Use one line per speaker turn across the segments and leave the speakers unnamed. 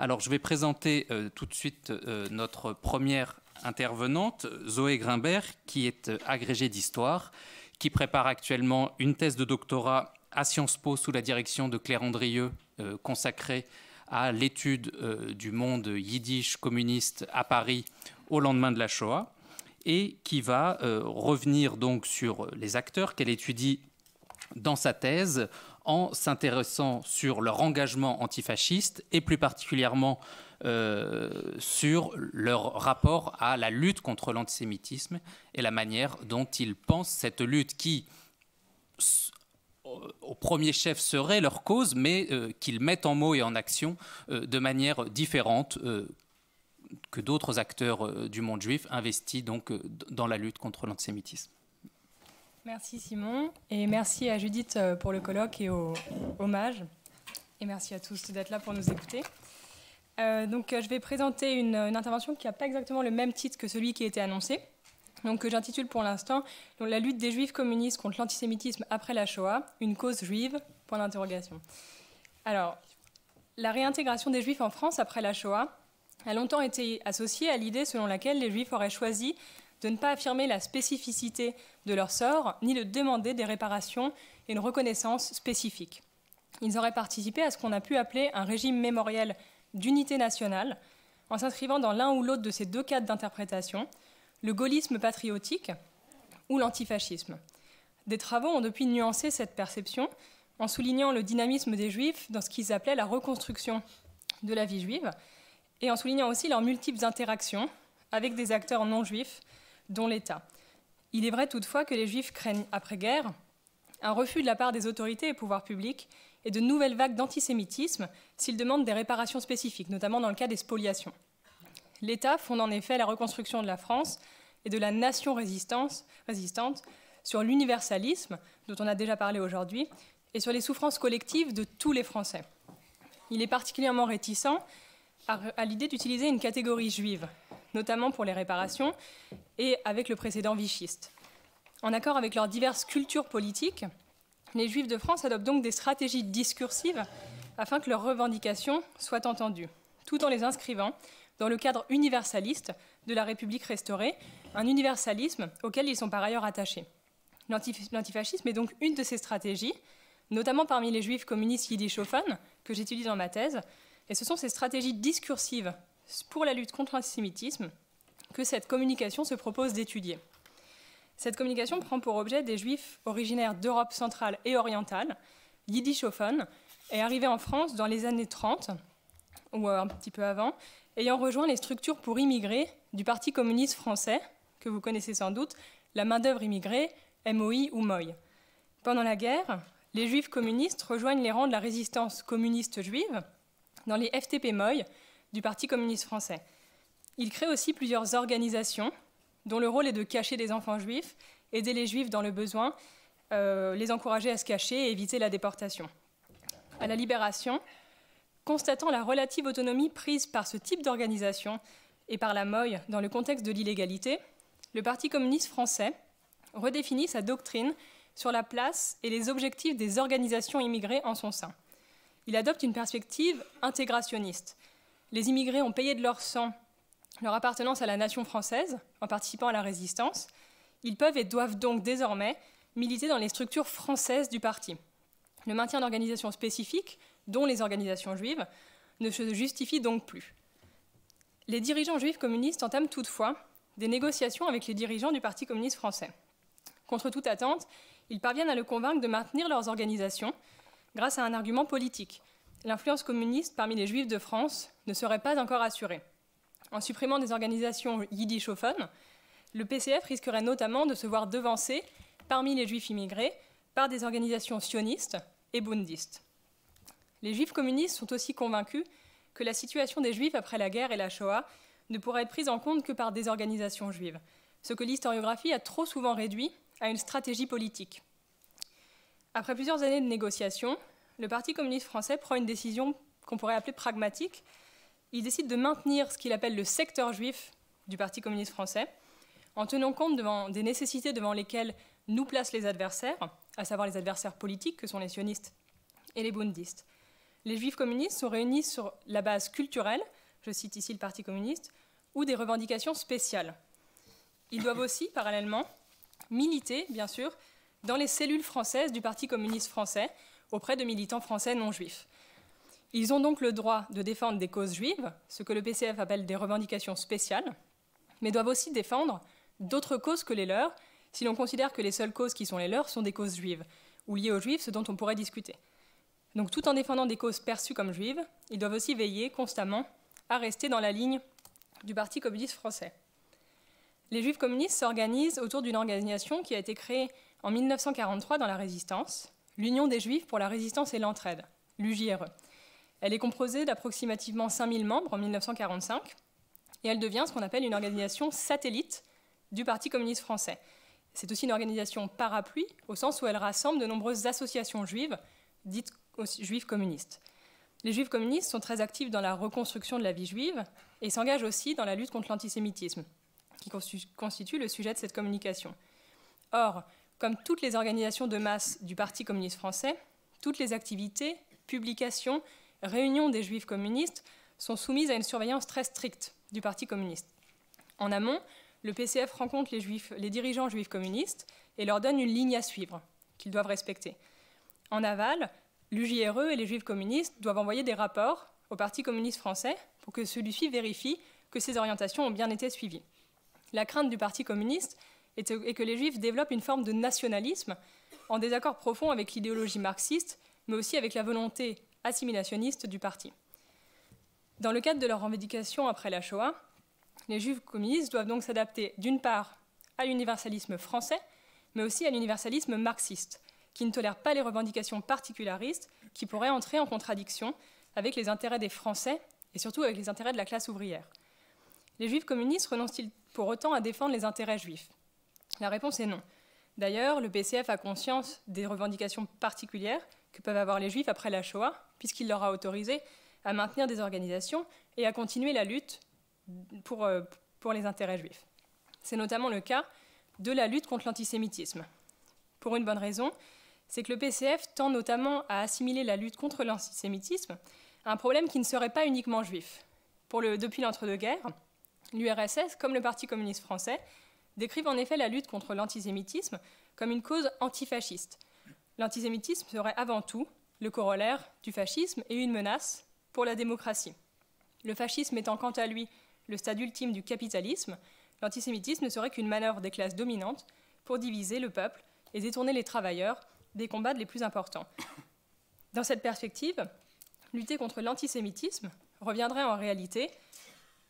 Alors, je vais présenter tout de suite notre première intervenante, Zoé Grimbert, qui est agrégée d'histoire, qui prépare actuellement une thèse de doctorat à Sciences Po sous la direction de Claire Andrieux, consacrée à l'étude du monde yiddish communiste à Paris au lendemain de la Shoah, et qui va revenir donc sur les acteurs qu'elle étudie dans sa thèse en s'intéressant sur leur engagement antifasciste et plus particulièrement sur leur rapport à la lutte contre l'antisémitisme et la manière dont ils pensent cette lutte qui, au premier chef, serait leur cause, mais qu'ils mettent en mots et en action de manière différente que d'autres acteurs du monde juif investis donc dans la lutte contre l'antisémitisme.
Merci Simon, et merci à Judith pour le colloque et au hommage. Et merci à tous d'être là pour nous écouter. Donc, je vais présenter une intervention qui n'a pas exactement le même titre que celui qui a été annoncé, donc, que j'intitule pour l'instant « La lutte des juifs communistes contre l'antisémitisme après la Shoah, une cause juive ?» point d'interrogation. Alors, la réintégration des juifs en France après la Shoah a longtemps été associée à l'idée selon laquelle les juifs auraient choisi de ne pas affirmer la spécificité de leur sort, ni de demander des réparations et une reconnaissance spécifique. Ils auraient participé à ce qu'on a pu appeler un régime mémoriel d'unité nationale, en s'inscrivant dans l'un ou l'autre de ces deux cadres d'interprétation, le gaullisme patriotique ou l'antifascisme. Des travaux ont depuis nuancé cette perception, en soulignant le dynamisme des Juifs dans ce qu'ils appelaient la reconstruction de la vie juive, et en soulignant aussi leurs multiples interactions avec des acteurs non juifs, dont l'État. Il est vrai toutefois que les Juifs craignent, après-guerre, un refus de la part des autorités et pouvoirs publics et de nouvelles vagues d'antisémitisme s'ils demandent des réparations spécifiques, notamment dans le cas des spoliations. L'État fonde en effet la reconstruction de la France et de la nation résistante sur l'universalisme, dont on a déjà parlé aujourd'hui, et sur les souffrances collectives de tous les Français. Il est particulièrement réticent à l'idée d'utiliser une catégorie juive, notamment pour les réparations, et avec le précédent vichiste. En accord avec leurs diverses cultures politiques, les Juifs de France adoptent donc des stratégies discursives afin que leurs revendications soient entendues, tout en les inscrivant dans le cadre universaliste de la République restaurée, un universalisme auquel ils sont par ailleurs attachés. L'antifascisme est donc une de ces stratégies, notamment parmi les Juifs communistes yiddishophones, que j'étudie dans ma thèse, et ce sont ces stratégies discursives pour la lutte contre l'antisémitisme que cette communication se propose d'étudier. Cette communication prend pour objet des Juifs originaires d'Europe centrale et orientale, yiddishophones, et arrivés en France dans les années 30, ou un petit peu avant, ayant rejoint les structures pour immigrés du Parti communiste français, que vous connaissez sans doute, la main-d'œuvre immigrée, MOI ou MOI. Pendant la guerre, les Juifs communistes rejoignent les rangs de la résistance communiste juive dans les FTP-MOI du Parti communiste français. Ils créent aussi plusieurs organisations dont le rôle est de cacher des enfants juifs, aider les juifs dans le besoin, les encourager à se cacher et éviter la déportation. À la Libération, constatant la relative autonomie prise par ce type d'organisation et par la MOI dans le contexte de l'illégalité, le Parti communiste français redéfinit sa doctrine sur la place et les objectifs des organisations immigrées en son sein. Il adopte une perspective intégrationniste. Les immigrés ont payé de leur sang leur appartenance à la nation française en participant à la résistance. Ils peuvent et doivent donc désormais militer dans les structures françaises du parti. Le maintien d'organisations spécifiques, dont les organisations juives, ne se justifie donc plus. Les dirigeants juifs communistes entament toutefois des négociations avec les dirigeants du Parti communiste français. Contre toute attente, ils parviennent à le convaincre de maintenir leurs organisations grâce à un argument politique. L'influence communiste parmi les Juifs de France ne serait pas encore assurée. En supprimant des organisations yiddishophones, le PCF risquerait notamment de se voir devancé parmi les Juifs immigrés par des organisations sionistes et bundistes. Les Juifs communistes sont aussi convaincus que la situation des Juifs après la guerre et la Shoah ne pourrait être prise en compte que par des organisations juives, ce que l'historiographie a trop souvent réduit à une stratégie politique. Après plusieurs années de négociations, le Parti communiste français prend une décision qu'on pourrait appeler pragmatique. Il décide de maintenir ce qu'il appelle le secteur juif du Parti communiste français, en tenant compte des nécessités devant lesquelles nous placent les adversaires, à savoir les adversaires politiques que sont les sionistes et les bundistes. les juifs communistes sont réunis sur la base culturelle, je cite ici le Parti communiste, ou des revendications spéciales. Ils doivent aussi, parallèlement, militer, bien sûr, dans les cellules françaises du Parti communiste français, auprès de militants français non juifs. Ils ont donc le droit de défendre des causes juives, ce que le PCF appelle des revendications spéciales, mais doivent aussi défendre d'autres causes que les leurs, si l'on considère que les seules causes qui sont les leurs sont des causes juives, ou liées aux juifs, ce dont on pourrait discuter. Donc tout en défendant des causes perçues comme juives, ils doivent aussi veiller constamment à rester dans la ligne du Parti communiste français. Les juifs communistes s'organisent autour d'une organisation qui a été créée en 1943 dans la Résistance, l'Union des Juifs pour la Résistance et l'Entraide, l'UJRE. Elle est composée d'approximativement 5000 membres en 1945 et elle devient ce qu'on appelle une organisation satellite du Parti communiste français. C'est aussi une organisation parapluie au sens où elle rassemble de nombreuses associations juives, dites aussi juives communistes. Les juifs communistes sont très actifs dans la reconstruction de la vie juive et s'engagent aussi dans la lutte contre l'antisémitisme, qui constitue le sujet de cette communication. Or, comme toutes les organisations de masse du Parti communiste français, toutes les activités, publications, réunions des juifs communistes sont soumises à une surveillance très stricte du Parti communiste. En amont, le PCF rencontre les dirigeants juifs communistes et leur donne une ligne à suivre, qu'ils doivent respecter. En aval, l'UJRE et les juifs communistes doivent envoyer des rapports au Parti communiste français pour que celui-ci vérifie que ces orientations ont bien été suivies. La crainte du Parti communiste est que les juifs développent une forme de nationalisme en désaccord profond avec l'idéologie marxiste, mais aussi avec la volonté assimilationniste du parti. Dans le cadre de leur revendication après la Shoah, les juifs communistes doivent donc s'adapter d'une part à l'universalisme français, mais aussi à l'universalisme marxiste, qui ne tolère pas les revendications particularistes qui pourraient entrer en contradiction avec les intérêts des Français et surtout avec les intérêts de la classe ouvrière. Les juifs communistes renoncent-ils pour autant à défendre les intérêts juifs? La réponse est non. D'ailleurs, le PCF a conscience des revendications particulières que peuvent avoir les juifs après la Shoah, puisqu'il leur a autorisé à maintenir des organisations et à continuer la lutte pour les intérêts juifs. C'est notamment le cas de la lutte contre l'antisémitisme. Pour une bonne raison, c'est que le PCF tend notamment à assimiler la lutte contre l'antisémitisme à un problème qui ne serait pas uniquement juif. Depuis l'entre-deux-guerres, l'URSS, comme le Parti communiste français, décrivent en effet la lutte contre l'antisémitisme comme une cause antifasciste. L'antisémitisme serait avant tout le corollaire du fascisme et une menace pour la démocratie. Le fascisme étant quant à lui le stade ultime du capitalisme, l'antisémitisme ne serait qu'une manœuvre des classes dominantes pour diviser le peuple et détourner les travailleurs des combats les plus importants. Dans cette perspective, lutter contre l'antisémitisme reviendrait en réalité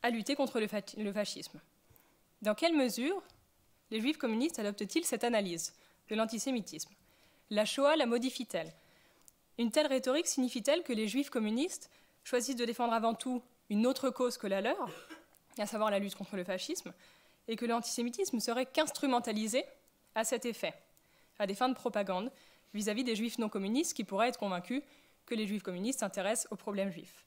à lutter contre le fascisme. Dans quelle mesure les juifs communistes adoptent-ils cette analyse de l'antisémitisme? La Shoah la modifie-t-elle? Une telle rhétorique signifie-t-elle que les juifs communistes choisissent de défendre avant tout une autre cause que la leur, à savoir la lutte contre le fascisme, et que l'antisémitisme serait qu'instrumentalisé à cet effet, à des fins de propagande vis-à-vis des juifs non communistes qui pourraient être convaincus que les juifs communistes s'intéressent aux problèmes juifs?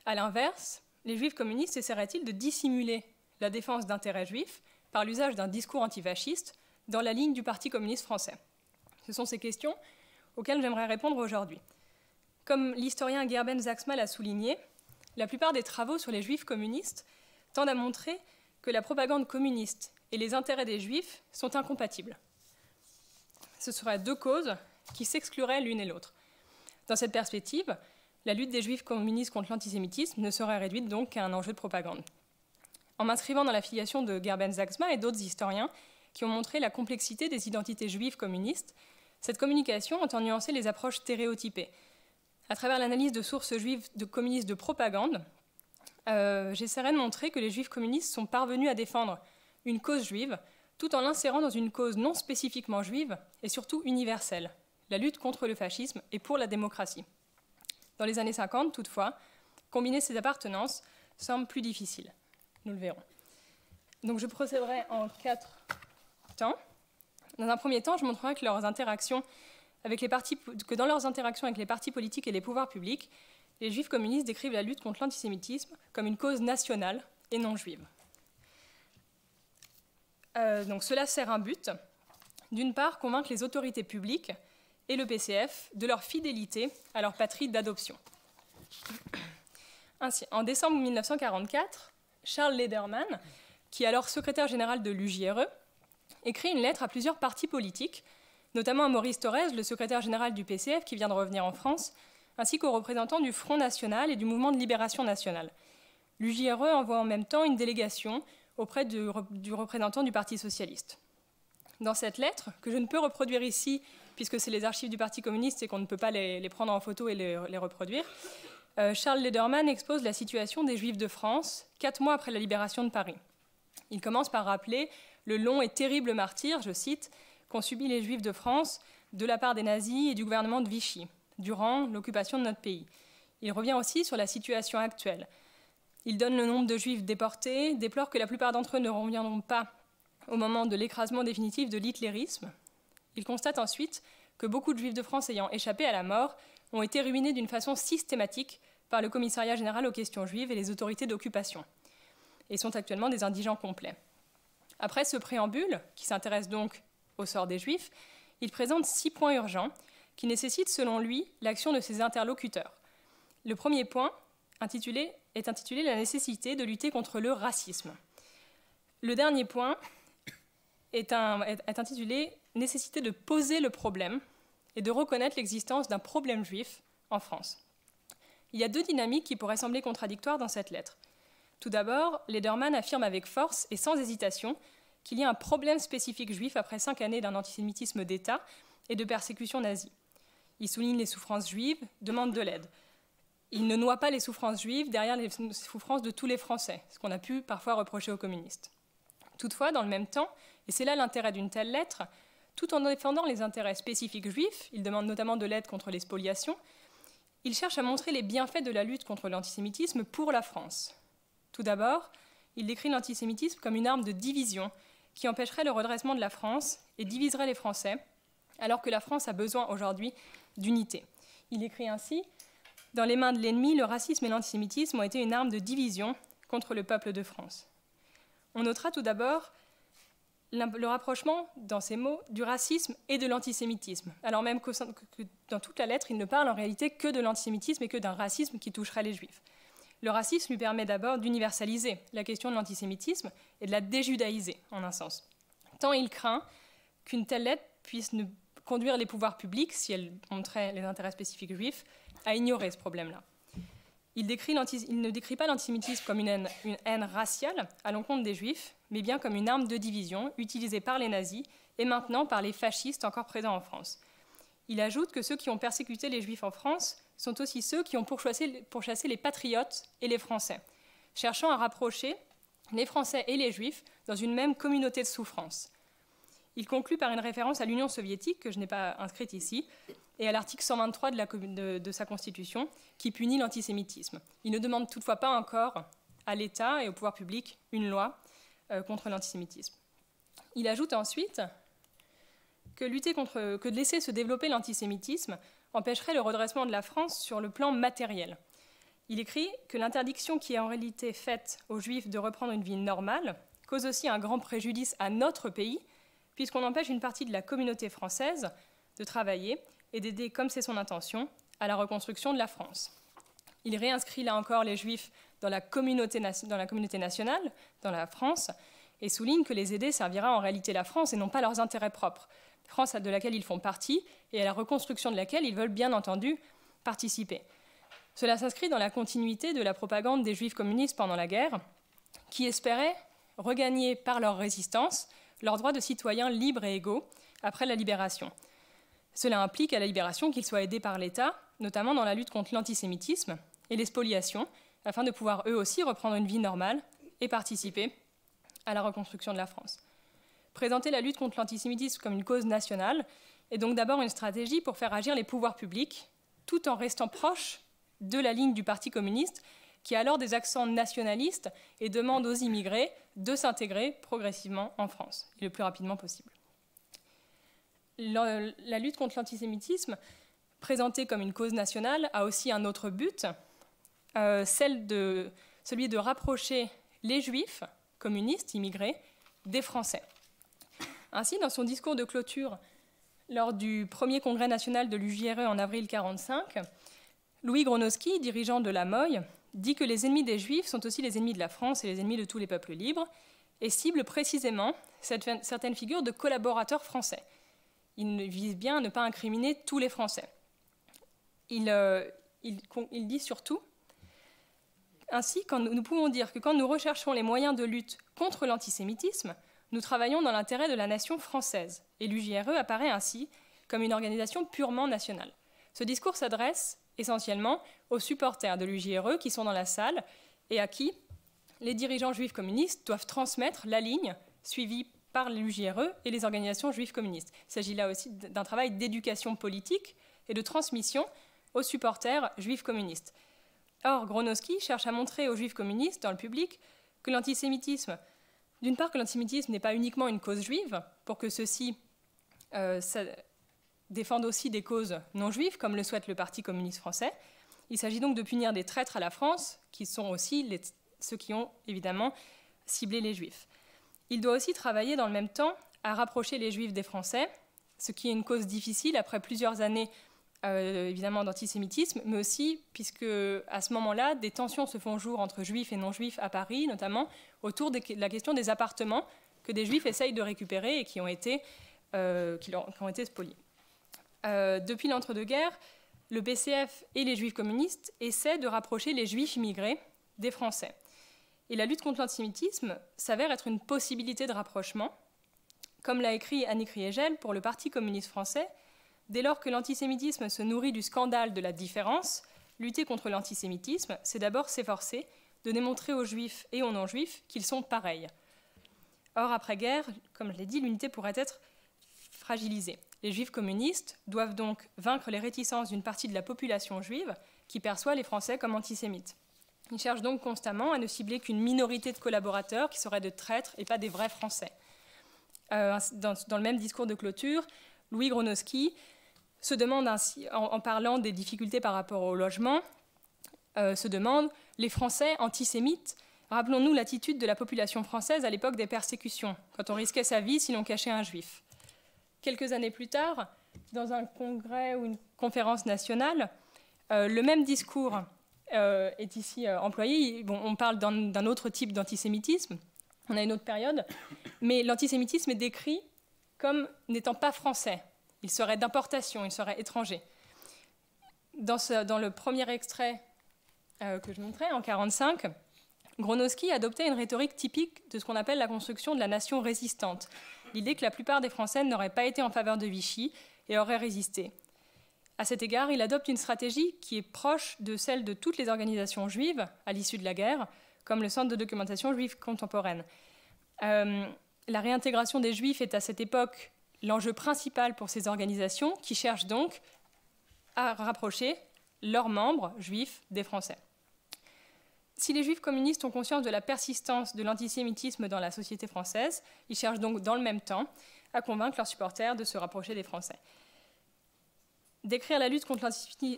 À l'inverse, les juifs communistes essaieraient-ils de dissimuler la défense d'intérêts juifs par l'usage d'un discours antifasciste dans la ligne du Parti communiste français? Ce sont ces questions auxquelles j'aimerais répondre aujourd'hui. Comme l'historien Gerben Zaksma l'a souligné, la plupart des travaux sur les juifs communistes tendent à montrer que la propagande communiste et les intérêts des juifs sont incompatibles. Ce seraient deux causes qui s'excluraient l'une et l'autre. Dans cette perspective, la lutte des juifs communistes contre l'antisémitisme ne serait réduite donc qu'à un enjeu de propagande. En m'inscrivant dans la filiation de Gerben Zaksma et d'autres historiens qui ont montré la complexité des identités juives communistes, cette communication entend nuancer les approches stéréotypées. À travers l'analyse de sources juives communistes de propagande, j'essaierai de montrer que les juifs communistes sont parvenus à défendre une cause juive tout en l'insérant dans une cause non spécifiquement juive et surtout universelle, la lutte contre le fascisme et pour la démocratie. Dans les années 50, toutefois, combiner ces appartenances semble plus difficile. Nous le verrons. Donc je procéderai en 4 temps. Dans un premier temps, je montrerai que dans leurs interactions avec les partis politiques et les pouvoirs publics, les juifs communistes décrivent la lutte contre l'antisémitisme comme une cause nationale et non juive. Donc cela sert un but. D'une part, convaincre les autorités publiques et le PCF de leur fidélité à leur patrie d'adoption. Ainsi, en décembre 1944, Charles Lederman, qui est alors secrétaire général de l'UJRE, écrit une lettre à plusieurs partis politiques, notamment à Maurice Thorez, le secrétaire général du PCF qui vient de revenir en France, ainsi qu'aux représentants du Front National et du Mouvement de Libération Nationale. L'UJRE envoie en même temps une délégation auprès du représentant du Parti Socialiste. Dans cette lettre, que je ne peux reproduire ici, puisque c'est les archives du Parti communiste et qu'on ne peut pas les prendre en photo et les reproduire, Charles Lederman expose la situation des Juifs de France 4 mois après la libération de Paris. Il commence par rappeler le long et terrible martyre, je cite, qu'ont subi les Juifs de France de la part des nazis et du gouvernement de Vichy durant l'occupation de notre pays. Il revient aussi sur la situation actuelle. Il donne le nombre de Juifs déportés, déplore que la plupart d'entre eux ne reviendront pas au moment de l'écrasement définitif de l'hitlérisme. Il constate ensuite que beaucoup de Juifs de France ayant échappé à la mort ont été ruinés d'une façon systématique par le Commissariat général aux questions juives et les autorités d'occupation, et sont actuellement des indigents complets. Après ce préambule, qui s'intéresse donc au sort des Juifs, il présente 6 points urgents qui nécessitent, selon lui, l'action de ses interlocuteurs. Le premier point est intitulé « La nécessité de lutter contre le racisme ». Le dernier point est intitulé « Nécessité de poser le problème et de reconnaître l'existence d'un problème juif en France ». Il y a 2 dynamiques qui pourraient sembler contradictoires dans cette lettre. Tout d'abord, Lederman affirme avec force et sans hésitation qu'il y a un problème spécifique juif après 5 années d'un antisémitisme d'État et de persécution nazie. Il souligne les souffrances juives, demande de l'aide. Il ne noie pas les souffrances juives derrière les souffrances de tous les Français, ce qu'on a pu parfois reprocher aux communistes. Toutefois, dans le même temps, et c'est là l'intérêt d'une telle lettre, tout en défendant les intérêts spécifiques juifs, il demande notamment de l'aide contre les spoliations, il cherche à montrer les bienfaits de la lutte contre l'antisémitisme pour la France. Tout d'abord, il décrit l'antisémitisme comme une arme de division qui empêcherait le redressement de la France et diviserait les Français, alors que la France a besoin aujourd'hui d'unité. Il écrit ainsi « Dans les mains de l'ennemi, le racisme et l'antisémitisme ont été une arme de division contre le peuple de France. » On notera tout d'abord le rapprochement, dans ces mots, du racisme et de l'antisémitisme, alors même que dans toute la lettre, il ne parle en réalité que de l'antisémitisme et que d'un racisme qui toucherait les Juifs. Le racisme lui permet d'abord d'universaliser la question de l'antisémitisme et de la déjudaïser, en un sens. Tant il craint qu'une telle lettre puisse conduire les pouvoirs publics, si elle montrait les intérêts spécifiques juifs, à ignorer ce problème-là. Il ne décrit pas l'antisémitisme comme une haine raciale à l'encontre des Juifs, mais bien comme une arme de division utilisée par les nazis et maintenant par les fascistes encore présents en France. Il ajoute que ceux qui ont persécuté les Juifs en France sont aussi ceux qui ont pourchassé les patriotes et les Français, cherchant à rapprocher les Français et les Juifs dans une même communauté de souffrance. Il conclut par une référence à l'Union soviétique, que je n'ai pas inscrite ici, et à l'article 123 de sa Constitution, qui punit l'antisémitisme. Il ne demande toutefois pas encore à l'État et au pouvoir public une loi contre l'antisémitisme. Il ajoute ensuite que de laisser se développer l'antisémitisme empêcherait le redressement de la France sur le plan matériel. Il écrit que l'interdiction qui est en réalité faite aux Juifs de reprendre une vie normale cause aussi un grand préjudice à notre pays, puisqu'on empêche une partie de la communauté française de travailler et d'aider, comme c'est son intention, à la reconstruction de la France. Il réinscrit là encore les Juifs dans la communauté nationale, dans la France, et souligne que les aider servira en réalité la France et non pas leurs intérêts propres, France de laquelle ils font partie et à la reconstruction de laquelle ils veulent bien entendu participer. Cela s'inscrit dans la continuité de la propagande des Juifs communistes pendant la guerre, qui espéraient regagner par leur résistance leurs droits de citoyens libres et égaux après la libération. Cela implique à la libération qu'ils soient aidés par l'État, notamment dans la lutte contre l'antisémitisme et les spoliations, afin de pouvoir eux aussi reprendre une vie normale et participer à la reconstruction de la France. Présenter la lutte contre l'antisémitisme comme une cause nationale est donc d'abord une stratégie pour faire agir les pouvoirs publics, tout en restant proche de la ligne du Parti communiste, qui a alors des accents nationalistes et demande aux immigrés de s'intégrer progressivement en France, et le plus rapidement possible. La lutte contre l'antisémitisme, présentée comme une cause nationale, a aussi un autre but, celui de rapprocher les Juifs communistes immigrés des Français. Ainsi, dans son discours de clôture lors du premier congrès national de l'UJRE en avril 1945, Louis Gronowski, dirigeant de la MOI, dit que les ennemis des Juifs sont aussi les ennemis de la France et les ennemis de tous les peuples libres, et cible précisément certaines figures de collaborateurs français. Il vise bien à ne pas incriminer tous les Français. Il dit surtout, ainsi, nous pouvons dire que quand nous recherchons les moyens de lutte contre l'antisémitisme, nous travaillons dans l'intérêt de la nation française, et l'UJRE apparaît ainsi comme une organisation purement nationale. Ce discours s'adresse essentiellement aux supporters de l'UJRE qui sont dans la salle et à qui les dirigeants juifs communistes doivent transmettre la ligne suivie par l'UJRE et les organisations juives communistes. Il s'agit là aussi d'un travail d'éducation politique et de transmission aux supporters juifs communistes. Or, Gronowski cherche à montrer aux juifs communistes, dans le public, que l'antisémitisme, d'une part que l'antisémitisme n'est pas uniquement une cause juive, pour que ceux-ci défendent aussi des causes non juives, comme le souhaite le Parti communiste français. Il s'agit donc de punir des traîtres à la France, qui sont aussi ceux qui ont évidemment ciblé les juifs. Il doit aussi travailler dans le même temps à rapprocher les juifs des Français, ce qui est une cause difficile après plusieurs années évidemment d'antisémitisme, mais aussi puisque à ce moment-là, des tensions se font jour entre juifs et non-juifs à Paris, notamment autour de la question des appartements que des juifs essayent de récupérer et qui ont été spoliés. Depuis l'entre-deux-guerres, le PCF et les juifs communistes essaient de rapprocher les juifs immigrés des Français. Et la lutte contre l'antisémitisme s'avère être une possibilité de rapprochement. Comme l'a écrit Annick Riegel pour le Parti communiste français, dès lors que l'antisémitisme se nourrit du scandale de la différence, lutter contre l'antisémitisme, c'est d'abord s'efforcer de démontrer aux juifs et aux non-juifs qu'ils sont pareils. Or, après-guerre, comme je l'ai dit, l'unité pourrait être fragilisée. Les juifs communistes doivent donc vaincre les réticences d'une partie de la population juive qui perçoit les Français comme antisémites. Ils cherchent donc constamment à ne cibler qu'une minorité de collaborateurs qui seraient de traîtres et pas des vrais Français. Dans le même discours de clôture, Louis Gronowski se demande ainsi, en parlant des difficultés par rapport au logement, se demande « Les Français antisémites, rappelons-nous l'attitude de la population française à l'époque des persécutions, quand on risquait sa vie si l'on cachait un juif. » Quelques années plus tard, dans un congrès ou une conférence nationale, le même discours est ici employé. Bon, on parle d'un autre type d'antisémitisme, on a une autre période, mais l'antisémitisme est décrit comme n'étant pas français. Il serait d'importation, il serait étranger. Dans le premier extrait que je montrais, en 1945, Gronowski adoptait une rhétorique typique de ce qu'on appelle la construction de la nation résistante. L'idée que la plupart des Français n'auraient pas été en faveur de Vichy et auraient résisté. À cet égard, il adopte une stratégie qui est proche de celle de toutes les organisations juives à l'issue de la guerre, comme le Centre de documentation juive contemporaine. La réintégration des Juifs est à cette époque l'enjeu principal pour ces organisations qui cherchent donc à rapprocher leurs membres juifs des Français. Si les Juifs communistes ont conscience de la persistance de l'antisémitisme dans la société française, ils cherchent donc dans le même temps à convaincre leurs supporters de se rapprocher des Français. Décrire la lutte contre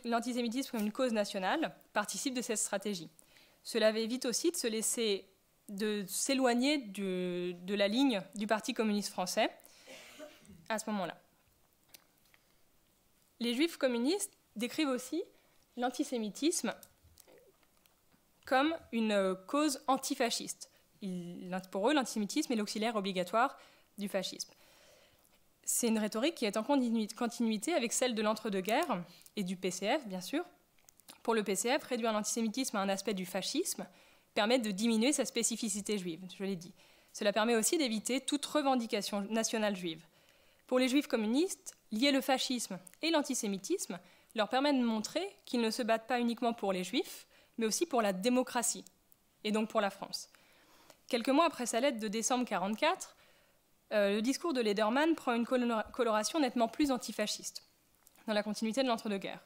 l'antisémitisme comme une cause nationale participe de cette stratégie. Cela évite aussi de s'éloigner de la ligne du Parti communiste français à ce moment-là. Les Juifs communistes décrivent aussi l'antisémitisme comme une cause antifasciste. Pour eux, l'antisémitisme est l'auxiliaire obligatoire du fascisme. C'est une rhétorique qui est en continuité avec celle de l'entre-deux-guerres et du PCF, bien sûr. Pour le PCF, réduire l'antisémitisme à un aspect du fascisme permet de diminuer sa spécificité juive, je l'ai dit. Cela permet aussi d'éviter toute revendication nationale juive. Pour les Juifs communistes, lier le fascisme et l'antisémitisme leur permet de montrer qu'ils ne se battent pas uniquement pour les Juifs, mais aussi pour la démocratie, et donc pour la France. Quelques mois après sa lettre de décembre 1944, le discours de Lederman prend une coloration nettement plus antifasciste, dans la continuité de l'entre-deux-guerres.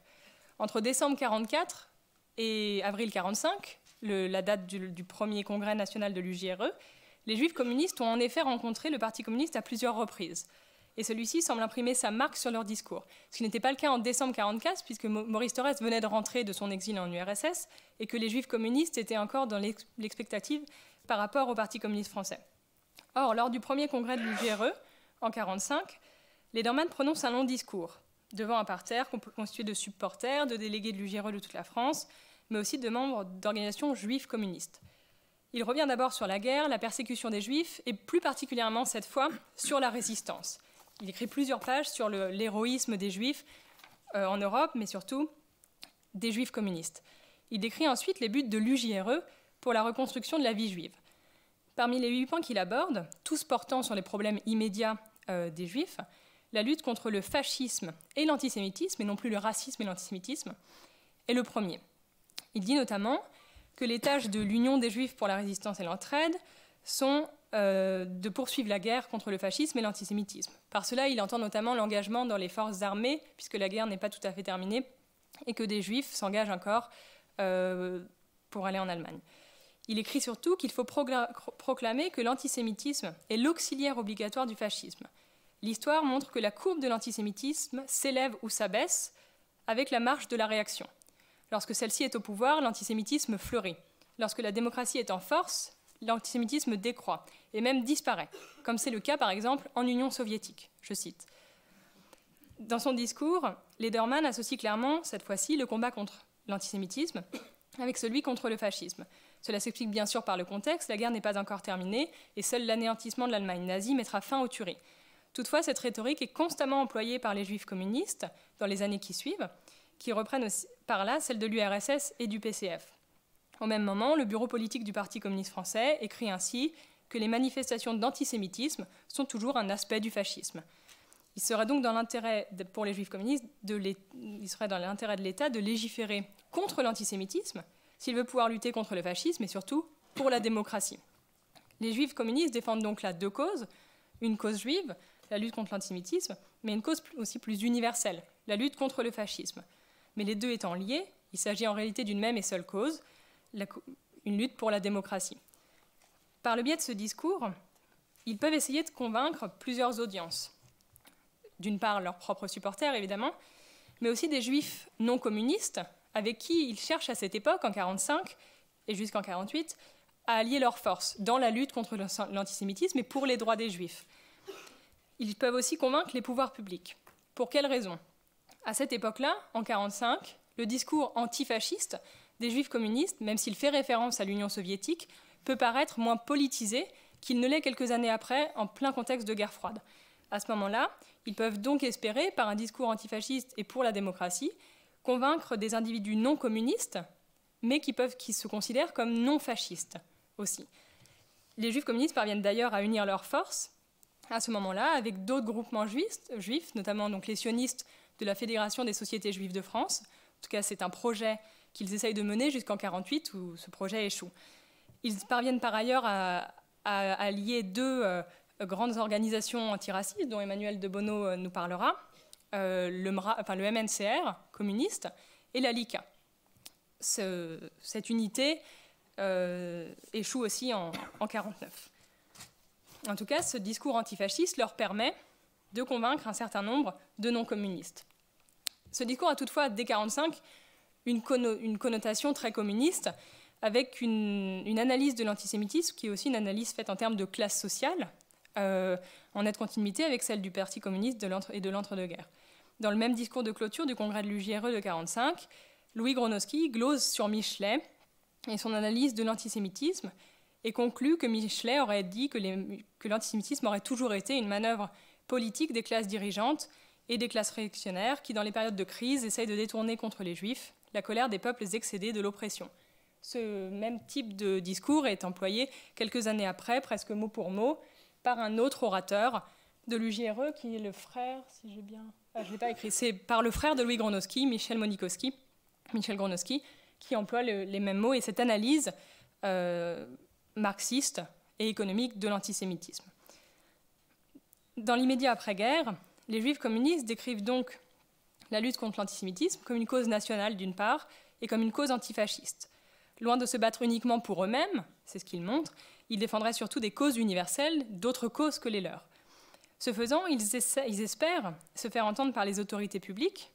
Entre décembre 1944 et avril 1945, la date du premier congrès national de l'UJRE, les Juifs communistes ont en effet rencontré le Parti communiste à plusieurs reprises. Et celui-ci semble imprimer sa marque sur leur discours. Ce qui n'était pas le cas en décembre 1944, puisque Maurice Thorez venait de rentrer de son exil en URSS et que les Juifs communistes étaient encore dans l'expectative par rapport au Parti communiste français. Or, lors du premier congrès de l'UJRE, en 1945, Lederman prononce un long discours devant un parterre constitué de supporters, de délégués de l'UJRE de toute la France, mais aussi de membres d'organisations juives communistes. Il revient d'abord sur la guerre, la persécution des Juifs, et plus particulièrement cette fois sur la résistance. Il écrit plusieurs pages sur l'héroïsme des Juifs en Europe, mais surtout des Juifs communistes. Il décrit ensuite les buts de l'UJRE pour la reconstruction de la vie juive. Parmi les 8 points qu'il aborde, tous portant sur les problèmes immédiats des Juifs, la lutte contre le fascisme et l'antisémitisme, et non plus le racisme et l'antisémitisme, est le premier. Il dit notamment que les tâches de l'Union des Juifs pour la résistance et l'entraide sont de poursuivre la guerre contre le fascisme et l'antisémitisme. Par cela, il entend notamment l'engagement dans les forces armées, puisque la guerre n'est pas tout à fait terminée, et que des Juifs s'engagent encore pour aller en Allemagne. Il écrit surtout qu'il faut proclamer que l'antisémitisme est l'auxiliaire obligatoire du fascisme. L'histoire montre que la courbe de l'antisémitisme s'élève ou s'abaisse avec la marche de la réaction. Lorsque celle-ci est au pouvoir, l'antisémitisme fleurit. Lorsque la démocratie est en force, l'antisémitisme décroît et même disparaît, comme c'est le cas par exemple en Union soviétique. Je cite. Dans son discours, Lederman associe clairement, cette fois-ci, le combat contre l'antisémitisme avec celui contre le fascisme. Cela s'explique bien sûr par le contexte, la guerre n'est pas encore terminée et seul l'anéantissement de l'Allemagne nazie mettra fin aux tueries. Toutefois, cette rhétorique est constamment employée par les juifs communistes dans les années qui suivent, qui reprennent aussi par là celle de l'URSS et du PCF. Au même moment, le bureau politique du Parti communiste français écrit ainsi que les manifestations d'antisémitisme sont toujours un aspect du fascisme. Il serait donc dans l'intérêt pour les juifs communistes, il serait dans l'intérêt de l'État de légiférer contre l'antisémitisme s'il veut pouvoir lutter contre le fascisme et surtout pour la démocratie. Les juifs communistes défendent donc là 2 causes, une cause juive, la lutte contre l'antisémitisme, mais une cause aussi plus universelle, la lutte contre le fascisme. Mais les deux étant liés, il s'agit en réalité d'une même et seule cause, une lutte pour la démocratie. Par le biais de ce discours, ils peuvent essayer de convaincre plusieurs audiences. D'une part, leurs propres supporters, évidemment, mais aussi des juifs non communistes, avec qui ils cherchent à cette époque, en 1945 et jusqu'en 1948, à allier leurs forces dans la lutte contre l'antisémitisme et pour les droits des juifs. Ils peuvent aussi convaincre les pouvoirs publics. Pour quelles raisons ? À cette époque-là, en 1945, le discours antifasciste des juifs communistes, même s'il fait référence à l'Union soviétique, peut paraître moins politisé qu'il ne l'est quelques années après, en plein contexte de guerre froide. À ce moment-là, ils peuvent donc espérer, par un discours antifasciste et pour la démocratie, convaincre des individus non communistes, mais qui se considèrent comme non fascistes aussi. Les juifs communistes parviennent d'ailleurs à unir leurs forces à ce moment-là avec d'autres groupements juifs, notamment donc les sionistes de la Fédération des sociétés juives de France. En tout cas, c'est un projet qu'ils essayent de mener jusqu'en 1948, où ce projet échoue. Ils parviennent par ailleurs à lier 2 grandes organisations antiracistes, dont Emmanuel de Bono nous parlera, le MNCR communiste et la LICA. Cette unité échoue aussi en 1949. En tout cas, ce discours antifasciste leur permet de convaincre un certain nombre de non-communistes. Ce discours a toutefois, dès 1945, une connotation très communiste, avec une analyse de l'antisémitisme qui est aussi une analyse faite en termes de classe sociale, en nette continuité avec celle du Parti communiste et de l'entre-deux-guerres. Dans le même discours de clôture du congrès de l'UJRE de 1945, Louis Gronowski glose sur Michelet et son analyse de l'antisémitisme et conclut que Michelet aurait dit que l'antisémitisme aurait toujours été une manœuvre politique des classes dirigeantes et des classes réactionnaires qui, dans les périodes de crise, essayent de détourner contre les Juifs la colère des peuples excédés de l'oppression. Ce même type de discours est employé quelques années après, presque mot pour mot, par un autre orateur de l'UJRE qui est le frère, si j'ai bien... je ne l'ai pas écrit, c'est par le frère de Louis Gronowski, Michel Gronowski, qui emploie les mêmes mots et cette analyse marxiste et économique de l'antisémitisme. Dans l'immédiat après-guerre, les juifs communistes décrivent donc la lutte contre l'antisémitisme comme une cause nationale d'une part et comme une cause antifasciste. Loin de se battre uniquement pour eux-mêmes, c'est ce qu'ils montrent, ils défendraient surtout des causes universelles, d'autres causes que les leurs. Ce faisant, ils espèrent se faire entendre par les autorités publiques,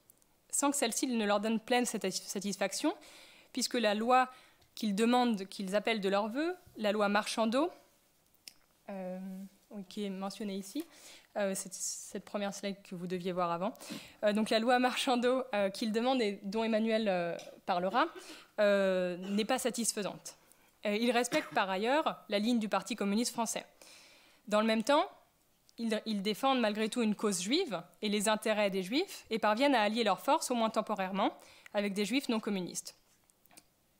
sans que celles-ci ne leur donnent pleine satisfaction, puisque la loi qu'ils demandent, qu'ils appellent de leur vœu, la loi Marchandeau, qui est mentionnée ici, C'est cette première slide que vous deviez voir avant. Donc la loi Marchandeau qu'il demande et dont Emmanuel parlera n'est pas satisfaisante. Il respecte par ailleurs la ligne du Parti communiste français. Dans le même temps, ils défendent malgré tout une cause juive et les intérêts des juifs et parviennent à allier leurs forces, au moins temporairement, avec des juifs non communistes.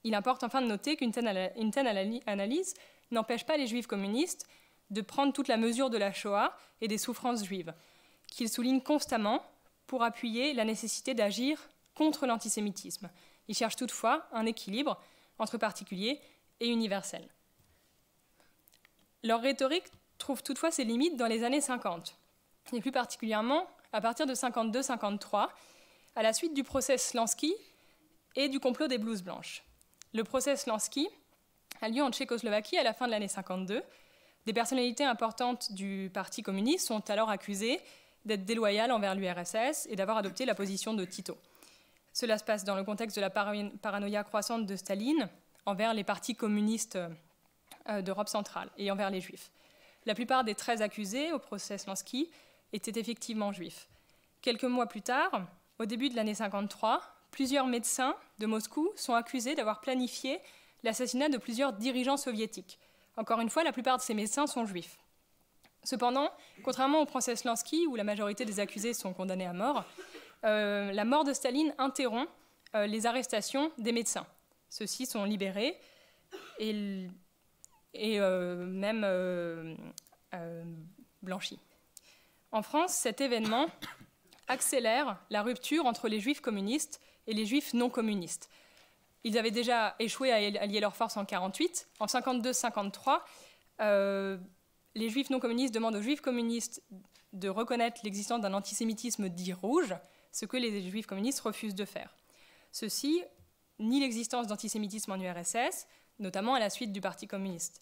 Il importe enfin de noter qu'une telle analyse n'empêche pas les juifs communistes de prendre toute la mesure de la Shoah et des souffrances juives, qu'ils soulignent constamment pour appuyer la nécessité d'agir contre l'antisémitisme. Ils cherchent toutefois un équilibre entre particuliers et universels. Leur rhétorique trouve toutefois ses limites dans les années 50, et plus particulièrement à partir de 52-53, à la suite du procès Slansky et du complot des blouses blanches. Le procès Slansky a lieu en Tchécoslovaquie à la fin de l'année 52. Des personnalités importantes du Parti communiste sont alors accusées d'être déloyales envers l'URSS et d'avoir adopté la position de Tito. Cela se passe dans le contexte de la paranoïa croissante de Staline envers les partis communistes d'Europe centrale et envers les juifs. La plupart des 13 accusés au procès Slansky étaient effectivement juifs. Quelques mois plus tard, au début de l'année 53, plusieurs médecins de Moscou sont accusés d'avoir planifié l'assassinat de plusieurs dirigeants soviétiques. Encore une fois, la plupart de ces médecins sont juifs. Cependant, contrairement au procès Slansky, où la majorité des accusés sont condamnés à mort, la mort de Staline interrompt les arrestations des médecins. Ceux-ci sont libérés et même blanchis. En France, cet événement accélère la rupture entre les juifs communistes et les juifs non communistes. Ils avaient déjà échoué à allier leurs forces en 1948. En 1952-1953, les juifs non communistes demandent aux juifs communistes de reconnaître l'existence d'un antisémitisme dit rouge, ce que les juifs communistes refusent de faire. Ceux-ci nient l'existence d'antisémitisme en URSS, notamment à la suite du Parti communiste.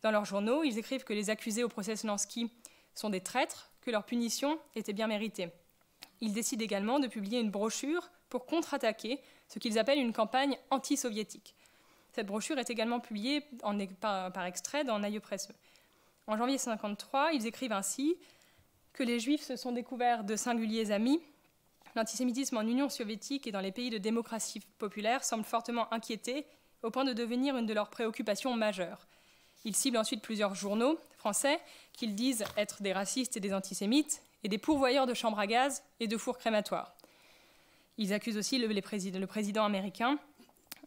Dans leurs journaux, ils écrivent que les accusés au procès Slansky sont des traîtres, que leur punition était bien méritée. Ils décident également de publier une brochure pour contre-attaquer ce qu'ils appellent une campagne anti-soviétique. Cette brochure est également publiée par extrait dans Naïeux Presseux. En janvier 1953, ils écrivent ainsi que les Juifs se sont découverts de singuliers amis. L'antisémitisme en Union soviétique et dans les pays de démocratie populaire semble fortement inquiéter au point de devenir une de leurs préoccupations majeures. Ils ciblent ensuite plusieurs journaux français qu'ils disent être des racistes et des antisémites et des pourvoyeurs de chambres à gaz et de fours crématoires. Ils accusent aussi le président américain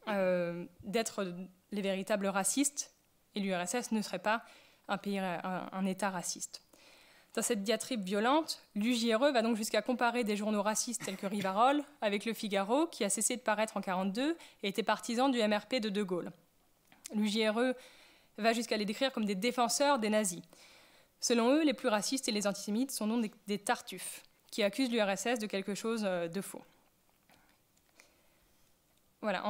d'être les véritables racistes et l'URSS ne serait pas un État raciste. Dans cette diatribe violente, l'UJRE va donc jusqu'à comparer des journaux racistes tels que Rivarol avec Le Figaro, qui a cessé de paraître en 1942 et était partisan du MRP de De Gaulle. L'UJRE va jusqu'à les décrire comme des défenseurs des nazis. Selon eux, les plus racistes et les antisémites sont donc des tartuffes, qui accusent l'URSS de quelque chose de faux. Voilà,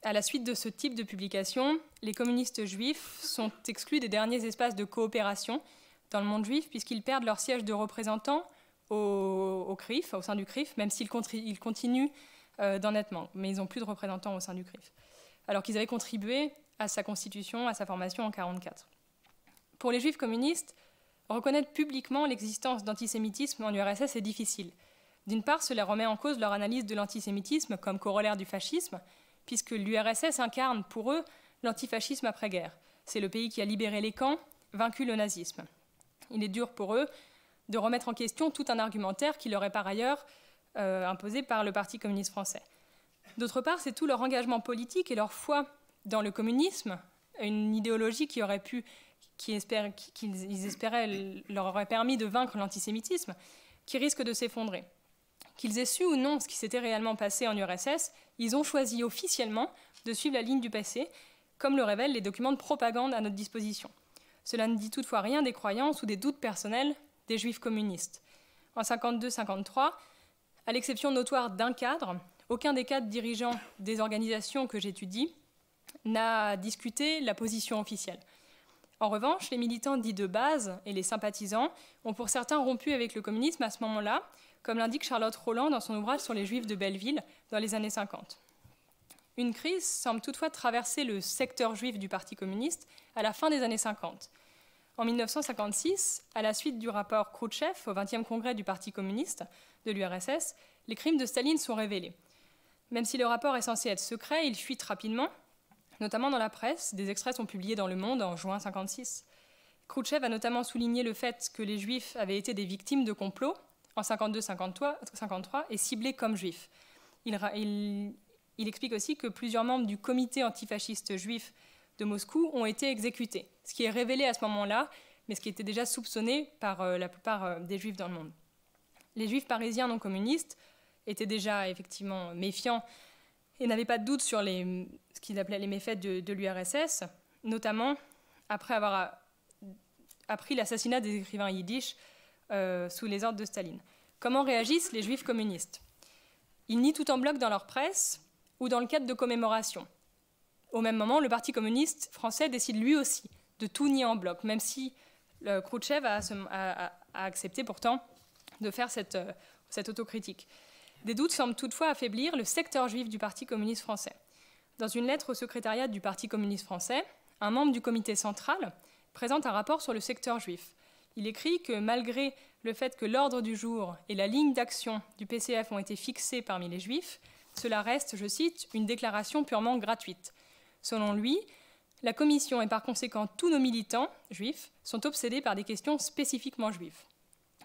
à la suite de ce type de publication, les communistes juifs sont exclus des derniers espaces de coopération dans le monde juif, puisqu'ils perdent leur siège de représentants au CRIF, au sein du CRIF, même s'ils continuent d'en être membres, mais ils n'ont plus de représentants au sein du CRIF, alors qu'ils avaient contribué à sa constitution, à sa formation en 1944. Pour les juifs communistes, reconnaître publiquement l'existence d'antisémitisme en URSS est difficile. D'une part, cela remet en cause leur analyse de l'antisémitisme comme corollaire du fascisme, puisque l'URSS incarne pour eux l'antifascisme après-guerre. C'est le pays qui a libéré les camps, vaincu le nazisme. Il est dur pour eux de remettre en question tout un argumentaire qui leur est par ailleurs imposé par le Parti communiste français. D'autre part, c'est tout leur engagement politique et leur foi dans le communisme, une idéologie qu'ils espéraient leur aurait permis de vaincre l'antisémitisme, qui risque de s'effondrer. Qu'ils aient su ou non ce qui s'était réellement passé en URSS, ils ont choisi officiellement de suivre la ligne du passé, comme le révèlent les documents de propagande à notre disposition. Cela ne dit toutefois rien des croyances ou des doutes personnels des juifs communistes. En 1952-1953, à l'exception notoire d'un cadre, aucun des cadres dirigeants des organisations que j'étudie n'a discuté la position officielle. En revanche, les militants dits de base et les sympathisants ont pour certains rompu avec le communisme à ce moment-là, comme l'indique Charlotte Roland dans son ouvrage sur les Juifs de Belleville dans les années 50. Une crise semble toutefois traverser le secteur juif du Parti communiste à la fin des années 50. En 1956, à la suite du rapport Khrouchtchev au 20e congrès du Parti communiste de l'URSS, les crimes de Staline sont révélés. Même si le rapport est censé être secret, il fuite rapidement, notamment dans la presse. Des extraits sont publiés dans Le Monde en juin 1956. Khrouchtchev a notamment souligné le fait que les Juifs avaient été des victimes de complots en 1952-1953 et ciblés comme juifs. Il explique aussi que plusieurs membres du comité antifasciste juif de Moscou ont été exécutés, ce qui est révélé à ce moment-là, mais ce qui était déjà soupçonné par la plupart des Juifs dans le monde. Les Juifs parisiens non communistes étaient déjà effectivement méfiants et n'avaient pas de doute sur ce qu'ils appelaient les méfaits de l'URSS, notamment après avoir appris l'assassinat des écrivains yiddish sous les ordres de Staline. Comment réagissent les Juifs communistes? Ils nient tout en bloc dans leur presse ou dans le cadre de commémorations. Au même moment, le Parti communiste français décide lui aussi de tout nier en bloc, même si Khrouchtchev a accepté pourtant de faire cette autocritique. Des doutes semblent toutefois affaiblir le secteur juif du Parti communiste français. Dans une lettre au secrétariat du Parti communiste français, un membre du comité central présente un rapport sur le secteur juif. Il écrit que malgré le fait que l'ordre du jour et la ligne d'action du PCF ont été fixés parmi les juifs, cela reste, je cite, une déclaration purement gratuite. Selon lui, la commission et par conséquent tous nos militants juifs sont obsédés par des questions spécifiquement juives.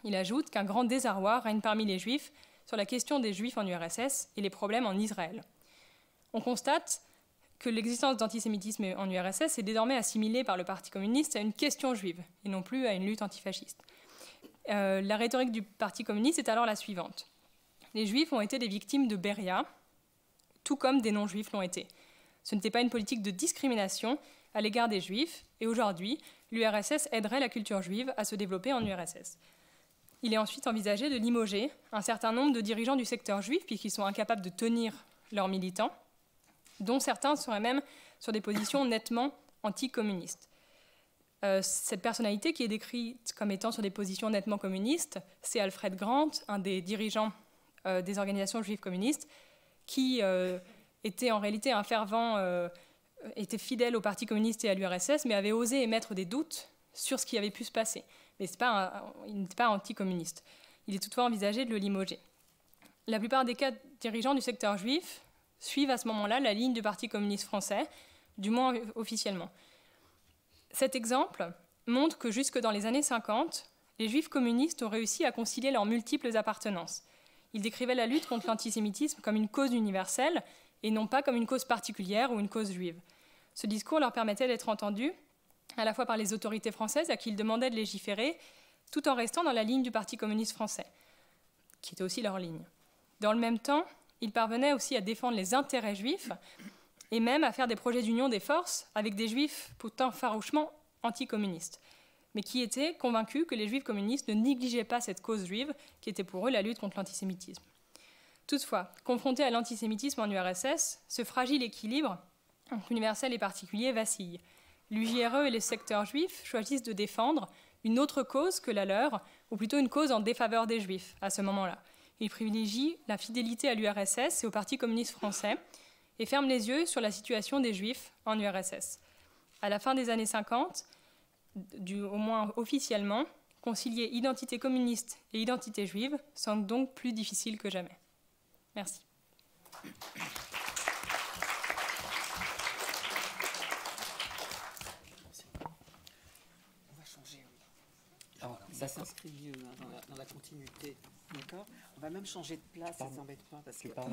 Il ajoute qu'un grand désarroi règne parmi les juifs sur la question des juifs en URSS et les problèmes en Israël. On constate que l'existence d'antisémitisme en URSS est désormais assimilée par le Parti communiste à une question juive et non plus à une lutte antifasciste. La rhétorique du Parti communiste est alors la suivante. Les juifs ont été des victimes de Beria, tout comme des non-juifs l'ont été. Ce n'était pas une politique de discrimination à l'égard des juifs, et aujourd'hui, l'URSS aiderait la culture juive à se développer en URSS. Il est ensuite envisagé de limoger un certain nombre de dirigeants du secteur juif, puisqu'ils sont incapables de tenir leurs militants, dont certains seraient même sur des positions nettement anticommunistes. Cette personnalité qui est décrite comme étant sur des positions nettement communistes, c'est Alfred Grant, un des dirigeants des organisations juives communistes, qui était en réalité un fervent, était fidèle au Parti communiste et à l'URSS, mais avait osé émettre des doutes sur ce qui avait pu se passer. Mais il n'était pas anticommuniste. Il est toutefois envisagé de le limoger. La plupart des cas dirigeants du secteur juif suivent à ce moment-là la ligne du Parti communiste français, du moins officiellement. Cet exemple montre que jusque dans les années 50, les juifs communistes ont réussi à concilier leurs multiples appartenances. Ils décrivaient la lutte contre l'antisémitisme comme une cause universelle et non pas comme une cause particulière ou une cause juive. Ce discours leur permettait d'être entendus à la fois par les autorités françaises à qui ils demandaient de légiférer, tout en restant dans la ligne du Parti communiste français, qui était aussi leur ligne. Dans le même temps, ils parvenaient aussi à défendre les intérêts juifs et même à faire des projets d'union des forces avec des juifs pourtant farouchement anticommunistes, mais qui étaient convaincus que les juifs communistes ne négligeaient pas cette cause juive qui était pour eux la lutte contre l'antisémitisme. Toutefois, confrontés à l'antisémitisme en URSS, ce fragile équilibre entre universel et particulier vacille. L'UJRE et les secteurs juifs choisissent de défendre une autre cause que la leur, ou plutôt une cause en défaveur des juifs à ce moment-là. Ils privilégient la fidélité à l'URSS et au Parti communiste français et ferment les yeux sur la situation des juifs en URSS. À la fin des années 50, au moins officiellement, concilier identité communiste et identité juive semble donc plus difficile que jamais. Merci.
Alors, ça s'inscrit mieux dans la continuité. D'accord. On va même changer de place, ça ne s'embête pas. Parce
tu
que
parles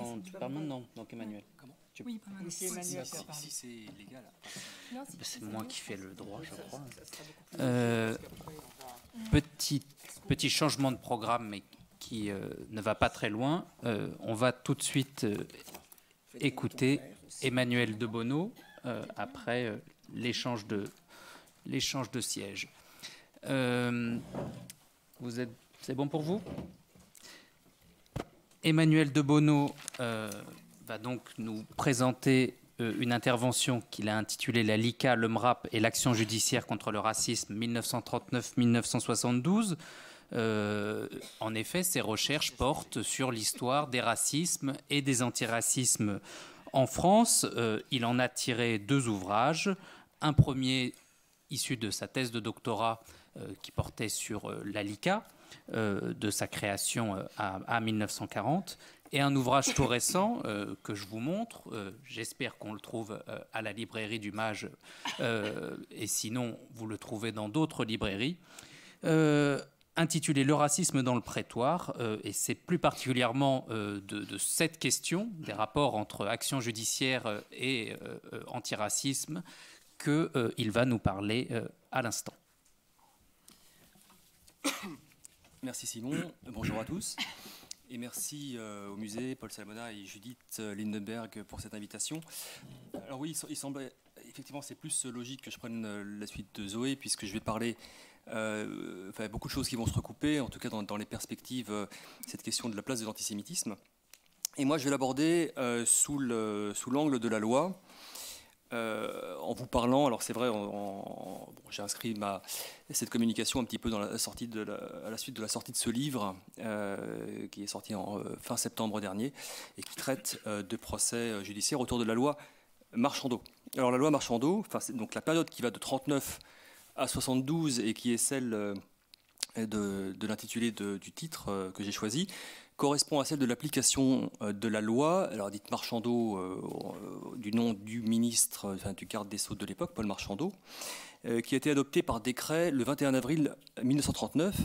maintenant, donc Emmanuel.
Comment
Oui, pas mal.
Si Emmanuel qui a parlé.
Si c'est légal.
Non,
C'est moi qui fais le droit, je crois.
Ça sera beaucoup plus parce qu'après, on va-
Petit changement de programme, mais qui ne va pas très loin. On va tout de suite écouter Emmanuel de Bono après l'échange de sièges. C'est bon pour vous? Emmanuel de Bono va donc nous présenter une intervention qu'il a intitulée « La LICA, le MRAP et l'action judiciaire contre le racisme 1939-1972 ». En effet, ses recherches portent sur l'histoire des racismes et des antiracismes en France. Il en a tiré 2 ouvrages. Un premier issu de sa thèse de doctorat qui portait sur l'ALICA, de sa création à 1940, et un ouvrage tout récent que je vous montre. J'espère qu'on le trouve à la librairie du Mage, et sinon vous le trouvez dans d'autres librairies, intitulé « Le racisme dans le prétoire », et c'est plus particulièrement de cette question, des rapports entre action judiciaire et antiracisme, qu'il va nous parler à l'instant.
Merci Simon, bonjour à tous, et merci au musée, Paul Salmona et Judith Lindenberg pour cette invitation. Alors oui, il semblait, effectivement, c'est plus logique que je prenne la suite de Zoé, puisque je vais parler beaucoup de choses qui vont se recouper, en tout cas dans les perspectives, cette question de la place de l'antisémitisme. Et moi, je vais l'aborder sous l'angle de la loi, en vous parlant, alors c'est vrai, j'ai inscrit cette communication un petit peu à la suite de la sortie de ce livre, qui est sorti en fin septembre dernier, et qui traite de procès judiciaires autour de la loi Marchandeau. Alors la loi Marchandeau, c'est donc la période qui va de 39 à 72 et qui est celle de l'intitulé du titre que j'ai choisi, correspond à celle de l'application de la loi, alors dite Marchandeau, du nom du ministre, du garde des Sceaux de l'époque, Paul Marchandeau, qui a été adoptée par décret le 21 avril 1939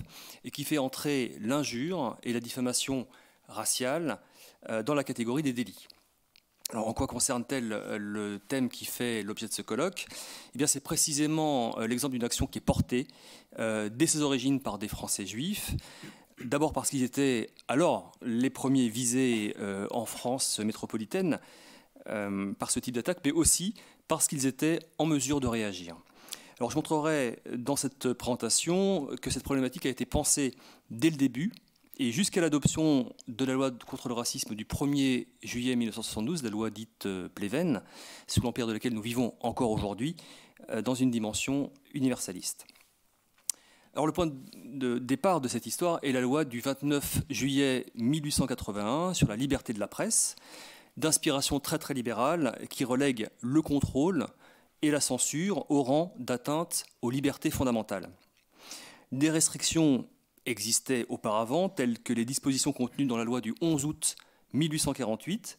et qui fait entrer l'injure et la diffamation raciale dans la catégorie des délits. Alors, en quoi concerne-t-elle le thème qui fait l'objet de ce colloque ? Eh bien, c'est précisément l'exemple d'une action qui est portée dès ses origines par des Français juifs. D'abord parce qu'ils étaient alors les premiers visés en France métropolitaine par ce type d'attaque, mais aussi parce qu'ils étaient en mesure de réagir. Alors, je montrerai dans cette présentation que cette problématique a été pensée dès le début, et jusqu'à l'adoption de la loi contre le racisme du 1er juillet 1972, la loi dite Pleven, sous l'empire de laquelle nous vivons encore aujourd'hui, dans une dimension universaliste. Alors le point de départ de cette histoire est la loi du 29 juillet 1881 sur la liberté de la presse, d'inspiration très très libérale, qui relègue le contrôle et la censure au rang d'atteinte aux libertés fondamentales. Des restrictions existaient auparavant, telles que les dispositions contenues dans la loi du 11 août 1848,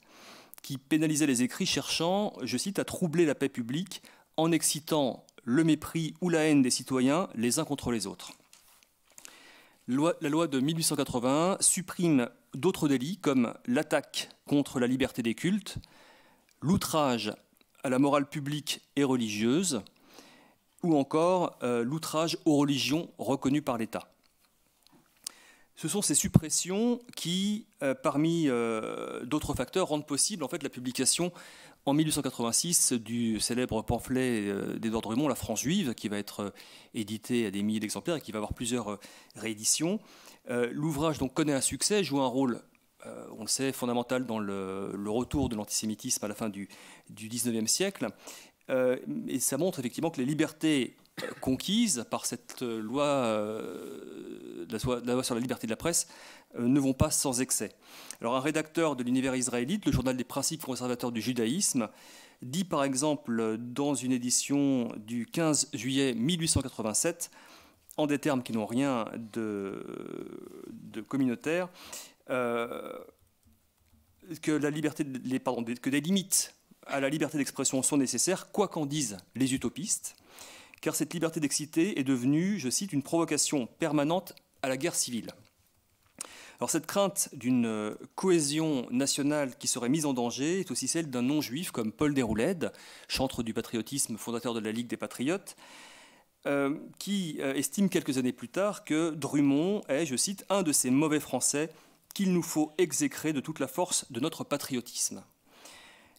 qui pénalisaient les écrits cherchant, je cite, à troubler la paix publique en excitant le mépris ou la haine des citoyens les uns contre les autres. La loi de 1881 supprime d'autres délits comme l'attaque contre la liberté des cultes, l'outrage à la morale publique et religieuse, ou encore l'outrage aux religions reconnues par l'État. Ce sont ces suppressions qui, parmi d'autres facteurs, rendent possible en fait la publication en 1886 du célèbre pamphlet d'Édouard Drumont, La France juive, qui va être édité à des milliers d'exemplaires et qui va avoir plusieurs rééditions. L'ouvrage donc connaît un succès, joue un rôle, on le sait, fondamental dans le retour de l'antisémitisme à la fin du XIXe siècle. Et ça montre effectivement que les libertés conquises par cette loi, la loi sur la liberté de la presse, ne vont pas sans excès. Alors un rédacteur de l'Univers israélite, le journal des principes conservateurs du judaïsme, dit par exemple dans une édition du 15 juillet 1887, en des termes qui n'ont rien de communautaire, que des limites à la liberté d'expression sont nécessaires, quoi qu'en disent les utopistes, car cette liberté d'exciter est devenue, je cite, une provocation permanente à la guerre civile. Alors cette crainte d'une cohésion nationale qui serait mise en danger est aussi celle d'un non-juif comme Paul Déroulède, chantre du patriotisme, fondateur de la Ligue des Patriotes, qui estime quelques années plus tard que Drummond est, je cite, un de ces mauvais Français qu'il nous faut exécrer de toute la force de notre patriotisme.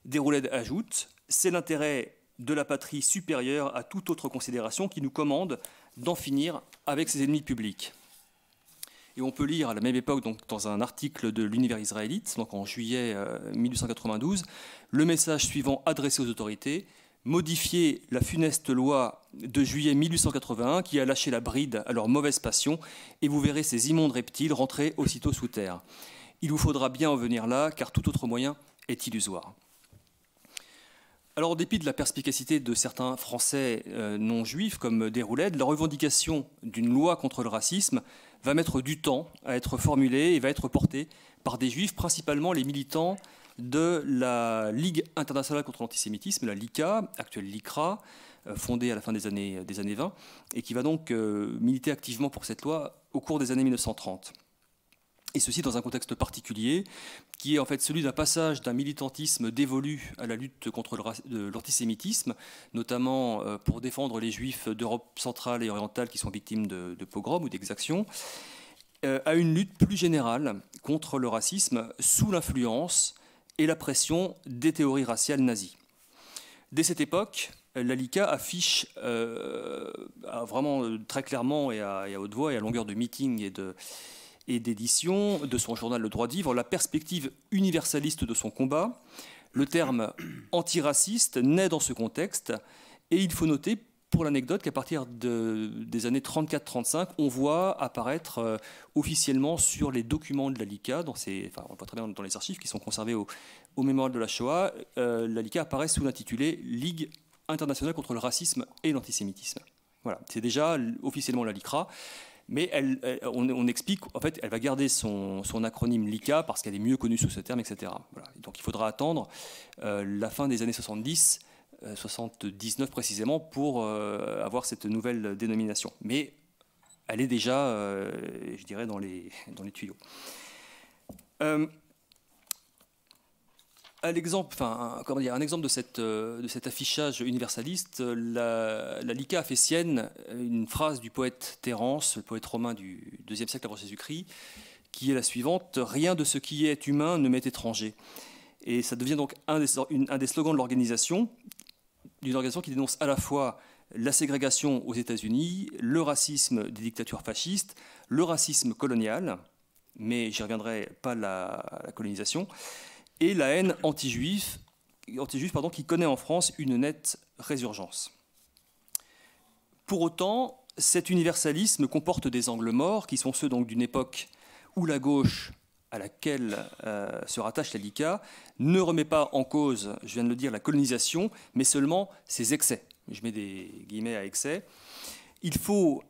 Déroulède ajoute « C'est l'intérêt de la patrie supérieure à toute autre considération qui nous commande d'en finir avec ses ennemis publics. » Et on peut lire à la même époque, donc, dans un article de l'Univers israélite, donc en juillet 1892, le message suivant adressé aux autorités: modifier la funeste loi de juillet 1881 qui a lâché la bride à leur mauvaise passion, et vous verrez ces immondes reptiles rentrer aussitôt sous terre. Il vous faudra bien en venir là, car tout autre moyen est illusoire. Alors, en dépit de la perspicacité de certains Français non-juifs, comme Déroulède, la revendication d'une loi contre le racisme va mettre du temps à être formulée et va être portée par des juifs, principalement les militants de la Ligue internationale contre l'antisémitisme, la LICA, actuelle LICRA, fondée à la fin des années 20, et qui va donc militer activement pour cette loi au cours des années 1930. Et ceci dans un contexte particulier, qui est en fait celui d'un passage d'un militantisme dévolu à la lutte contre l'antisémitisme, notamment pour défendre les juifs d'Europe centrale et orientale qui sont victimes de pogroms ou d'exactions, à une lutte plus générale contre le racisme sous l'influence et la pression des théories raciales nazies. Dès cette époque, la LICA affiche vraiment très clairement et à haute voix et à longueur de meetings et d'édition de son journal Le Droit de Vivre la perspective universaliste de son combat. Le terme antiraciste naît dans ce contexte et il faut noter pour l'anecdote qu'à partir des années 34-35, on voit apparaître officiellement sur les documents de la LICA, on le voit très bien dans les archives qui sont conservées au mémorial de la Shoah, la LICA apparaît sous l'intitulé Ligue internationale contre le racisme et l'antisémitisme. Voilà, c'est déjà officiellement la LICRA. Mais on explique, en fait, elle va garder son acronyme LICA parce qu'elle est mieux connue sous ce terme, etc. Voilà. Donc il faudra attendre la fin des années 70, 79 précisément, pour avoir cette nouvelle dénomination. Mais elle est déjà, je dirais, dans les tuyaux. Un exemple de cet affichage universaliste, la LICA a fait sienne une phrase du poète Terence, le poète romain du IIe siècle avant Jésus-Christ, qui est la suivante: « Rien de ce qui est humain ne m'est étranger ». Et ça devient donc un des slogans de l'organisation, d'une organisation qui dénonce à la fois la ségrégation aux États-Unis, le racisme des dictatures fascistes, le racisme colonial, mais j'y reviendrai, pas la colonisation, et la haine anti-juive, qui connaît en France une nette résurgence. Pour autant, cet universalisme comporte des angles morts, qui sont ceux donc d'une époque où la gauche, à laquelle se rattache la LICA, ne remet pas en cause, je viens de le dire, la colonisation, mais seulement ses excès. Je mets des guillemets à excès. Il faut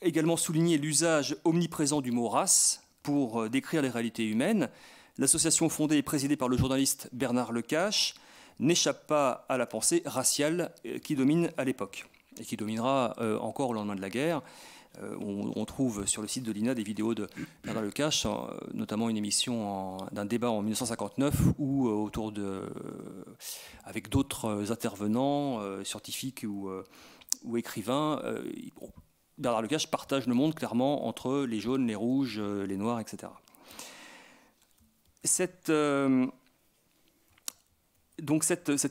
également souligner l'usage omniprésent du mot race pour décrire les réalités humaines. L'association fondée et présidée par le journaliste Bernard Lecache n'échappe pas à la pensée raciale qui domine à l'époque et qui dominera encore au lendemain de la guerre. On trouve sur le site de l'INA des vidéos de Bernard Lecache, notamment une émission d'un débat en 1959 où, avec d'autres intervenants scientifiques ou écrivains, Bernard Lecache partage le monde clairement entre les jaunes, les rouges, les noirs, etc. Cette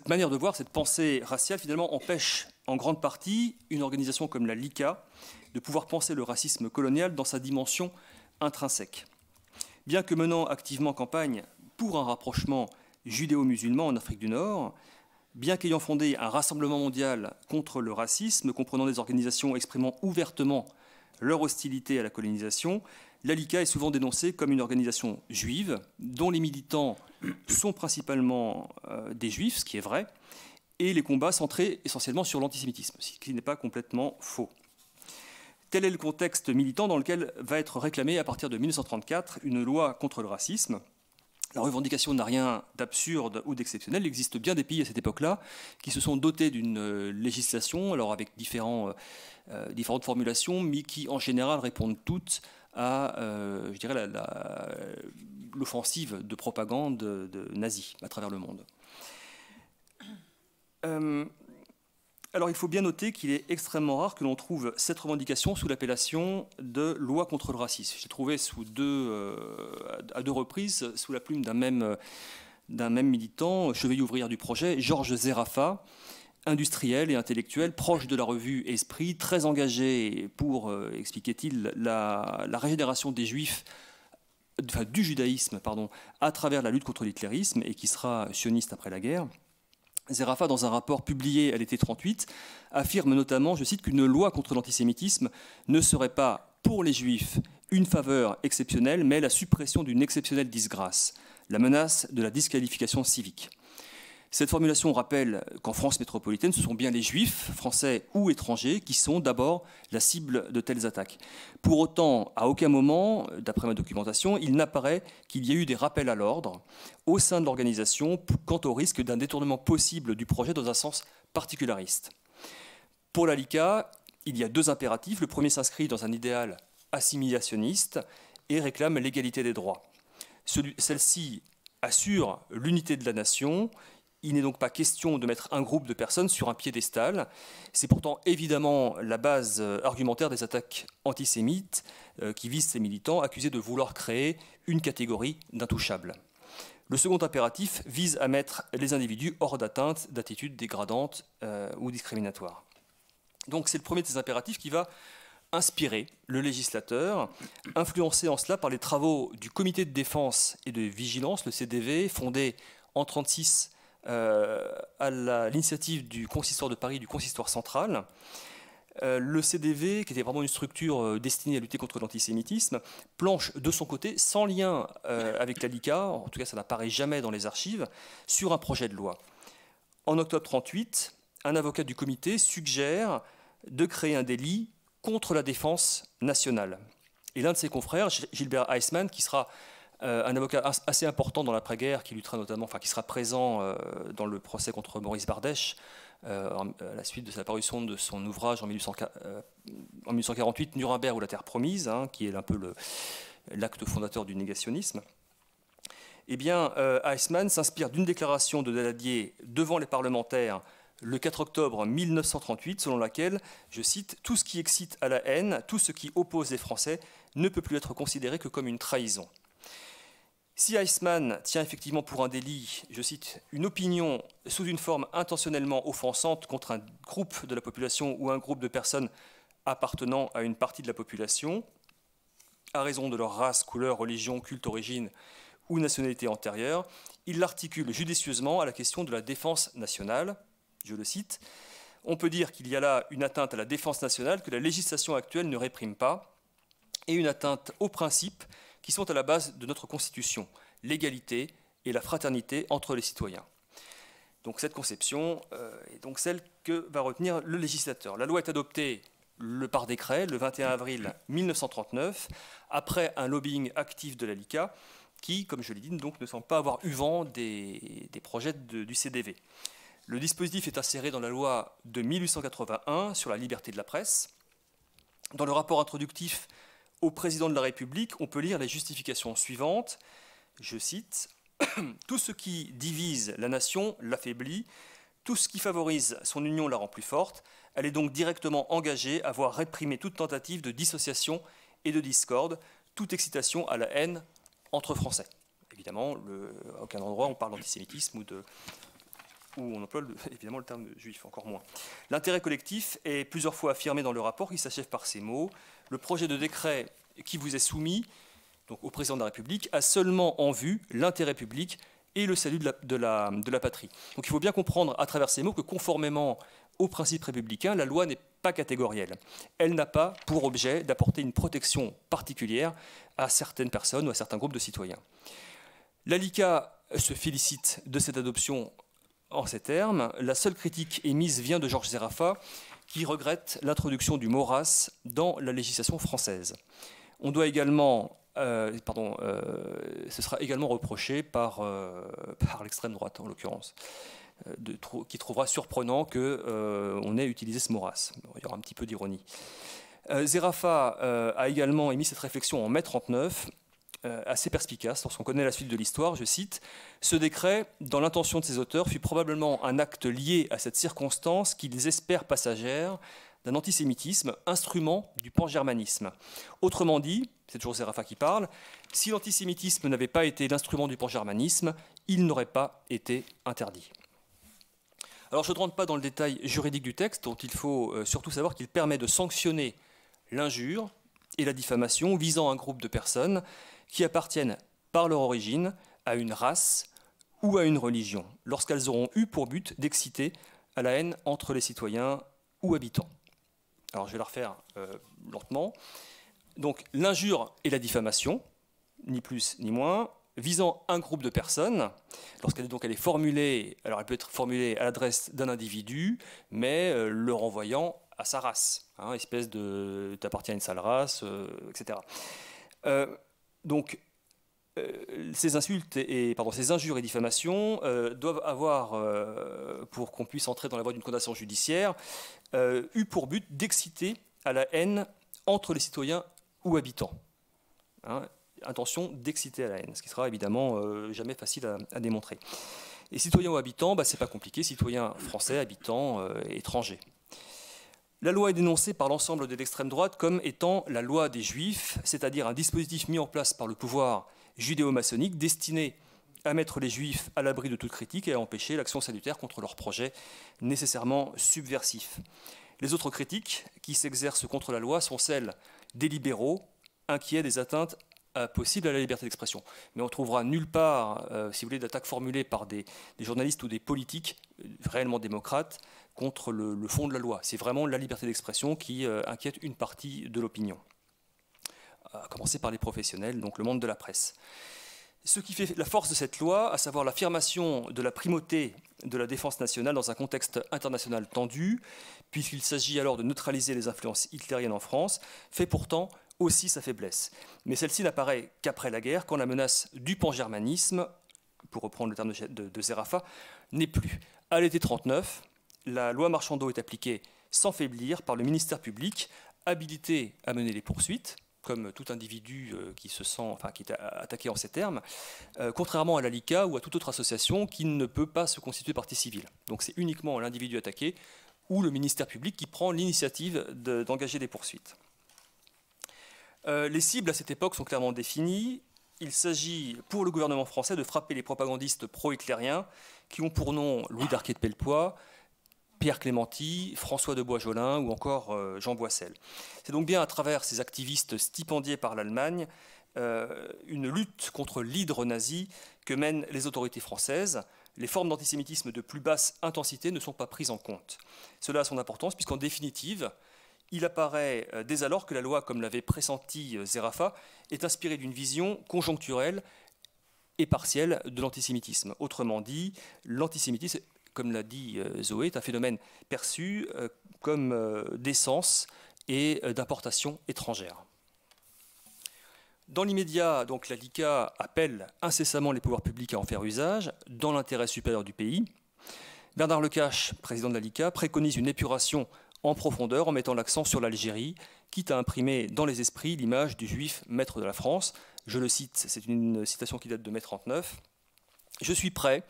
manière de voir, cette pensée raciale, finalement, empêche en grande partie une organisation comme la LICA de pouvoir penser le racisme colonial dans sa dimension intrinsèque. Bien que menant activement campagne pour un rapprochement judéo-musulman en Afrique du Nord, bien qu'ayant fondé un rassemblement mondial contre le racisme, comprenant des organisations exprimant ouvertement leur hostilité à la colonisation, la LICA est souvent dénoncée comme une organisation juive, dont les militants sont principalement des juifs, ce qui est vrai, et les combats centrés essentiellement sur l'antisémitisme, ce qui n'est pas complètement faux. Tel est le contexte militant dans lequel va être réclamée à partir de 1934 une loi contre le racisme. La revendication n'a rien d'absurde ou d'exceptionnel. Il existe bien des pays à cette époque-là qui se sont dotés d'une législation, alors avec différentes formulations, mais qui en général répondent toutes à, je dirais, l'offensive de propagande de nazis à travers le monde. Alors il faut bien noter qu'il est extrêmement rare que l'on trouve cette revendication sous l'appellation de loi contre le racisme. J'ai trouvé à deux reprises sous la plume d'un même militant, cheville ouvrière du projet, Georges Zerafa, industriel et intellectuel, proche de la revue Esprit, très engagé pour, expliquait-il, la régénération des Juifs, du judaïsme, à travers la lutte contre l'hitlérisme et qui sera sioniste après la guerre. Zerafa, dans un rapport publié à l'été 1938, affirme notamment, je cite, qu'une loi contre l'antisémitisme ne serait pas, pour les Juifs, une faveur exceptionnelle, mais la suppression d'une exceptionnelle disgrâce, la menace de la disqualification civique. Cette formulation rappelle qu'en France métropolitaine, ce sont bien les Juifs, français ou étrangers, qui sont d'abord la cible de telles attaques. Pour autant, à aucun moment, d'après ma documentation, il n'apparaît qu'il y ait eu des rappels à l'ordre au sein de l'organisation quant au risque d'un détournement possible du projet dans un sens particulariste. Pour la LICA, il y a deux impératifs. Le premier s'inscrit dans un idéal assimilationniste et réclame l'égalité des droits. Celle-ci assure l'unité de la nation. Il n'est donc pas question de mettre un groupe de personnes sur un piédestal. C'est pourtant évidemment la base argumentaire des attaques antisémites qui visent ces militants accusés de vouloir créer une catégorie d'intouchables. Le second impératif vise à mettre les individus hors d'atteinte d'attitudes dégradantes ou discriminatoires. Donc c'est le premier de ces impératifs qui va inspirer le législateur, influencé en cela par les travaux du Comité de défense et de vigilance, le CDV, fondé en 1936 à l'initiative du consistoire de Paris, du consistoire central. Le CDV, qui était vraiment une structure destinée à lutter contre l'antisémitisme, planche de son côté, sans lien avec la LICA, en tout cas ça n'apparaît jamais dans les archives, sur un projet de loi. En octobre 1938, un avocat du comité suggère de créer un délit contre la défense nationale. Et l'un de ses confrères, Gilbert Heisman, qui sera un avocat assez important dans l'après-guerre, qui luttera notamment, enfin qui sera présent dans le procès contre Maurice Bardèche, à la suite de sa parution de son ouvrage en 1848, Nuremberg ou la terre promise, qui est un peu l'acte fondateur du négationnisme. Eh bien, Heisman s'inspire d'une déclaration de Daladier devant les parlementaires le 4 octobre 1938, selon laquelle, je cite, « Tout ce qui excite à la haine, tout ce qui oppose les Français ne peut plus être considéré que comme une trahison. » Si Heisman tient effectivement pour un délit, je cite, « une opinion sous une forme intentionnellement offensante contre un groupe de la population ou un groupe de personnes appartenant à une partie de la population, à raison de leur race, couleur, religion, culte, origine ou nationalité antérieure, il l'articule judicieusement à la question de la défense nationale. » Je le cite, « On peut dire qu'il y a là une atteinte à la défense nationale que la législation actuelle ne réprime pas et une atteinte aux principes qui sont à la base de notre Constitution, l'égalité et la fraternité entre les citoyens. » Donc cette conception est donc celle que va retenir le législateur. La loi est adoptée par décret le 21 avril 1939, après un lobbying actif de la LICA, qui, comme je l'ai dit, donc, ne semble pas avoir eu vent des projets du CDV. Le dispositif est inséré dans la loi de 1881 sur la liberté de la presse. Dans le rapport introductif au président de la République, on peut lire les justifications suivantes. Je cite, « Tout ce qui divise la nation l'affaiblit, tout ce qui favorise son union la rend plus forte. Elle est donc directement engagée à voir réprimer toute tentative de dissociation et de discorde, toute excitation à la haine entre Français. » Évidemment, à aucun endroit on parle d'antisémitisme où on emploie évidemment le terme de juif, encore moins. L'intérêt collectif est plusieurs fois affirmé dans le rapport qui s'achève par ces mots. Le projet de décret qui vous est soumis, donc au président de la République, a seulement en vue l'intérêt public et le salut de la patrie. Donc il faut bien comprendre à travers ces mots que conformément aux principes républicains, la loi n'est pas catégorielle. Elle n'a pas pour objet d'apporter une protection particulière à certaines personnes ou à certains groupes de citoyens. La LICA se félicite de cette adoption en ces termes. La seule critique émise vient de Georges Zerafa, qui regrette l'introduction du mot race dans la législation française. On doit également, ce sera également reproché par l'extrême droite, en l'occurrence, qui trouvera surprenant qu'on ait utilisé ce mot race. Il y aura un petit peu d'ironie. Zerafa a également émis cette réflexion en mai 1939, assez perspicace lorsqu'on connaît la suite de l'histoire, je cite, « Ce décret, dans l'intention de ses auteurs, fut probablement un acte lié à cette circonstance qu'ils espèrent passagère d'un antisémitisme, instrument du pangermanisme. Autrement dit, c'est toujours Zerafa qui parle, si l'antisémitisme n'avait pas été l'instrument du pangermanisme, il n'aurait pas été interdit. » Alors je ne rentre pas dans le détail juridique du texte, dont il faut surtout savoir qu'il permet de sanctionner l'injure et la diffamation visant un groupe de personnes qui appartiennent par leur origine à une race ou à une religion, lorsqu'elles auront eu pour but d'exciter à la haine entre les citoyens ou habitants. Alors je vais la refaire lentement. Donc l'injure et la diffamation, ni plus ni moins, visant un groupe de personnes. Lorsqu'elle elle est formulée, alors elle peut être formulée à l'adresse d'un individu, mais le renvoyant à sa race, espèce de t'appartiens à une sale race, etc. Donc ces insultes ces injures et diffamations doivent avoir, pour qu'on puisse entrer dans la voie d'une condamnation judiciaire, eu pour but d'exciter à la haine entre les citoyens ou habitants. Intention d'exciter à la haine, ce qui sera évidemment jamais facile à démontrer. Et citoyens ou habitants, c'est pas compliqué, citoyens français, habitants, étrangers. La loi est dénoncée par l'ensemble de l'extrême droite comme étant la loi des Juifs, c'est-à-dire un dispositif mis en place par le pouvoir judéo-maçonnique destiné à mettre les Juifs à l'abri de toute critique et à empêcher l'action salutaire contre leurs projets nécessairement subversifs. Les autres critiques qui s'exercent contre la loi sont celles des libéraux, inquiets des atteintes possibles à la liberté d'expression. Mais on ne trouvera nulle part, si vous voulez, d'attaques formulées par des journalistes ou des politiques réellement démocrates contre le fond de la loi. C'est vraiment la liberté d'expression qui inquiète une partie de l'opinion, à commencer par les professionnels, donc le monde de la presse. Ce qui fait la force de cette loi, à savoir l'affirmation de la primauté de la défense nationale dans un contexte international tendu, puisqu'il s'agit alors de neutraliser les influences hitlériennes en France, fait pourtant aussi sa faiblesse. Mais celle-ci n'apparaît qu'après la guerre, quand la menace du pangermanisme, pour reprendre le terme de Zerafa, n'est plus. À l'été 1939, la loi Marchandeau est appliquée sans faiblir par le ministère public, habilité à mener les poursuites, comme tout individu qui est attaqué en ces termes, contrairement à la LICA ou à toute autre association qui ne peut pas se constituer partie civile. Donc c'est uniquement l'individu attaqué ou le ministère public qui prend l'initiative d'engager des poursuites. Les cibles à cette époque sont clairement définies. Il s'agit pour le gouvernement français de frapper les propagandistes pro-hitlériens qui ont pour nom Louis Darquet de Pellepoix, Pierre Clémenty, François de Boisjolin ou encore Jean Boissel. C'est donc bien à travers ces activistes stipendiés par l'Allemagne une lutte contre l'hydre nazi que mènent les autorités françaises. Les formes d'antisémitisme de plus basse intensité ne sont pas prises en compte. Cela a son importance puisqu'en définitive, il apparaît dès alors que la loi, comme l'avait pressenti Zerafa, est inspirée d'une vision conjoncturelle et partielle de l'antisémitisme. Autrement dit, l'antisémitisme, comme l'a dit Zoé, est un phénomène perçu comme d'essence et d'importation étrangère. Dans l'immédiat, donc, la LICA appelle incessamment les pouvoirs publics à en faire usage dans l'intérêt supérieur du pays. Bernard Lecache, président de la LICA, préconise une épuration en profondeur en mettant l'accent sur l'Algérie, quitte à imprimer dans les esprits l'image du juif maître de la France. Je le cite, c'est une citation qui date de mai 1939. « Je suis prêt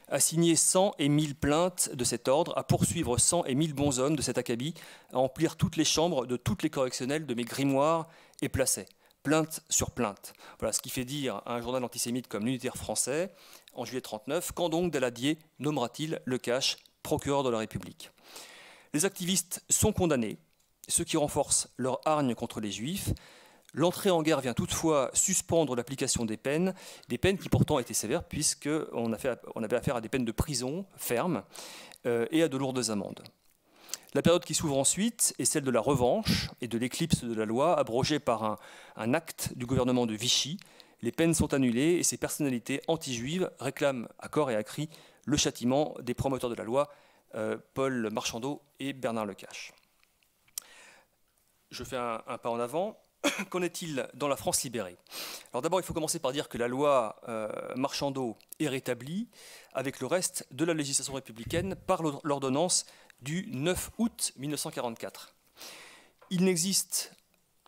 à signer 100 et 1000 plaintes de cet ordre, à poursuivre 100 et 1000 bonshommes de cet acabit, à emplir toutes les chambres de toutes les correctionnelles de mes grimoires et placets. Plainte sur plainte. » Voilà ce qui fait dire à un journal antisémite comme l'Unitaire français, en juillet 1939, quand donc Daladier nommera-t-il Lecache procureur de la République. Les activistes sont condamnés, ce qui renforce leur hargne contre les Juifs. L'entrée en guerre vient toutefois suspendre l'application des peines qui pourtant étaient sévères, puisqu'on avait affaire à des peines de prison fermes et à de lourdes amendes. La période qui s'ouvre ensuite est celle de la revanche et de l'éclipse de la loi, abrogée par un acte du gouvernement de Vichy. Les peines sont annulées et ces personnalités anti-juives réclament à corps et à cri le châtiment des promoteurs de la loi, Paul Marchandeau et Bernard Lecache. Je fais un pas en avant. Qu'en est-il dans la France libérée? Alors d'abord, il faut commencer par dire que la loi Marchandeau est rétablie avec le reste de la législation républicaine par l'ordonnance du 9 août 1944. Il n'existe,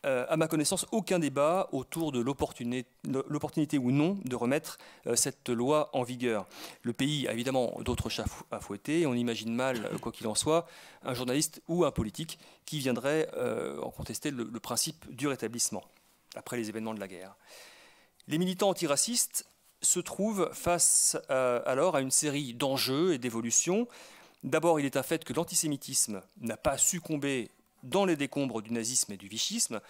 à ma connaissance, aucun débat autour de l'opportunité ou non de remettre cette loi en vigueur. Le pays a évidemment d'autres chats à fouetter. On imagine mal, quoi qu'il en soit, un journaliste ou un politique qui viendrait en contester le principe du rétablissement après les événements de la guerre. Les militants antiracistes se trouvent face alors à une série d'enjeux et d'évolutions. D'abord, il est un fait que l'antisémitisme n'a pas succombé dans les décombres du nazisme et du vichisme.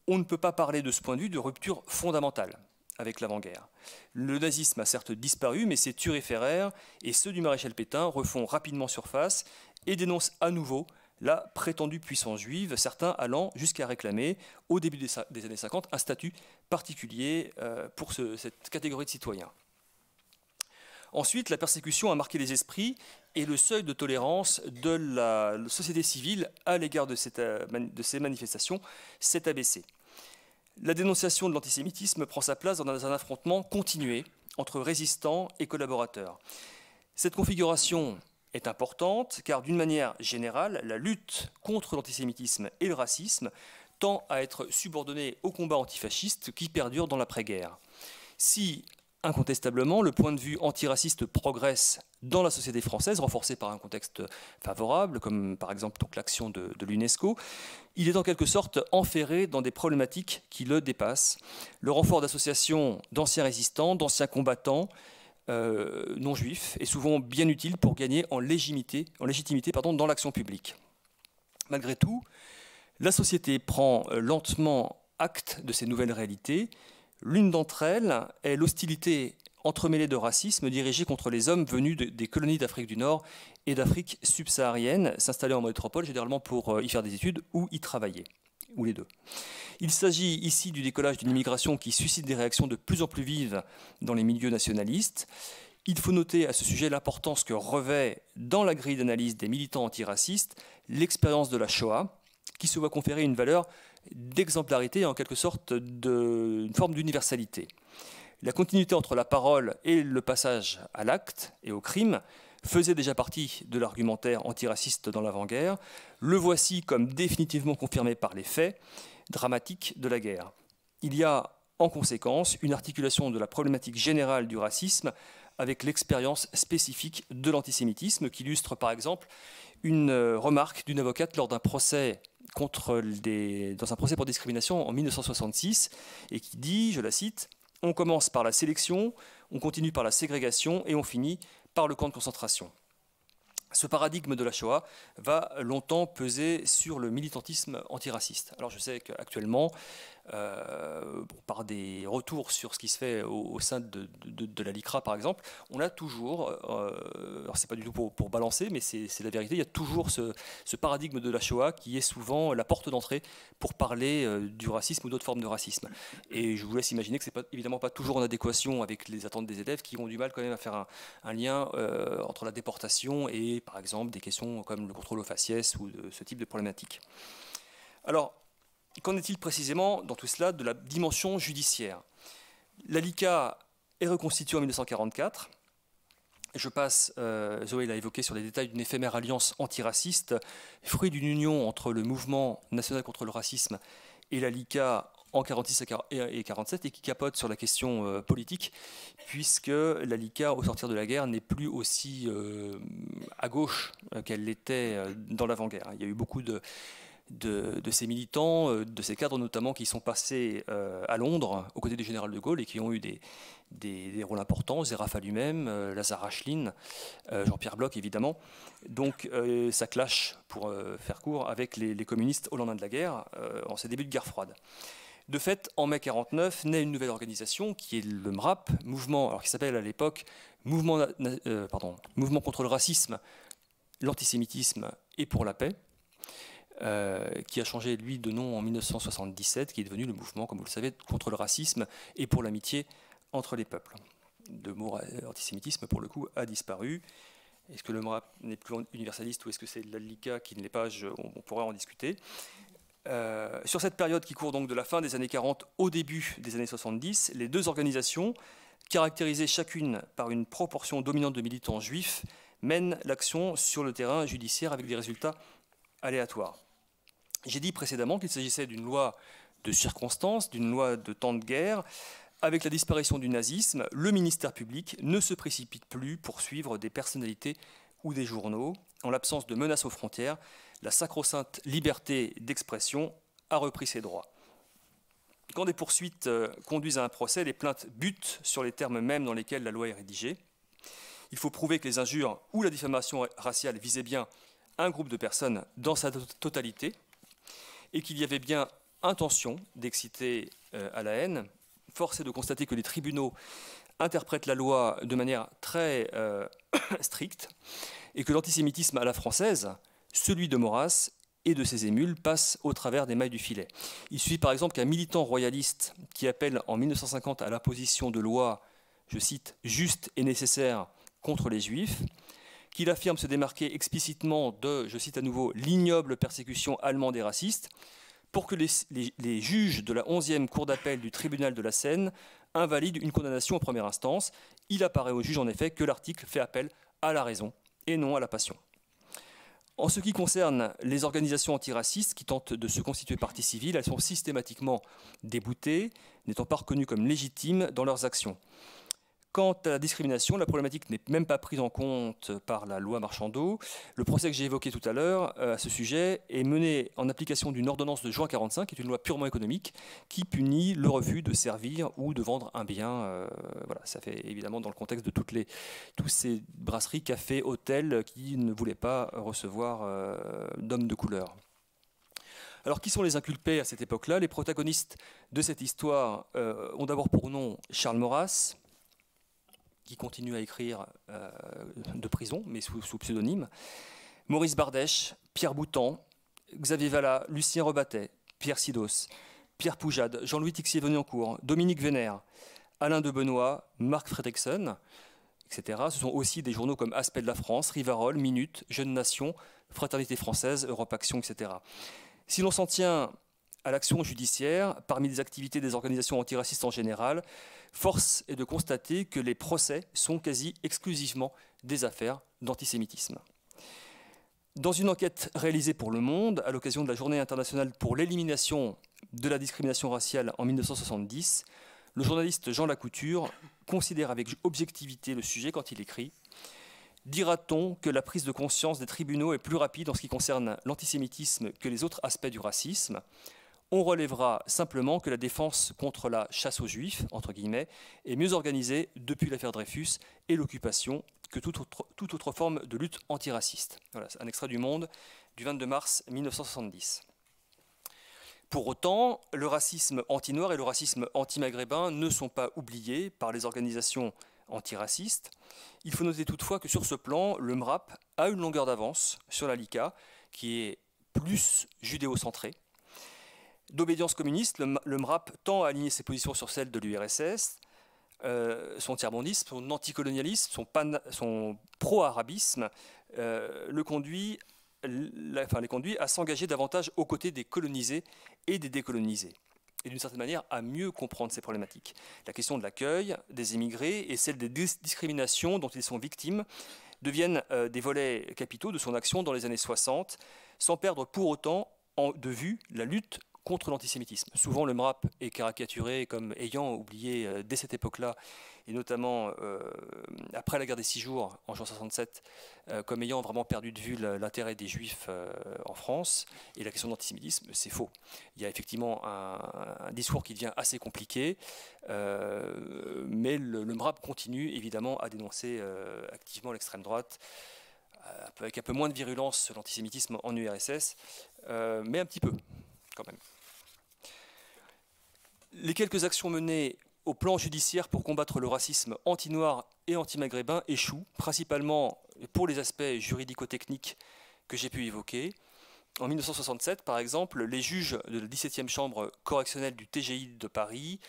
On ne peut pas parler de ce point de vue de rupture fondamentale avec l'avant-guerre. Le nazisme a certes disparu, mais ses turiféraires et ceux du maréchal Pétain refont rapidement surface et dénoncent à nouveau la prétendue puissance juive, certains allant jusqu'à réclamer, au début des années 50, un statut particulier pour cette catégorie de citoyens. Ensuite, la persécution a marqué les esprits et le seuil de tolérance de la société civile à l'égard de ces manifestations s'est abaissé. La dénonciation de l'antisémitisme prend sa place dans un affrontement continué entre résistants et collaborateurs. Cette configuration est importante car, d'une manière générale, la lutte contre l'antisémitisme et le racisme tend à être subordonnée au combat antifasciste qui perdure dans l'après-guerre. Si, incontestablement, le point de vue antiraciste progresse dans la société française, renforcé par un contexte favorable, comme par exemple l'action de l'UNESCO, il est en quelque sorte enferré dans des problématiques qui le dépassent. Le renfort d'associations d'anciens résistants, d'anciens combattants non juifs est souvent bien utile pour gagner en légitimité dans l'action publique. Malgré tout, la société prend lentement acte de ces nouvelles réalités. L'une d'entre elles est l'hostilité entremêlée de racisme dirigée contre les hommes venus des colonies d'Afrique du Nord et d'Afrique subsaharienne, s'installer en métropole généralement pour y faire des études ou y travailler, ou les deux. Il s'agit ici du décollage d'une immigration qui suscite des réactions de plus en plus vives dans les milieux nationalistes. Il faut noter à ce sujet l'importance que revêt dans la grille d'analyse des militants antiracistes l'expérience de la Shoah, qui se voit conférer une valeur d'exemplarité et en quelque sorte une forme d'universalité. La continuité entre la parole et le passage à l'acte et au crime faisait déjà partie de l'argumentaire antiraciste dans l'avant-guerre. Le voici comme définitivement confirmé par les faits dramatiques de la guerre. Il y a en conséquence une articulation de la problématique générale du racisme avec l'expérience spécifique de l'antisémitisme qu'illustre par exemple une remarque d'une avocate lors d'un procès dans un procès pour discrimination en 1966 et qui dit, je la cite, « On commence par la sélection, on continue par la ségrégation et on finit par le camp de concentration ». Ce paradigme de la Shoah va longtemps peser sur le militantisme antiraciste. Alors je sais qu'actuellement, par des retours sur ce qui se fait au sein de la LICRA par exemple, on a toujours, alors c'est pas du tout pour balancer, mais c'est la vérité, il y a toujours ce paradigme de la Shoah qui est souvent la porte d'entrée pour parler du racisme ou d'autres formes de racisme. Et je vous laisse imaginer que c'est évidemment pas toujours en adéquation avec les attentes des élèves qui ont du mal quand même à faire un lien entre la déportation et par exemple des questions comme le contrôle au faciès ou de ce type de problématiques. Alors, qu'en est-il précisément dans tout cela de la dimension judiciaire? La LICA est reconstituée en 1944. Je passe, Zoé l'a évoqué, sur les détails d'une éphémère alliance antiraciste, fruit d'une union entre le mouvement national contre le racisme et la LICA en 1946 et 1947 et qui capote sur la question politique, puisque la LICA, au sortir de la guerre, n'est plus aussi à gauche qu'elle l'était dans l'avant-guerre. Il y a eu beaucoup de ces militants, de ces cadres notamment, qui sont passés à Londres aux côtés du général de Gaulle et qui ont eu des rôles importants, Zerafa lui-même, Lazare Rachlin, Jean-Pierre Bloch évidemment. Donc ça clash, pour faire court, avec les communistes au lendemain de la guerre, en ces débuts de guerre froide. De fait, en mai 1949, naît une nouvelle organisation qui est le MRAP, qui s'appelle à l'époque Mouvement contre le racisme, l'antisémitisme et pour la paix, qui a changé, lui, de nom en 1977, qui est devenu le mouvement, comme vous le savez, contre le racisme et pour l'amitié entre les peuples. Le mot antisémitisme, pour le coup, a disparu. Est-ce que le MRAP n'est plus universaliste ou est-ce que c'est la LICA qui ne l'est pas? On pourrait en discuter. Sur cette période qui court donc de la fin des années 40 au début des années 70, les deux organisations, caractérisées chacune par une proportion dominante de militants juifs, mènent l'action sur le terrain judiciaire avec des résultats aléatoires. J'ai dit précédemment qu'il s'agissait d'une loi de circonstance, d'une loi de temps de guerre. Avec la disparition du nazisme, le ministère public ne se précipite plus pour suivre des personnalités ou des journaux. En l'absence de menaces aux frontières, la sacro-sainte liberté d'expression a repris ses droits. Quand des poursuites conduisent à un procès, les plaintes butent sur les termes mêmes dans lesquels la loi est rédigée. Il faut prouver que les injures ou la diffamation raciale visaient bien un groupe de personnes dans sa totalité et qu'il y avait bien intention d'exciter à la haine. Force est de constater que les tribunaux interprètent la loi de manière très stricte et que l'antisémitisme à la française celui de Maurras et de ses émules passe au travers des mailles du filet. Il suffit par exemple qu'un militant royaliste qui appelle en 1950 à l'imposition de lois, je cite, « justes et nécessaires contre les Juifs », qu'il affirme se démarquer explicitement de, je cite à nouveau, « l'ignoble persécution allemande et raciste », pour que les juges de la 11e cour d'appel du tribunal de la Seine invalident une condamnation en première instance. Il apparaît au juge en effet que l'article fait appel à la raison et non à la passion. En ce qui concerne les organisations antiracistes qui tentent de se constituer partie civile, elles sont systématiquement déboutées, n'étant pas reconnues comme légitimes dans leurs actions. Quant à la discrimination, la problématique n'est même pas prise en compte par la loi Marchandeau. Le procès que j'ai évoqué tout à l'heure à ce sujet est mené en application d'une ordonnance de juin 1945, qui est une loi purement économique, qui punit le refus de servir ou de vendre un bien. Voilà, ça fait évidemment dans le contexte de toutes ces brasseries, cafés, hôtels qui ne voulaient pas recevoir d'hommes de couleur. Alors, qui sont les inculpés à cette époque-là? Les protagonistes de cette histoire ont d'abord pour nom Charles Maurras, qui continue à écrire de prison, mais sous pseudonyme, Maurice Bardèche, Pierre Boutan, Xavier Vallat, Lucien Rebattet, Pierre Sidos, Pierre Poujade, Jean-Louis Tixier-Vaugniancourt, Dominique Vénère, Alain de Benoît, Marc Fredrickson, etc. Ce sont aussi des journaux comme Aspect de la France, Rivarol, Minute, Jeune Nation, Fraternité française, Europe Action, etc. Si l'on s'en tient à l'action judiciaire, parmi les activités des organisations antiracistes en général, force est de constater que les procès sont quasi exclusivement des affaires d'antisémitisme. Dans une enquête réalisée pour Le Monde, à l'occasion de la Journée internationale pour l'élimination de la discrimination raciale en 1970, le journaliste Jean Lacouture considère avec objectivité le sujet quand il écrit « Dira-t-on que la prise de conscience des tribunaux est plus rapide en ce qui concerne l'antisémitisme que les autres aspects du racisme ? On relèvera simplement que la défense contre la chasse aux juifs, entre guillemets, est mieux organisée depuis l'affaire Dreyfus et l'occupation que toute autre forme de lutte antiraciste. » Voilà, c'est un extrait du Monde du 22 mars 1970. Pour autant, le racisme anti-noir et le racisme anti-maghrébin ne sont pas oubliés par les organisations antiracistes. Il faut noter toutefois que sur ce plan, le MRAP a une longueur d'avance sur la LICA, qui est plus judéo-centrée. D'obédience communiste, le MRAP tend à aligner ses positions sur celles de l'URSS, son tiers-mondisme, son anticolonialisme, son pro-arabisme les conduit à s'engager davantage aux côtés des colonisés et des décolonisés, et d'une certaine manière à mieux comprendre ces problématiques. La question de l'accueil des émigrés et celle des discriminations dont ils sont victimes deviennent des volets capitaux de son action dans les années 60, sans perdre pour autant de vue la lutte contre l'antisémitisme. Souvent, le MRAP est caricaturé comme ayant oublié dès cette époque-là, et notamment après la guerre des 6 jours, en juin 67, comme ayant vraiment perdu de vue l'intérêt des Juifs en France. Et la question de l'antisémitisme, c'est faux. Il y a effectivement un discours qui devient assez compliqué, mais le MRAP continue évidemment à dénoncer activement l'extrême droite, avec un peu moins de virulence l'antisémitisme en URSS, mais un petit peu quand même. Les quelques actions menées au plan judiciaire pour combattre le racisme anti-noir et anti-maghrébin échouent, principalement pour les aspects juridico-techniques que j'ai pu évoquer. En 1967, par exemple, les juges de la 17e chambre correctionnelle du TGI de Paris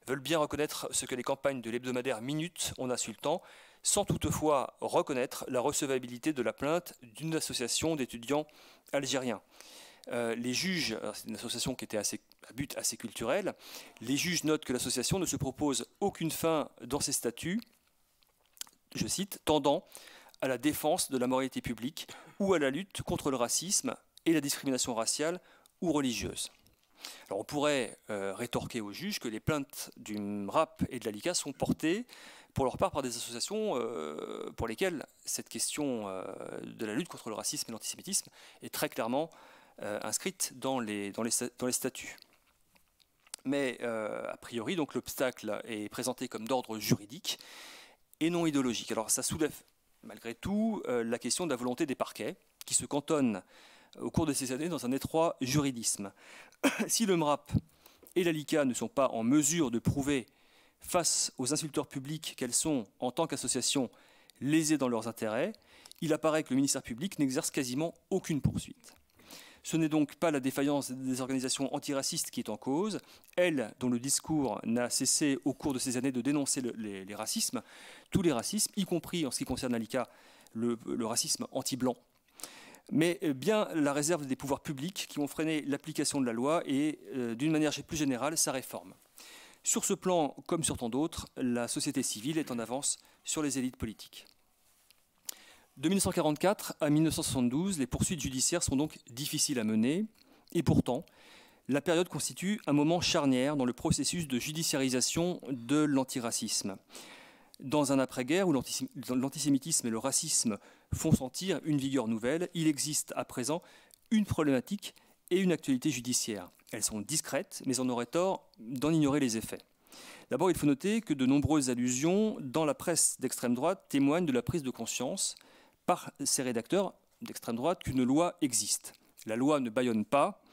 veulent bien reconnaître ce que les campagnes de l'hebdomadaire Minute ont insultant, sans toutefois reconnaître la recevabilité de la plainte d'une association d'étudiants algériens. Les juges, c'est une association qui était à but assez culturel, les juges notent que l'association ne se propose aucune fin dans ses statuts, je cite, tendant à la défense de la moralité publique ou à la lutte contre le racisme et la discrimination raciale ou religieuse. Alors on pourrait rétorquer aux juges que les plaintes du MRAP et de la LICA sont portées pour leur part par des associations pour lesquelles cette question de la lutte contre le racisme et l'antisémitisme est très clairement inscrite dans les statuts. Mais a priori, donc l'obstacle est présenté comme d'ordre juridique et non idéologique. Alors ça soulève malgré tout la question de la volonté des parquets, qui se cantonnent au cours de ces années dans un étroit juridisme. Si le MRAP et la LICA ne sont pas en mesure de prouver face aux insulteurs publics qu'elles sont, en tant qu'association, lésées dans leurs intérêts, il apparaît que le ministère public n'exerce quasiment aucune poursuite. Ce n'est donc pas la défaillance des organisations antiracistes qui est en cause, elles dont le discours n'a cessé au cours de ces années de dénoncer les racismes, tous les racismes, y compris en ce qui concerne l'ALICA, le racisme anti-blanc, mais bien la réserve des pouvoirs publics qui ont freiné l'application de la loi et, d'une manière plus générale, sa réforme. Sur ce plan, comme sur tant d'autres, la société civile est en avance sur les élites politiques. De 1944 à 1972, les poursuites judiciaires sont donc difficiles à mener, et pourtant, la période constitue un moment charnière dans le processus de judiciarisation de l'antiracisme. Dans un après-guerre où l'antisémitisme et le racisme font sentir une vigueur nouvelle, il existe à présent une problématique et une actualité judiciaire. Elles sont discrètes, mais on aurait tort d'en ignorer les effets. D'abord, il faut noter que de nombreuses allusions dans la presse d'extrême droite témoignent de la prise de conscience par ces rédacteurs d'extrême droite qu'une loi existe. La loi ne bâillonne pas.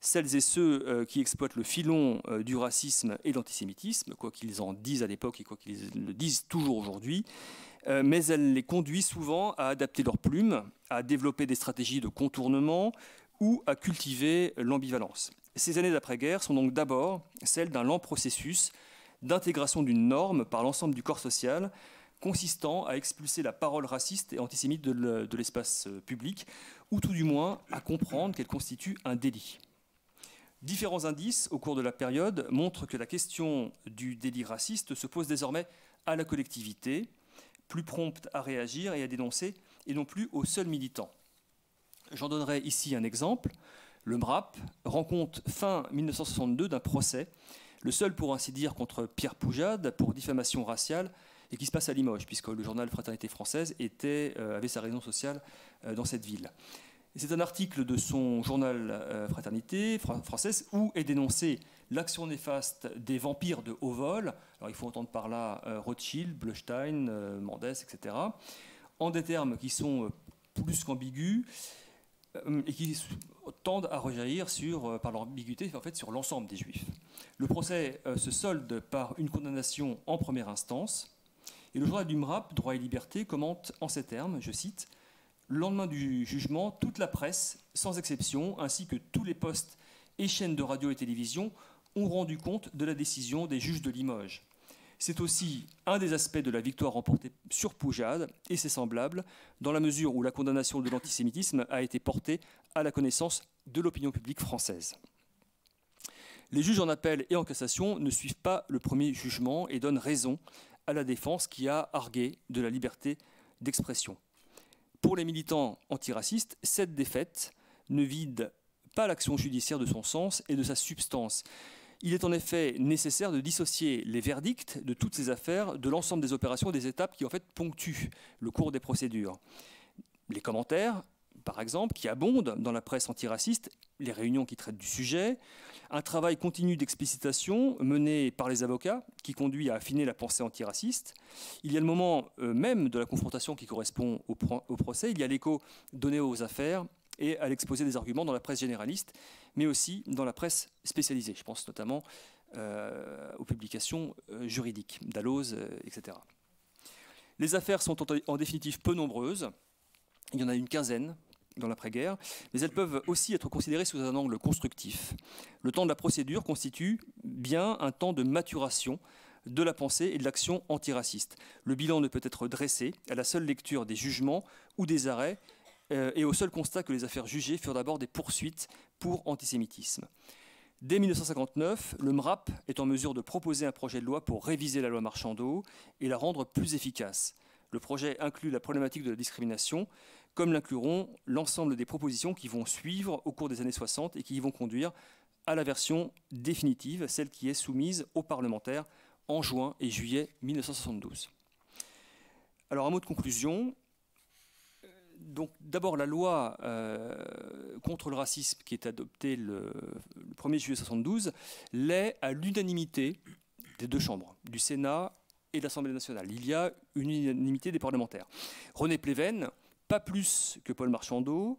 Celles et ceux qui exploitent le filon du racisme et de l'antisémitisme, quoi qu'ils en disent à l'époque et quoi qu'ils le disent toujours aujourd'hui, mais elle les conduit souvent à adapter leurs plumes, à développer des stratégies de contournement ou à cultiver l'ambivalence. Ces années d'après-guerre sont donc d'abord celles d'un lent processus d'intégration d'une norme par l'ensemble du corps social, consistant à expulser la parole raciste et antisémite de l'espace public, ou tout du moins à comprendre qu'elle constitue un délit. Différents indices au cours de la période montrent que la question du délit raciste se pose désormais à la collectivité, plus prompte à réagir et à dénoncer, et non plus aux seuls militants. J'en donnerai ici un exemple. Le MRAP rend compte fin 1962 d'un procès, le seul pour ainsi dire contre Pierre Poujade pour diffamation raciale, et qui se passe à Limoges, puisque le journal Fraternité française avait sa raison sociale dans cette ville. C'est un article de son journal Fraternité française où est dénoncée l'action néfaste des vampires de haut vol. Alors il faut entendre par là Rothschild, Bleustein, Mendes, etc. En des termes qui sont plus qu'ambigus et qui tendent à rejaillir par leur ambiguïté en fait, sur l'ensemble des Juifs. Le procès se solde par une condamnation en première instance. Et le journal du MRAP, Droit et Liberté, commente en ces termes, je cite, « Le lendemain du jugement, toute la presse, sans exception, ainsi que tous les postes et chaînes de radio et télévision, ont rendu compte de la décision des juges de Limoges. C'est aussi un des aspects de la victoire remportée sur Poujade et ses semblables, dans la mesure où la condamnation de l'antisémitisme a été portée à la connaissance de l'opinion publique française. » Les juges en appel et en cassation ne suivent pas le premier jugement et donnent raison à la défense qui a argué de la liberté d'expression. Pour les militants antiracistes, cette défaite ne vide pas l'action judiciaire de son sens et de sa substance. Il est en effet nécessaire de dissocier les verdicts de toutes ces affaires de l'ensemble des opérations et des étapes qui en fait ponctuent le cours des procédures. Les commentaires, par exemple, qui abondent dans la presse antiraciste, les réunions qui traitent du sujet, un travail continu d'explicitation mené par les avocats qui conduit à affiner la pensée antiraciste. Il y a le moment même de la confrontation qui correspond au procès, il y a l'écho donné aux affaires et à l'exposé des arguments dans la presse généraliste, mais aussi dans la presse spécialisée. Je pense notamment aux publications juridiques, Dalloz, etc. Les affaires sont en définitive peu nombreuses. Il y en a une quinzaine dans l'après-guerre, mais elles peuvent aussi être considérées sous un angle constructif. Le temps de la procédure constitue bien un temps de maturation de la pensée et de l'action antiraciste. Le bilan ne peut être dressé à la seule lecture des jugements ou des arrêts et au seul constat que les affaires jugées furent d'abord des poursuites pour antisémitisme. Dès 1959, le MRAP est en mesure de proposer un projet de loi pour réviser la loi Marchandeau et la rendre plus efficace. Le projet inclut la problématique de la discrimination, comme l'incluront l'ensemble des propositions qui vont suivre au cours des années 60 et qui vont conduire à la version définitive, celle qui est soumise aux parlementaires en juin et juillet 1972. Alors un mot de conclusion. Donc d'abord la loi contre le racisme qui est adoptée le 1er juillet 1972 l'est à l'unanimité des deux chambres, du Sénat et de l'Assemblée nationale. Il y a une unanimité des parlementaires. René Pleven, pas plus que Paul Marchandeau,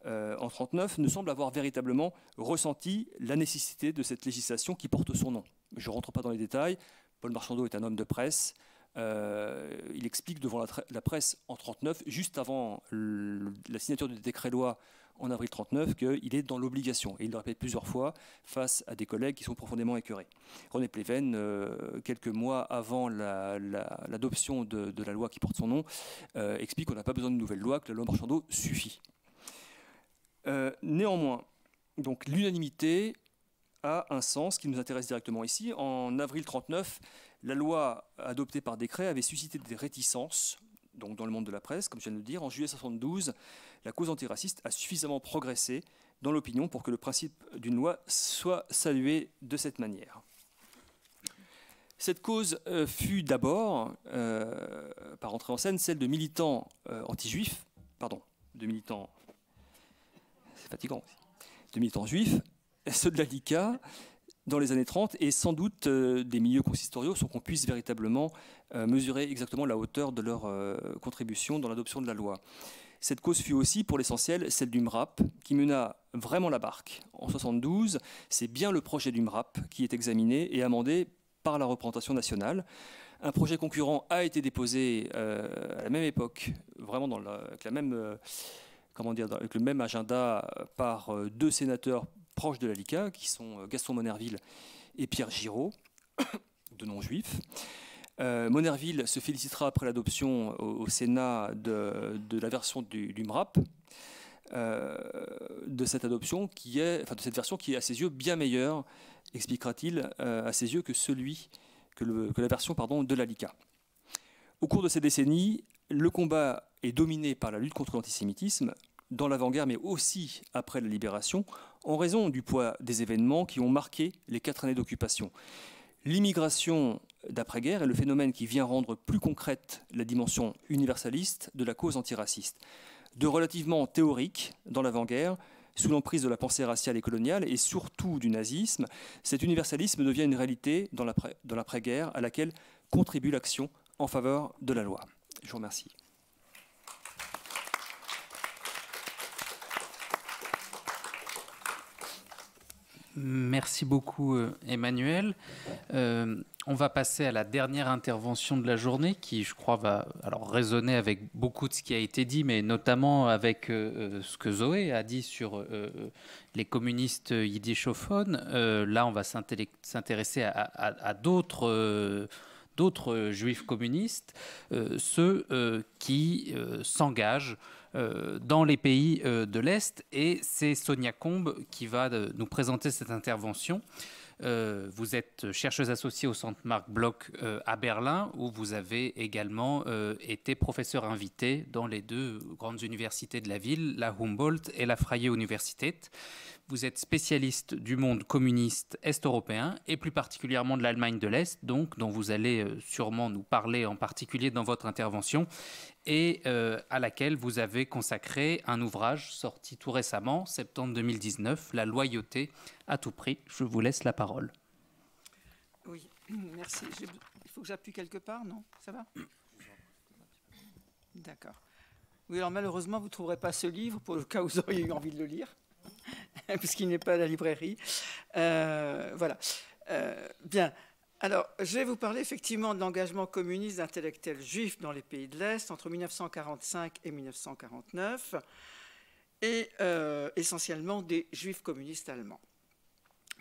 en 1939, ne semble avoir véritablement ressenti la nécessité de cette législation qui porte son nom. Je ne rentre pas dans les détails. Paul Marchandeau est un homme de presse. il explique devant la presse en 1939, juste avant la signature du décret-loi en avril 1939, qu'il est dans l'obligation. Et il le répète plusieurs fois face à des collègues qui sont profondément écœurés. René Pleven, quelques mois avant l'adoption de la loi qui porte son nom, explique qu'on n'a pas besoin de nouvelle loi, que la loi Marchandeau suffit. Néanmoins, donc l'unanimité a un sens qui nous intéresse directement ici. En avril 1939, la loi adoptée par décret avait suscité des réticences, donc dans le monde de la presse, comme je viens de le dire. En juillet 1972, la cause antiraciste a suffisamment progressé dans l'opinion pour que le principe d'une loi soit salué de cette manière. Cette cause fut d'abord, par entrée en scène, celle de militants anti-juifs, de militants, c'est fatigant aussi, de militants juifs, ceux de la LICA, dans les années 30, et sans doute des milieux consistoriaux, sans qu'on puisse véritablement mesurer exactement la hauteur de leur contribution dans l'adoption de la loi. Cette cause fut aussi, pour l'essentiel, celle du MRAP, qui mena vraiment la barque. En 1972, c'est bien le projet du MRAP qui est examiné et amendé par la représentation nationale. Un projet concurrent a été déposé à la même époque, vraiment avec le même agenda, par deux sénateurs proches de la LICA, qui sont Gaston Monnerville et Pierre Giraud, de non-juifs. Monnerville se félicitera après l'adoption au Sénat de la version du MRAP, de cette version qui est à ses yeux bien meilleure, expliquera-t-il, à ses yeux que la version de la LICA. Au cours de ces décennies, le combat est dominé par la lutte contre l'antisémitisme, dans l'avant-guerre, mais aussi après la libération, en raison du poids des événements qui ont marqué les 4 années d'occupation. L'immigration d'après-guerre est le phénomène qui vient rendre plus concrète la dimension universaliste de la cause antiraciste. De relativement théorique dans l'avant-guerre, sous l'emprise de la pensée raciale et coloniale, et surtout du nazisme, cet universalisme devient une réalité dans l'après-guerre à laquelle contribue l'action en faveur de la loi. Je vous remercie.
Merci beaucoup Emmanuel. On va passer à la dernière intervention de la journée qui, je crois, va résonner avec beaucoup de ce qui a été dit, mais notamment avec ce que Zoé a dit sur les communistes yiddishophones. Là, on va s'intéresser à d'autres juifs communistes, ceux qui s'engagent dans les pays de l'Est, et c'est Sonia Combe qui va nous présenter cette intervention. Vous êtes chercheuse associée au Centre Marc Bloch à Berlin, où vous avez également été professeur invité dans les 2 grandes universités de la ville, la Humboldt et la Freie Universität. Vous êtes spécialiste du monde communiste est-européen et plus particulièrement de l'Allemagne de l'Est, donc, dont vous allez sûrement nous parler en particulier dans votre intervention, et à laquelle vous avez consacré un ouvrage sorti tout récemment, septembre 2019, La loyauté à tout prix. Je vous laisse la parole.
Oui, merci. Il faut que j'appuie quelque part, non? Ça va? D'accord. Oui, alors malheureusement, vous ne trouverez pas ce livre pour le cas où vous auriez eu envie de le lire, puisqu'il n'est pas à la librairie. Voilà. Bien. Alors, je vais vous parler effectivement de l'engagement communiste d'intellectuels juifs dans les pays de l'Est entre 1945 et 1949, et essentiellement des juifs communistes allemands.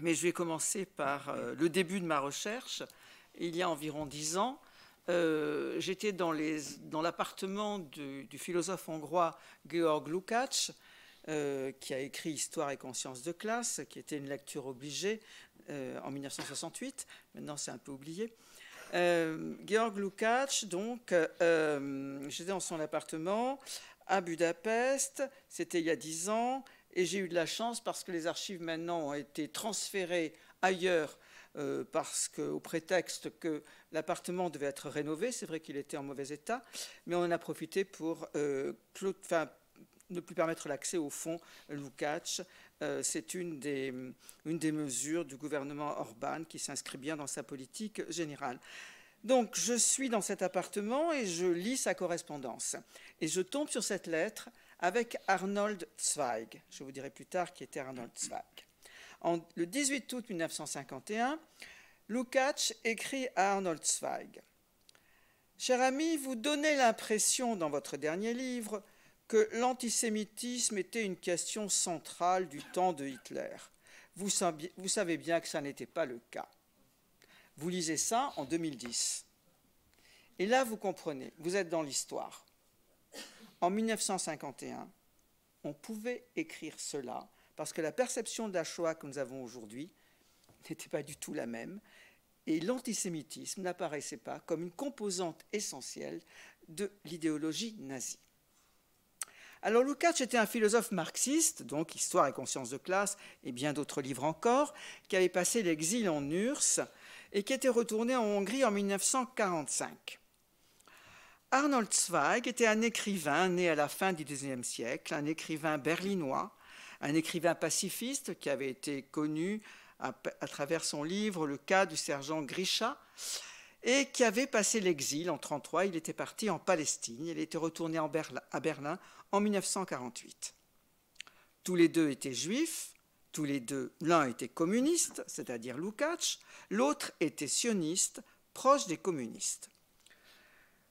Mais je vais commencer par le début de ma recherche. Il y a environ 10 ans, j'étais dans l'appartement du philosophe hongrois Georg Lukács, qui a écrit Histoire et conscience de classe, qui était une lecture obligée en 1968. Maintenant, c'est un peu oublié. Georg Lukács, donc, j'étais dans son appartement à Budapest, c'était il y a 10 ans, et j'ai eu de la chance parce que les archives maintenant ont été transférées ailleurs, parce qu'au prétexte que l'appartement devait être rénové, c'est vrai qu'il était en mauvais état, mais on en a profité pour ne plus permettre l'accès au fonds Lukács. C'est une des mesures du gouvernement Orban qui s'inscrit bien dans sa politique générale. Donc, je suis dans cet appartement et je lis sa correspondance. Et je tombe sur cette lettre avec Arnold Zweig. Je vous dirai plus tard qui était Arnold Zweig. Le 18 août 1951, Lukács écrit à Arnold Zweig. Cher ami, vous donnez l'impression dans votre dernier livre que l'antisémitisme était une question centrale du temps de Hitler. Vous savez bien que ça n'était pas le cas. Vous lisez ça en 2010. Et là, vous comprenez, vous êtes dans l'histoire. En 1951, on pouvait écrire cela parce que la perception de la Shoah que nous avons aujourd'hui n'était pas du tout la même. Et l'antisémitisme n'apparaissait pas comme une composante essentielle de l'idéologie nazie. Alors Lukács était un philosophe marxiste, donc Histoire et conscience de classe et bien d'autres livres encore, qui avait passé l'exil en URSS et qui était retourné en Hongrie en 1945. Arnold Zweig était un écrivain né à la fin du XIXe siècle, un écrivain berlinois, un écrivain pacifiste qui avait été connu à travers son livre « Le cas du sergent Grisha » et qui avait passé l'exil en 1933. Il était parti en Palestine, il était retourné à Berlin en 1948. Tous les deux étaient juifs, tous les deux, l'un était communiste, c'est-à-dire Lukács, l'autre était sioniste, proche des communistes.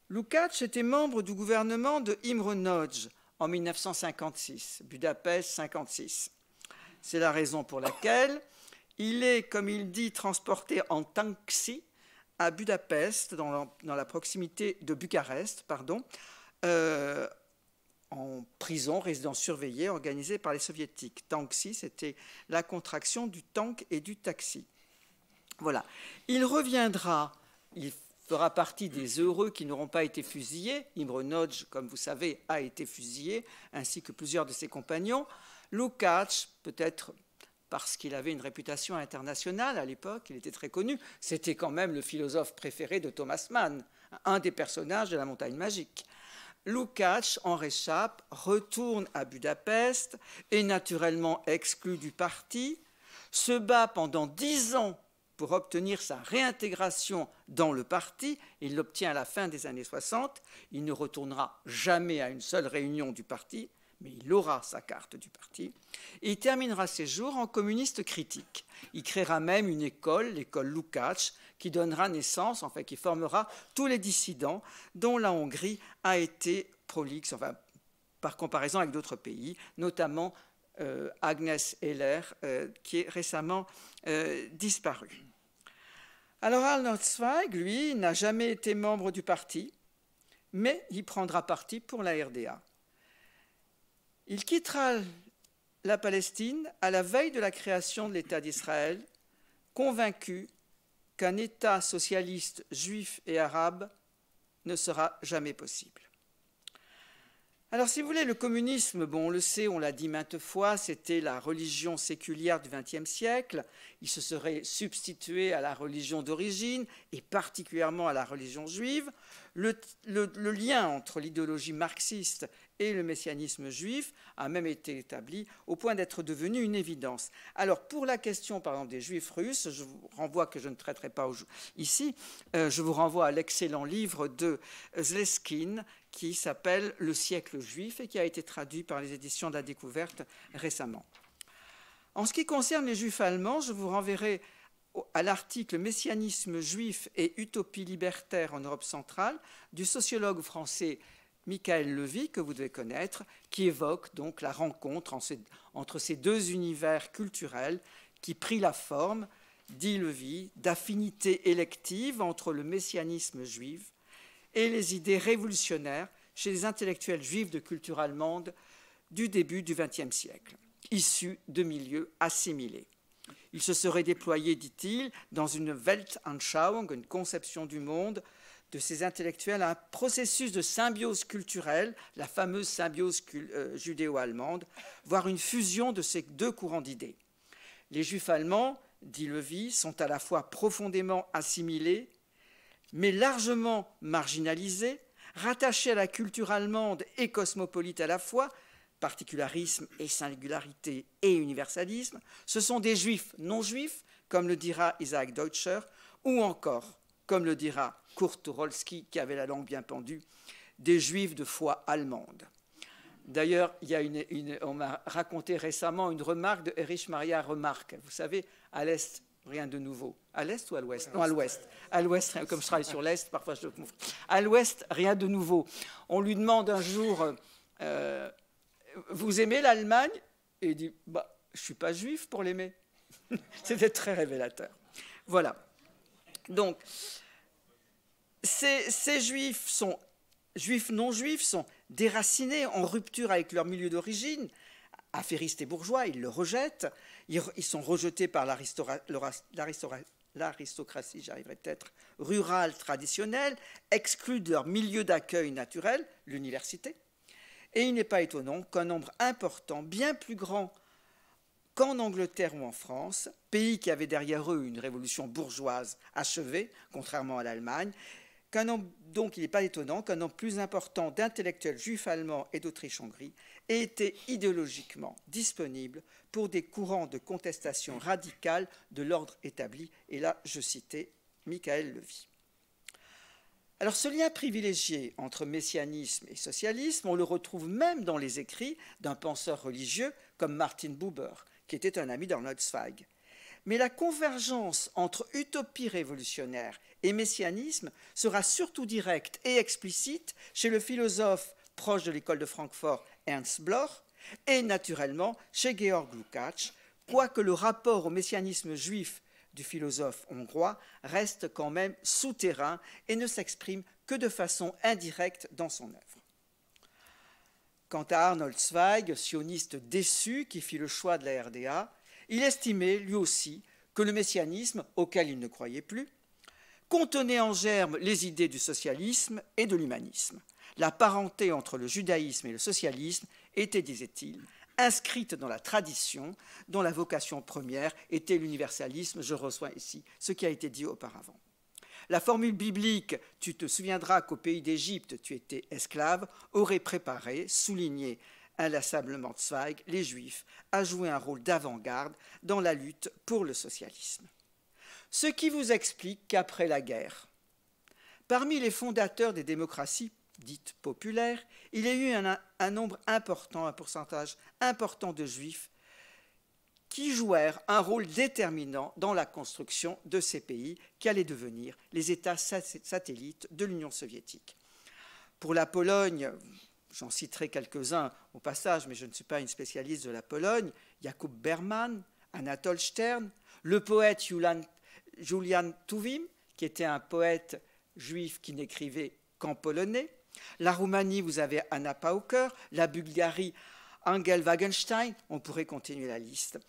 Lukács était membre du gouvernement de Imre Nagy en 1956, Budapest 56. C'est la raison pour laquelle il est, comme il dit, transporté en taxi à Budapest, dans la proximité de Bucarest, en prison, résidence surveillée, organisée par les soviétiques. Taxi, c'était la contraction du tank et du taxi. Voilà. Il reviendra, il fera partie des heureux qui n'auront pas été fusillés. Imre Nagy, comme vous savez, a été fusillé, ainsi que plusieurs de ses compagnons. Lukács, peut-être parce qu'il avait une réputation internationale à l'époque, il était très connu, c'était quand même le philosophe préféré de Thomas Mann, un des personnages de La Montagne magique. Lukács en réchappe, retourne à Budapest, est naturellement exclu du parti, se bat pendant 10 ans pour obtenir sa réintégration dans le parti. Il l'obtient à la fin des années 60. Il ne retournera jamais à une seule réunion du parti, mais il aura sa carte du parti. Et il terminera ses jours en communiste critique. Il créera même une école, l'école Lukács, qui donnera naissance, enfin qui formera tous les dissidents dont la Hongrie a été prolixe, enfin, par comparaison avec d'autres pays, notamment Agnes Heller, qui est récemment disparue. Alors Arnold Zweig, lui, n'a jamais été membre du parti, mais il prendra parti pour la RDA. Il quittera la Palestine à la veille de la création de l'État d'Israël, convaincu qu'un État socialiste juif et arabe ne sera jamais possible. Alors, si vous voulez, le communisme, bon, on le sait, on l'a dit maintes fois, c'était la religion séculière du XXe siècle. Il se serait substitué à la religion d'origine, et particulièrement à la religion juive. Le lien entre l'idéologie marxiste et le messianisme juif a même été établi au point d'être devenu une évidence. Alors, pour la question, par exemple, des juifs russes, je vous renvoie, que je ne traiterai pas ici, je vous renvoie à l'excellent livre de Zleskin qui s'appelle « Le siècle juif » et qui a été traduit par les éditions de la Découverte récemment. En ce qui concerne les juifs allemands, je vous renverrai à l'article « Messianisme juif et utopie libertaire en Europe centrale » du sociologue français Michael Levy, que vous devez connaître, qui évoque donc la rencontre entre ces deux univers culturels qui prit la forme, dit Levy, d'affinités électives entre le messianisme juif et les idées révolutionnaires chez les intellectuels juifs de culture allemande du début du XXe siècle, issus de milieux assimilés. Il se serait déployé, dit-il, dans une Weltanschauung, une conception du monde, de ces intellectuels, un processus de symbiose culturelle, la fameuse symbiose judéo-allemande, voire une fusion de ces deux courants d'idées. Les juifs allemands, dit Levy, sont à la fois profondément assimilés, mais largement marginalisés, rattachés à la culture allemande et cosmopolite à la fois, particularisme et singularité et universalisme. Ce sont des juifs non-juifs, comme le dira Isaac Deutscher, ou encore, comme le dira Kurt Tucholsky, qui avait la langue bien pendue, des juifs de foi allemande. D'ailleurs, on m'a raconté récemment une remarque de Erich Maria Remarque. Vous savez, à l'Est rien de nouveau. À l'Est ou à l'Ouest? Non, à l'Ouest. À l'Ouest, comme je travaille sur l'Est, parfois je confonds. À l'Ouest, rien de nouveau. On lui demande un jour, vous aimez l'Allemagne? Et il dit, bah, je ne suis pas juif pour l'aimer. C'était très révélateur. Voilà. Donc, ces juifs non-juifs sont déracinés, en rupture avec leur milieu d'origine, affairistes et bourgeois, ils le rejettent, ils sont rejetés par l'aristocratie, j'arriverai peut-être, rurale, traditionnelle, exclus de leur milieu d'accueil naturel, l'université. Et il n'est pas étonnant qu'un nombre important, bien plus grand qu'en Angleterre ou en France, pays qui avaient derrière eux une révolution bourgeoise achevée, contrairement à l'Allemagne, donc il n'est pas étonnant qu'un nombre plus important d'intellectuels juifs allemands et d'Autriche-Hongrie ait été idéologiquement disponibles pour des courants de contestation radicale de l'ordre établi. Et là, je citais Michael Levy. Alors ce lien privilégié entre messianisme et socialisme, on le retrouve même dans les écrits d'un penseur religieux comme Martin Buber, qui était un ami d'Arnold Zweig. Mais la convergence entre utopie révolutionnaire et messianisme sera surtout directe et explicite chez le philosophe proche de l'école de Francfort Ernst Bloch et naturellement chez Georg Lukács, quoique le rapport au messianisme juif du philosophe hongrois reste quand même souterrain et ne s'exprime que de façon indirecte dans son œuvre. Quant à Arnold Zweig, sioniste déçu qui fit le choix de la RDA, il estimait lui aussi que le messianisme, auquel il ne croyait plus, contenait en germe les idées du socialisme et de l'humanisme. La parenté entre le judaïsme et le socialisme était, disait-il, inscrite dans la tradition dont la vocation première était l'universalisme. Je reçois ici ce qui a été dit auparavant. La formule biblique « Tu te souviendras qu'au pays d'Égypte tu étais esclave » aurait préparé, souligné inlassablement Zweig, les Juifs à jouer un rôle d'avant-garde dans la lutte pour le socialisme. Ce qui vous explique qu'après la guerre, parmi les fondateurs des démocraties dites populaires, il y a eu un nombre important, un pourcentage important de Juifs qui jouèrent un rôle déterminant dans la construction de ces pays qui allaient devenir les États satellites de l'Union soviétique. Pour la Pologne, j'en citerai quelques-uns au passage, mais je ne suis pas une spécialiste de la Pologne, Jakub Berman, Anatole Stern, le poète Julian Tuwim, qui était un poète juif qui n'écrivait qu'en polonais. La Roumanie, vous avez Anna Pauker, la Bulgarie, Angel Wagenstein, on pourrait continuer la liste.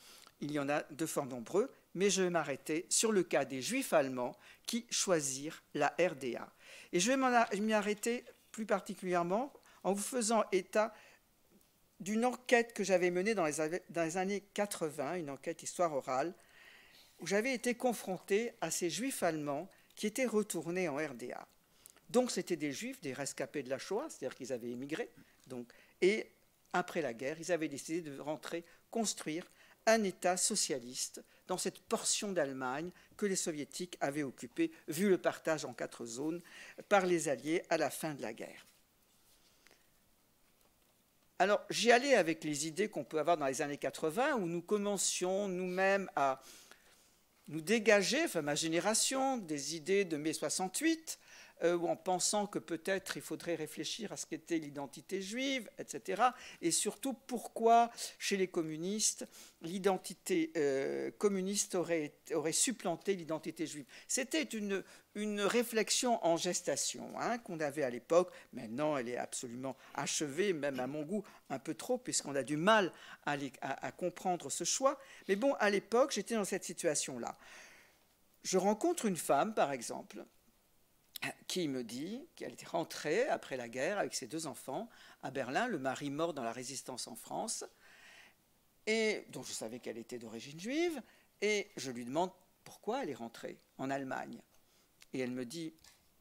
Il y en a de fort nombreux, mais je vais m'arrêter sur le cas des Juifs allemands qui choisirent la RDA. Et je vais m'y arrêter plus particulièrement en vous faisant état d'une enquête que j'avais menée dans les années 80, une enquête histoire orale, où j'avais été confronté à ces Juifs allemands qui étaient retournés en RDA. Donc c'était des Juifs, des rescapés de la Shoah, c'est-à-dire qu'ils avaient émigré, et après la guerre, ils avaient décidé de rentrer, construire un État socialiste dans cette portion d'Allemagne que les Soviétiques avaient occupée, vu le partage en 4 zones par les Alliés à la fin de la guerre. Alors, j'y allais avec les idées qu'on peut avoir dans les années 80, où nous commencions nous-mêmes à nous dégager, enfin ma génération, des idées de mai 68, en pensant que peut-être il faudrait réfléchir à ce qu'était l'identité juive, etc. Et surtout, pourquoi, chez les communistes, l'identité communiste aurait supplanté l'identité juive. C'était une réflexion en gestation qu'on avait à l'époque. Maintenant, elle est absolument achevée, même à mon goût, un peu trop, puisqu'on a du mal à comprendre ce choix. Mais bon, à l'époque, j'étais dans cette situation-là. Je rencontre une femme, par exemple, qui me dit qu'elle était rentrée après la guerre avec ses 2 enfants à Berlin, le mari mort dans la résistance en France, et dont je savais qu'elle était d'origine juive, et je lui demande pourquoi elle est rentrée en Allemagne. Et elle me dit,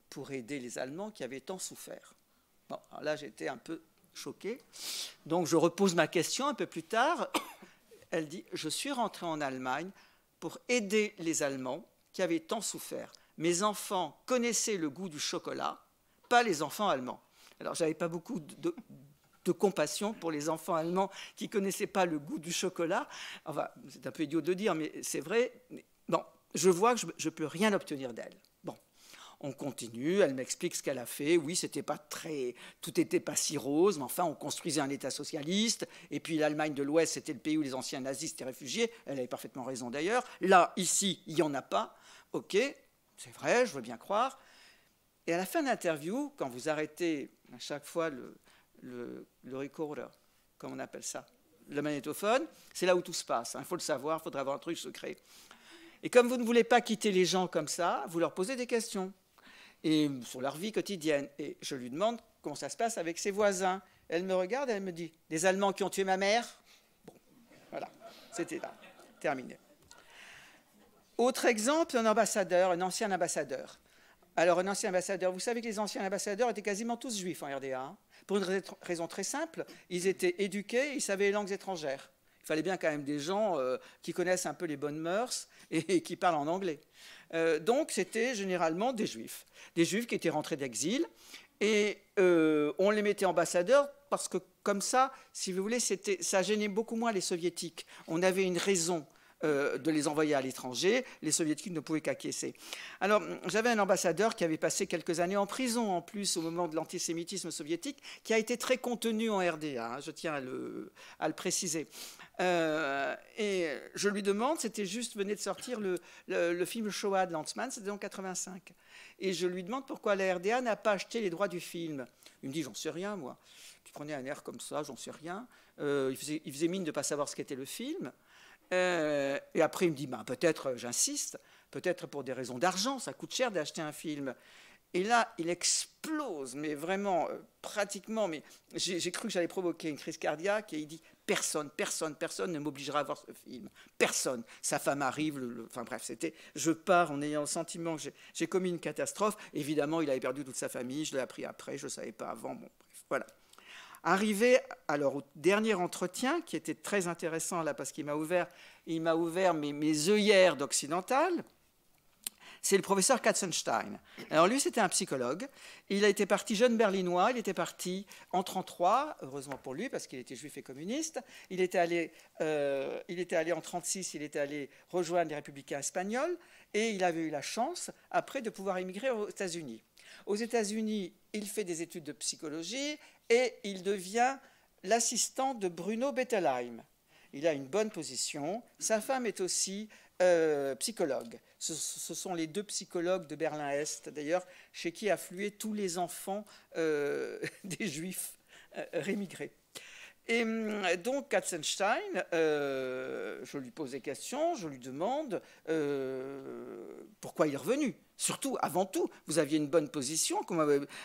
pour aider les Allemands qui avaient tant souffert. Bon, alors là, j'étais un peu choqué. Donc, je repose ma question un peu plus tard. Elle dit, je suis rentrée en Allemagne pour aider les Allemands qui avaient tant souffert. Mes enfants connaissaient le goût du chocolat, pas les enfants allemands. Alors, je n'avais pas beaucoup de compassion pour les enfants allemands qui ne connaissaient pas le goût du chocolat. Enfin, c'est un peu idiot de dire, mais c'est vrai. Bon, je vois que je ne peux rien obtenir d'elle. Bon, on continue, elle m'explique ce qu'elle a fait. Oui, tout n'était pas si rose, mais enfin, on construisait un État socialiste. Et puis l'Allemagne de l'Ouest, c'était le pays où les anciens nazis étaient réfugiés. Elle avait parfaitement raison d'ailleurs. Là, ici, il n'y en a pas. OK, c'est vrai, je veux bien croire. Et à la fin de l'interview, quand vous arrêtez à chaque fois le recorder, comme on appelle ça, le magnétophone, c'est là où tout se passe. Il faut le savoir, il faudrait avoir un truc secret. Et comme vous ne voulez pas quitter les gens comme ça, vous leur posez des questions et sur leur vie quotidienne. Et je lui demande comment ça se passe avec ses voisins. Elle me regarde et elle me dit « Des Allemands qui ont tué ma mère ?» Bon, voilà, c'était là, terminé. Autre exemple, un ambassadeur, un ancien ambassadeur. Alors, un ancien ambassadeur, vous savez que les anciens ambassadeurs étaient quasiment tous juifs en RDA. Hein, pour une raison très simple, ils étaient éduqués, ils savaient les langues étrangères. Il fallait bien quand même des gens qui connaissent un peu les bonnes mœurs et qui parlent en anglais. Donc, c'était généralement des juifs qui étaient rentrés d'exil. Et on les mettait ambassadeurs parce que, comme ça, si vous voulez, ça gênait beaucoup moins les soviétiques. On avait une raison de les envoyer à l'étranger, les soviétiques ne pouvaient qu'acquiescer. Alors, j'avais un ambassadeur qui avait passé quelques années en prison, en plus, au moment de l'antisémitisme soviétique, qui a été très contenu en RDA, hein, je tiens à le préciser. Et je lui demande, venait de sortir le film Shoah de Lanzmann, c'était en 85. Et je lui demande pourquoi la RDA n'a pas acheté les droits du film. Il me dit, j'en sais rien, moi. Il prenait un air comme ça, j'en sais rien. Il faisait mine de ne pas savoir ce qu'était le film. Et après, il me dit, peut-être, j'insiste, peut-être pour des raisons d'argent, ça coûte cher d'acheter un film. Et là, il explose, mais vraiment, pratiquement, mais j'ai cru que j'allais provoquer une crise cardiaque, et il dit, personne ne m'obligera à voir ce film. Personne. Sa femme arrive, enfin bref, je pars en ayant le sentiment que j'ai commis une catastrophe. Évidemment, il avait perdu toute sa famille, je l'ai appris après, je ne savais pas avant, bon, bref, voilà. Arrivé alors au dernier entretien, qui était très intéressant là parce qu'il m'a ouvert mes œillères d'occidental, c'est le professeur Katzenstein. Alors lui, c'était un psychologue. Il a été parti jeune berlinois, il était parti en 1933, heureusement pour lui, parce qu'il était juif et communiste. Il était allé en 1936, il était allé rejoindre les républicains espagnols, et il avait eu la chance, après, de pouvoir émigrer aux États-Unis. Aux États-Unis, il fait des études de psychologie et il devient l'assistant de Bruno Bettelheim. Il a une bonne position. Sa femme est aussi psychologue. Ce sont les deux psychologues de Berlin-Est, d'ailleurs, chez qui affluaient tous les enfants des Juifs rémigrés. Et donc, Katzenstein, je lui pose des questions, je lui demande pourquoi il est revenu. Surtout, avant tout, vous aviez une bonne position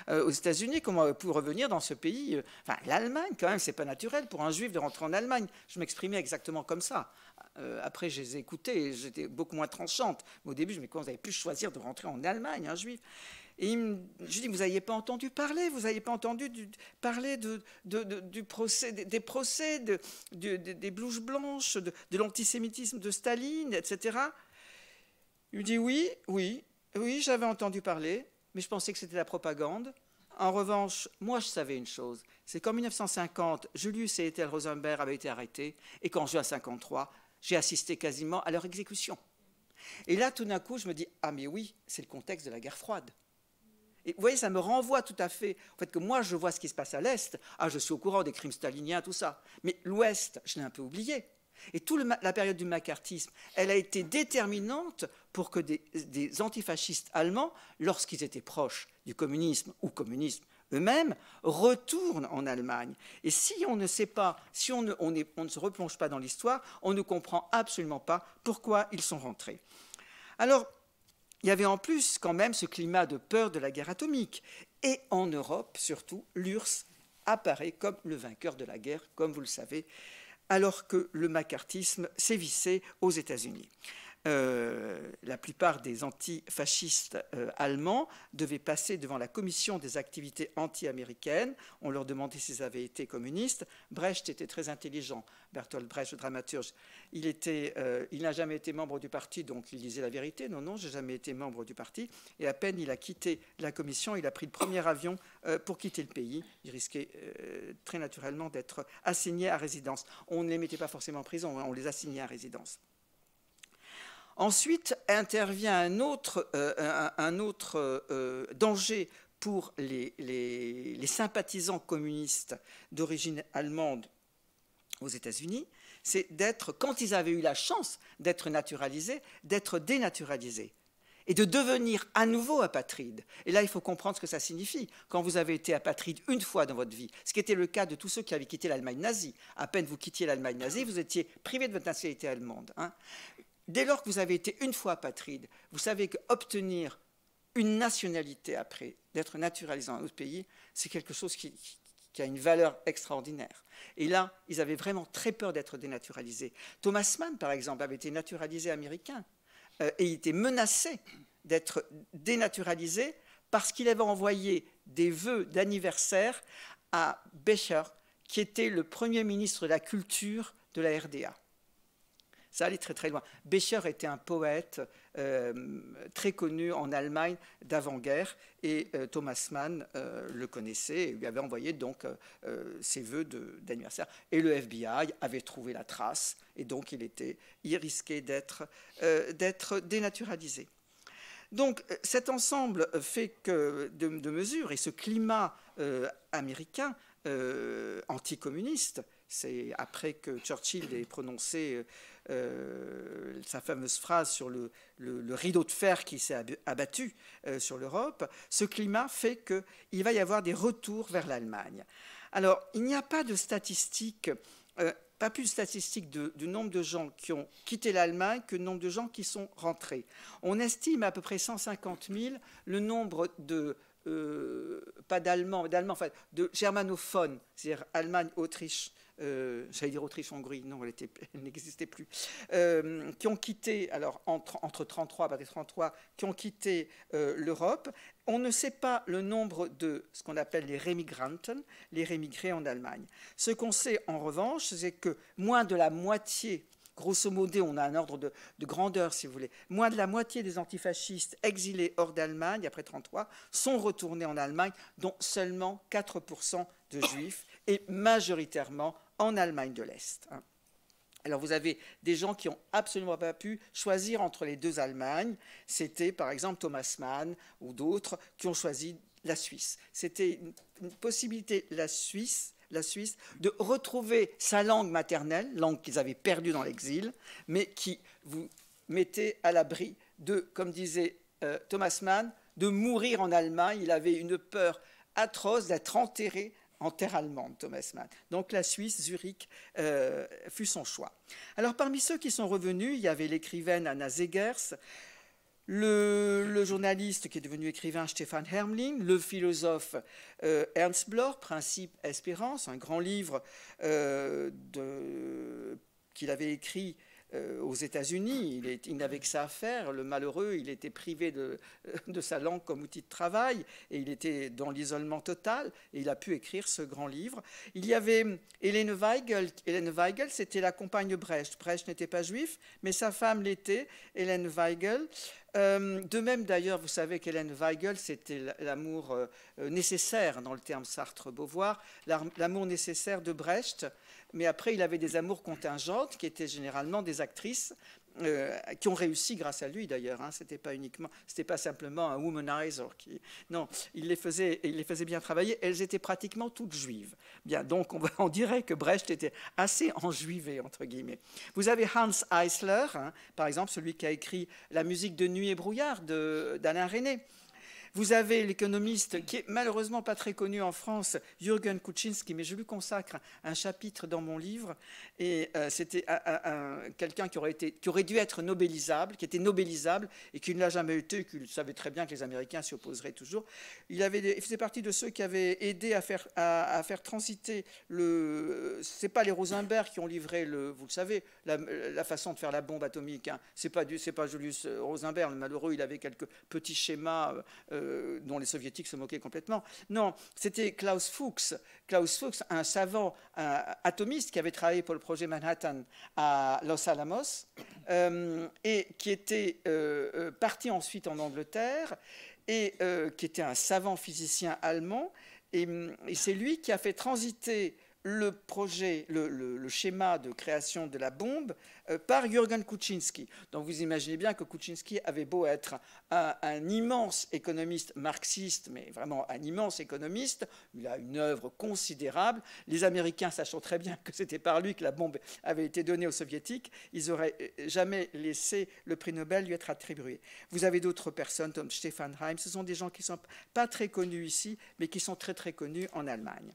aux États-Unis, comment avez-vous pu revenir dans ce pays enfin, l'Allemagne, quand même, c'est pas naturel pour un juif de rentrer en Allemagne. Je m'exprimais exactement comme ça. Après, je les ai écoutés et j'étais beaucoup moins tranchante. Mais au début, je me dis, comment vous avez pu choisir de rentrer en Allemagne, un juif? Et je dis, vous n'aviez pas entendu parler, vous n'avez pas entendu parler du procès, des procès, des blouses blanches, de l'antisémitisme de Staline, etc. Il me dit, oui, j'avais entendu parler, mais je pensais que c'était la propagande. En revanche, moi, je savais une chose, c'est qu'en 1950, Julius et Ethel Rosenberg avaient été arrêtés, et qu'en juin 1953, j'ai assisté quasiment à leur exécution. Et là, tout d'un coup, je me dis, ah mais oui, c'est le contexte de la guerre froide. Et vous voyez, ça me renvoie tout à fait au fait que moi, je vois ce qui se passe à l'Est. Ah, je suis au courant des crimes staliniens, tout ça. Mais l'Ouest, je l'ai un peu oublié. Et toute la période du macartisme, elle a été déterminante pour que des antifascistes allemands, lorsqu'ils étaient proches du communisme ou communisme eux-mêmes, retournent en Allemagne. Et si on ne sait pas, si on ne se replonge pas dans l'histoire, on ne comprend absolument pas pourquoi ils sont rentrés. Alors, il y avait en plus quand même ce climat de peur de la guerre atomique. Et en Europe, surtout, l'URSS apparaît comme le vainqueur de la guerre, comme vous le savez, alors que le macartisme sévissait aux États-Unis. La plupart des antifascistes allemands devaient passer devant la commission des activités anti-américaines. On leur demandait s'ils avaient été communistes. Brecht était très intelligent, Bertolt Brecht, le dramaturge. Il n'a jamais été membre du parti, donc il disait la vérité. Non, je n'ai jamais été membre du parti. Et à peine il a quitté la commission, il a pris le premier avion pour quitter le pays. Il risquait très naturellement d'être assigné à résidence. On ne les mettait pas forcément en prison, on les assignait à résidence. Ensuite intervient un autre danger pour les sympathisants communistes d'origine allemande aux États-Unis, c'est d'être, quand ils avaient eu la chance d'être naturalisés, d'être dénaturalisés et de devenir à nouveau apatrides. Et là, il faut comprendre ce que ça signifie. Quand vous avez été apatride une fois dans votre vie, ce qui était le cas de tous ceux qui avaient quitté l'Allemagne nazie, à peine vous quittiez l'Allemagne nazie, vous étiez privé de votre nationalité allemande. Hein. Dès lors que vous avez été une fois apatride, vous savez qu'obtenir une nationalité après, d'être naturalisé dans un autre pays, c'est quelque chose qui a une valeur extraordinaire. Et là, ils avaient vraiment très peur d'être dénaturalisés. Thomas Mann, par exemple, avait été naturalisé américain et il était menacé d'être dénaturalisé parce qu'il avait envoyé des vœux d'anniversaire à Becher, qui était le premier ministre de la culture de la RDA. Ça allait très très loin. Becher était un poète très connu en Allemagne d'avant-guerre et Thomas Mann le connaissait et lui avait envoyé donc ses vœux d'anniversaire. Et le FBI avait trouvé la trace et donc il risquait d'être dénaturalisé. Donc cet ensemble fait que de mesures et ce climat américain anticommuniste, c'est après que Churchill ait prononcé sa fameuse phrase sur le rideau de fer qui s'est abattu sur l'Europe, ce climat fait qu'il va y avoir des retours vers l'Allemagne. Alors, il n'y a pas de statistiques, pas plus de statistiques du nombre de gens qui ont quitté l'Allemagne que le nombre de gens qui sont rentrés. On estime à peu près 150 000 le nombre de pas d'Allemands, enfin de germanophones, c'est-à-dire Allemagne, Autriche, j'allais dire Autriche-Hongrie, non, elle n'existait plus, qui ont quitté, alors entre 33 et 33, qui ont quitté l'Europe. On ne sait pas le nombre de ce qu'on appelle les Remigranten, les rémigrés en Allemagne. Ce qu'on sait en revanche, c'est que moins de la moitié, grosso modo, on a un ordre de grandeur, si vous voulez. Moins de la moitié des antifascistes exilés hors d'Allemagne, après 1933, sont retournés en Allemagne, dont seulement 4% de juifs, et majoritairement en Allemagne de l'Est. Alors vous avez des gens qui n'ont absolument pas pu choisir entre les deux Allemagnes. C'était par exemple Thomas Mann ou d'autres qui ont choisi la Suisse. C'était une possibilité, la Suisse, de retrouver sa langue maternelle, langue qu'ils avaient perdue dans l'exil, mais qui vous mettait à l'abri de, comme disait Thomas Mann, de mourir en Allemagne. Il avait une peur atroce d'être enterré en terre allemande, Thomas Mann. Donc la Suisse, Zurich, fut son choix. Alors parmi ceux qui sont revenus, il y avait l'écrivaine Anna Zegers, le journaliste qui est devenu écrivain Stefan Hermling, le philosophe Ernst Bloch, Principe, Espérance, un grand livre qu'il avait écrit aux États-Unis. Il n'avait que ça à faire. Le malheureux, il était privé de sa langue comme outil de travail et il était dans l'isolement total et il a pu écrire ce grand livre. Il y avait Helene Weigel. Helene Weigel, c'était la compagne de Brecht. Brecht n'était pas juif, mais sa femme l'était, Helene Weigel. De même, d'ailleurs, vous savez qu'Hélène Weigel, c'était l'amour nécessaire, dans le terme Sartre-Beauvoir, l'amour nécessaire de Brecht, mais après, il avait des amours contingentes, qui étaient généralement des actrices, qui ont réussi grâce à lui, d'ailleurs. Hein. C'était pas simplement un womanizer. Non, il les faisait bien travailler. Elles étaient pratiquement toutes juives. Bien, donc, on dirait que Brecht était assez enjuivé, entre guillemets. Vous avez Hans Eisler, hein, par exemple, celui qui a écrit La musique de Nuit et brouillard d'Alain Resnais. Vous avez l'économiste qui est malheureusement pas très connu en France, Jürgen Kuczynski, mais je lui consacre un chapitre dans mon livre. Et c'était quelqu'un qui aurait dû être nobelisable, qui était nobelisable et qui ne l'a jamais été, qui savait très bien que les Américains s'y opposeraient toujours. Il faisait partie de ceux qui avaient aidé à faire transiter c'est pas les Rosenberg qui ont livré vous le savez, la façon de faire la bombe atomique. Hein. C'est pas Julius Rosenberg, le malheureux, il avait quelques petits schémas dont les soviétiques se moquaient complètement. Non, c'était Klaus Fuchs, un savant atomiste qui avait travaillé pour le projet Manhattan à Los Alamos et qui était parti ensuite en Angleterre et qui était un savant physicien allemand. Et c'est lui qui a fait transiter le projet, le schéma de création de la bombe par Jürgen Kuczynski. Donc vous imaginez bien que Kuczynski avait beau être un immense économiste marxiste, mais vraiment un immense économiste, il a une œuvre considérable. Les Américains, sachant très bien que c'était par lui que la bombe avait été donnée aux Soviétiques, ils n'auraient jamais laissé le prix Nobel lui être attribué. Vous avez d'autres personnes comme Stefan Heim, ce sont des gens qui ne sont pas très connus ici, mais qui sont très très connus en Allemagne.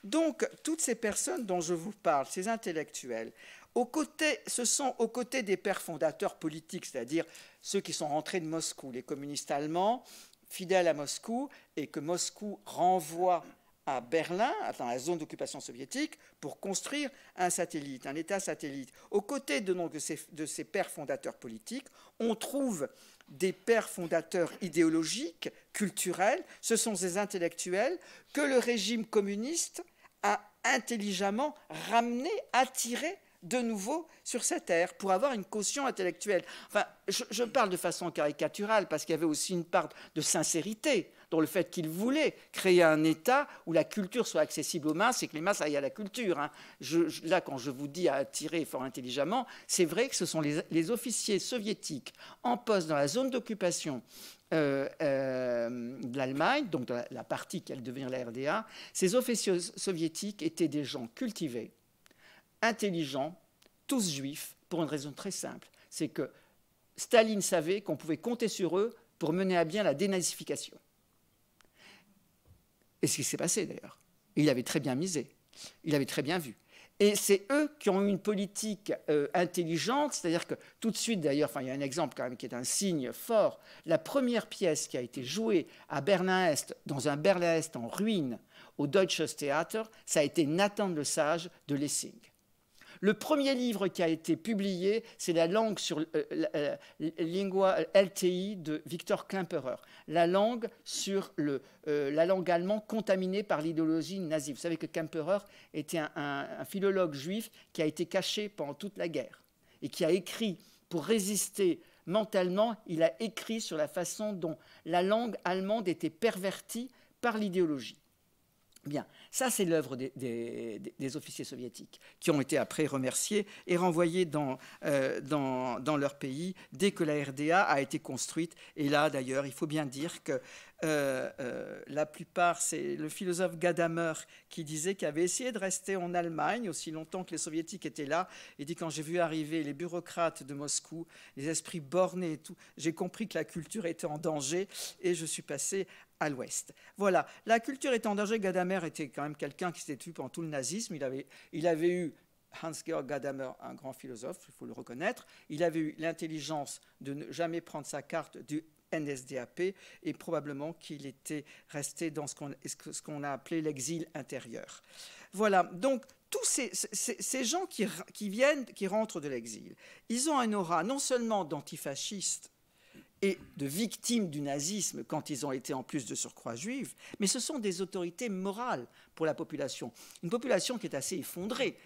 Donc, toutes ces personnes dont je vous parle, ces intellectuels, ce sont aux côtés des pères fondateurs politiques, c'est-à-dire ceux qui sont rentrés de Moscou, les communistes allemands, fidèles à Moscou, et que Moscou renvoie à Berlin, dans la zone d'occupation soviétique, pour construire un satellite, un État satellite. Aux côtés de ces pères fondateurs politiques, on trouve des pères fondateurs idéologiques, culturels. Ce sont ces intellectuels que le régime communiste a intelligemment ramené, attiré de nouveau sur cette terre pour avoir une caution intellectuelle. Enfin, je parle de façon caricaturale parce qu'il y avait aussi une part de sincérité dans le fait qu'il voulait créer un État où la culture soit accessible aux masses et que les masses aillent à la culture. Hein. Là, quand je vous dis à attirer fort intelligemment, c'est vrai que ce sont les officiers soviétiques en poste dans la zone d'occupation de l'Allemagne, donc de la partie qui allait devenir la RDA. Ces officiers soviétiques étaient des gens cultivés, intelligents, tous juifs, pour une raison très simple. C'est que Staline savait qu'on pouvait compter sur eux pour mener à bien la dénazification. Et ce qui s'est passé d'ailleurs. Il avait très bien misé, il avait très bien vu. Et c'est eux qui ont eu une politique intelligente, c'est-à-dire que tout de suite d'ailleurs, il y a un exemple quand même qui est un signe fort, la première pièce qui a été jouée à Berlin-Est, dans un Berlin-Est en ruine, au Deutsches Theater, ça a été Nathan le Sage de Lessing. Le premier livre qui a été publié, c'est la langue sur Lingua LTI de Victor Klemperer, la langue sur la langue allemande contaminée par l'idéologie nazie. Vous savez que Klemperer était un philologue juif qui a été caché pendant toute la guerre et qui a écrit pour résister mentalement. Il a écrit sur la façon dont la langue allemande était pervertie par l'idéologie. Bien, ça c'est l'œuvre des officiers soviétiques qui ont été après remerciés et renvoyés dans leur pays dès que la RDA a été construite. Et là d'ailleurs, il faut bien dire que la plupart, c'est le philosophe Gadamer qui disait qu'il avait essayé de rester en Allemagne aussi longtemps que les soviétiques étaient là. Il dit, quand j'ai vu arriver les bureaucrates de Moscou, les esprits bornés et tout, j'ai compris que la culture était en danger et je suis passé à l'ouest. Voilà, la culture est en danger. Gadamer était quand même quelqu'un qui s'était tué pendant tout le nazisme. Il avait eu, Hans-Georg Gadamer, un grand philosophe, il faut le reconnaître, il avait eu l'intelligence de ne jamais prendre sa carte du NSDAP et probablement qu'il était resté dans ce qu'on a appelé l'exil intérieur. Voilà, donc tous ces gens qui rentrent de l'exil, ils ont un aura non seulement d'antifascistes et de victimes du nazisme quand ils ont été en plus de surcroît juifs, mais ce sont des autorités morales pour la population. Une population qui est assez effondrée,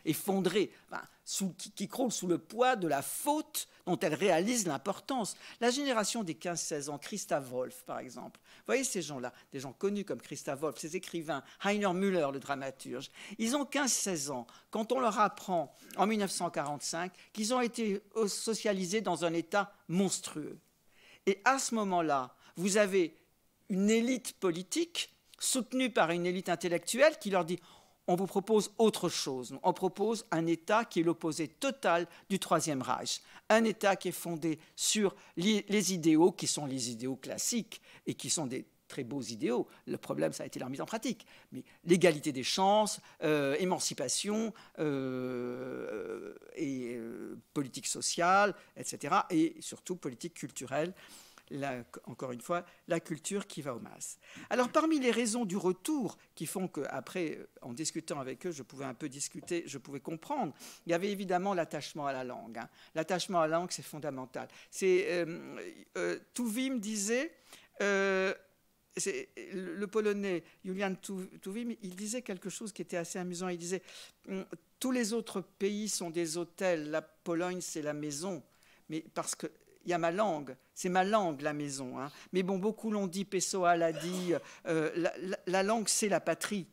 qui croule sous le poids de la faute dont elle réalise l'importance. La génération des 15-16 ans, Christa Wolf par exemple, vous voyez ces gens-là, des gens connus comme Christa Wolf, ces écrivains, Heiner Müller, le dramaturge, ils ont 15-16 ans. Quand on leur apprend en 1945 qu'ils ont été socialisés dans un état monstrueux, et à ce moment-là, vous avez une élite politique soutenue par une élite intellectuelle qui leur dit « on vous propose autre chose, on propose un État qui est l'opposé total du Troisième Reich, un État qui est fondé sur les idéaux qui sont les idéaux classiques et qui sont des très beaux idéaux. Le problème, ça a été leur mise en pratique. Mais l'égalité des chances, émancipation, politique sociale, etc. Et surtout politique culturelle. Encore une fois, la culture qui va aux masses. Alors, parmi les raisons du retour qui font qu'après, en discutant avec eux, je pouvais un peu discuter, je pouvais comprendre, il y avait évidemment l'attachement à la langue. Hein. L'attachement à la langue, c'est fondamental. Tuwim disait... le Polonais Julian Tuwim, il disait quelque chose qui était assez amusant. Il disait « Tous les autres pays sont des hôtels, la Pologne, c'est la maison. » Mais parce qu'il y a ma langue, c'est ma langue, la maison. Hein. Mais bon, beaucoup l'ont dit, Pessoa l'a dit, la langue, c'est la patrie.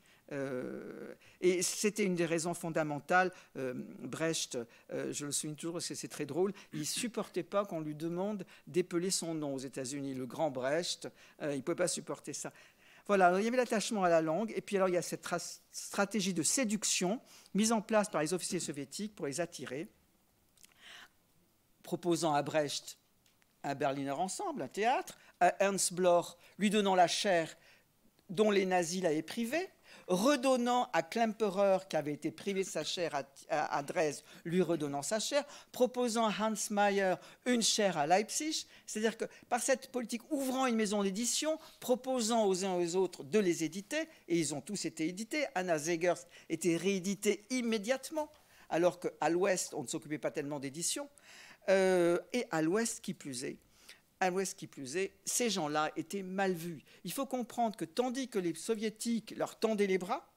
Et c'était une des raisons fondamentales. Brecht, je le souligne toujours parce que c'est très drôle, il ne supportait pas qu'on lui demande d'épeler son nom aux États-Unis. Le grand Brecht, il ne pouvait pas supporter ça. Voilà, alors il y avait l'attachement à la langue, et puis alors il y a cette stratégie de séduction mise en place par les officiers soviétiques pour les attirer, proposant à Brecht un Berliner Ensemble, un théâtre, à Ernst Bloch lui donnant la chaire dont les nazis l'avaient privé, redonnant à Klemperer, qui avait été privé de sa chaire à Dresde, lui redonnant sa chaire, proposant à Hans Mayer une chaire à Leipzig, c'est-à-dire que par cette politique, ouvrant une maison d'édition, proposant aux uns et aux autres de les éditer, et ils ont tous été édités, Anna Zegers était rééditée immédiatement, alors qu'à l'Ouest, on ne s'occupait pas tellement d'édition, et à l'Ouest qui plus est, ces gens-là étaient mal vus. Il faut comprendre que tandis que les soviétiques leur tendaient les bras,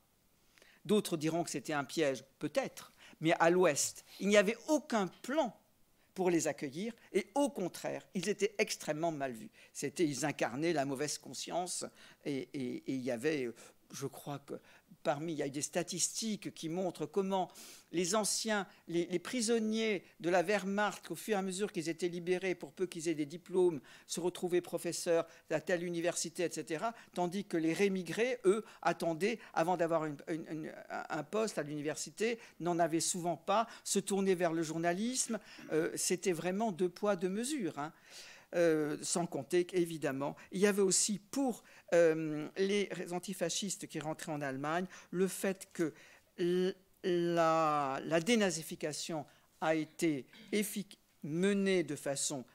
d'autres diront que c'était un piège, peut-être, mais à l'Ouest, il n'y avait aucun plan pour les accueillir, et au contraire, ils étaient extrêmement mal vus. Ils incarnaient la mauvaise conscience, et il y avait, je crois que il y a des statistiques qui montrent comment les anciens, les prisonniers de la Wehrmacht, au fur et à mesure qu'ils étaient libérés, pour peu qu'ils aient des diplômes, se retrouvaient professeurs à telle université, etc., tandis que les rémigrés, eux, attendaient, avant d'avoir un poste à l'université, n'en avaient souvent pas, se tournaient vers le journalisme. C'était vraiment deux poids, deux mesures, hein. Sans compter qu'évidemment, il y avait aussi pour les antifascistes qui rentraient en Allemagne le fait que la dénazification a été menée de façon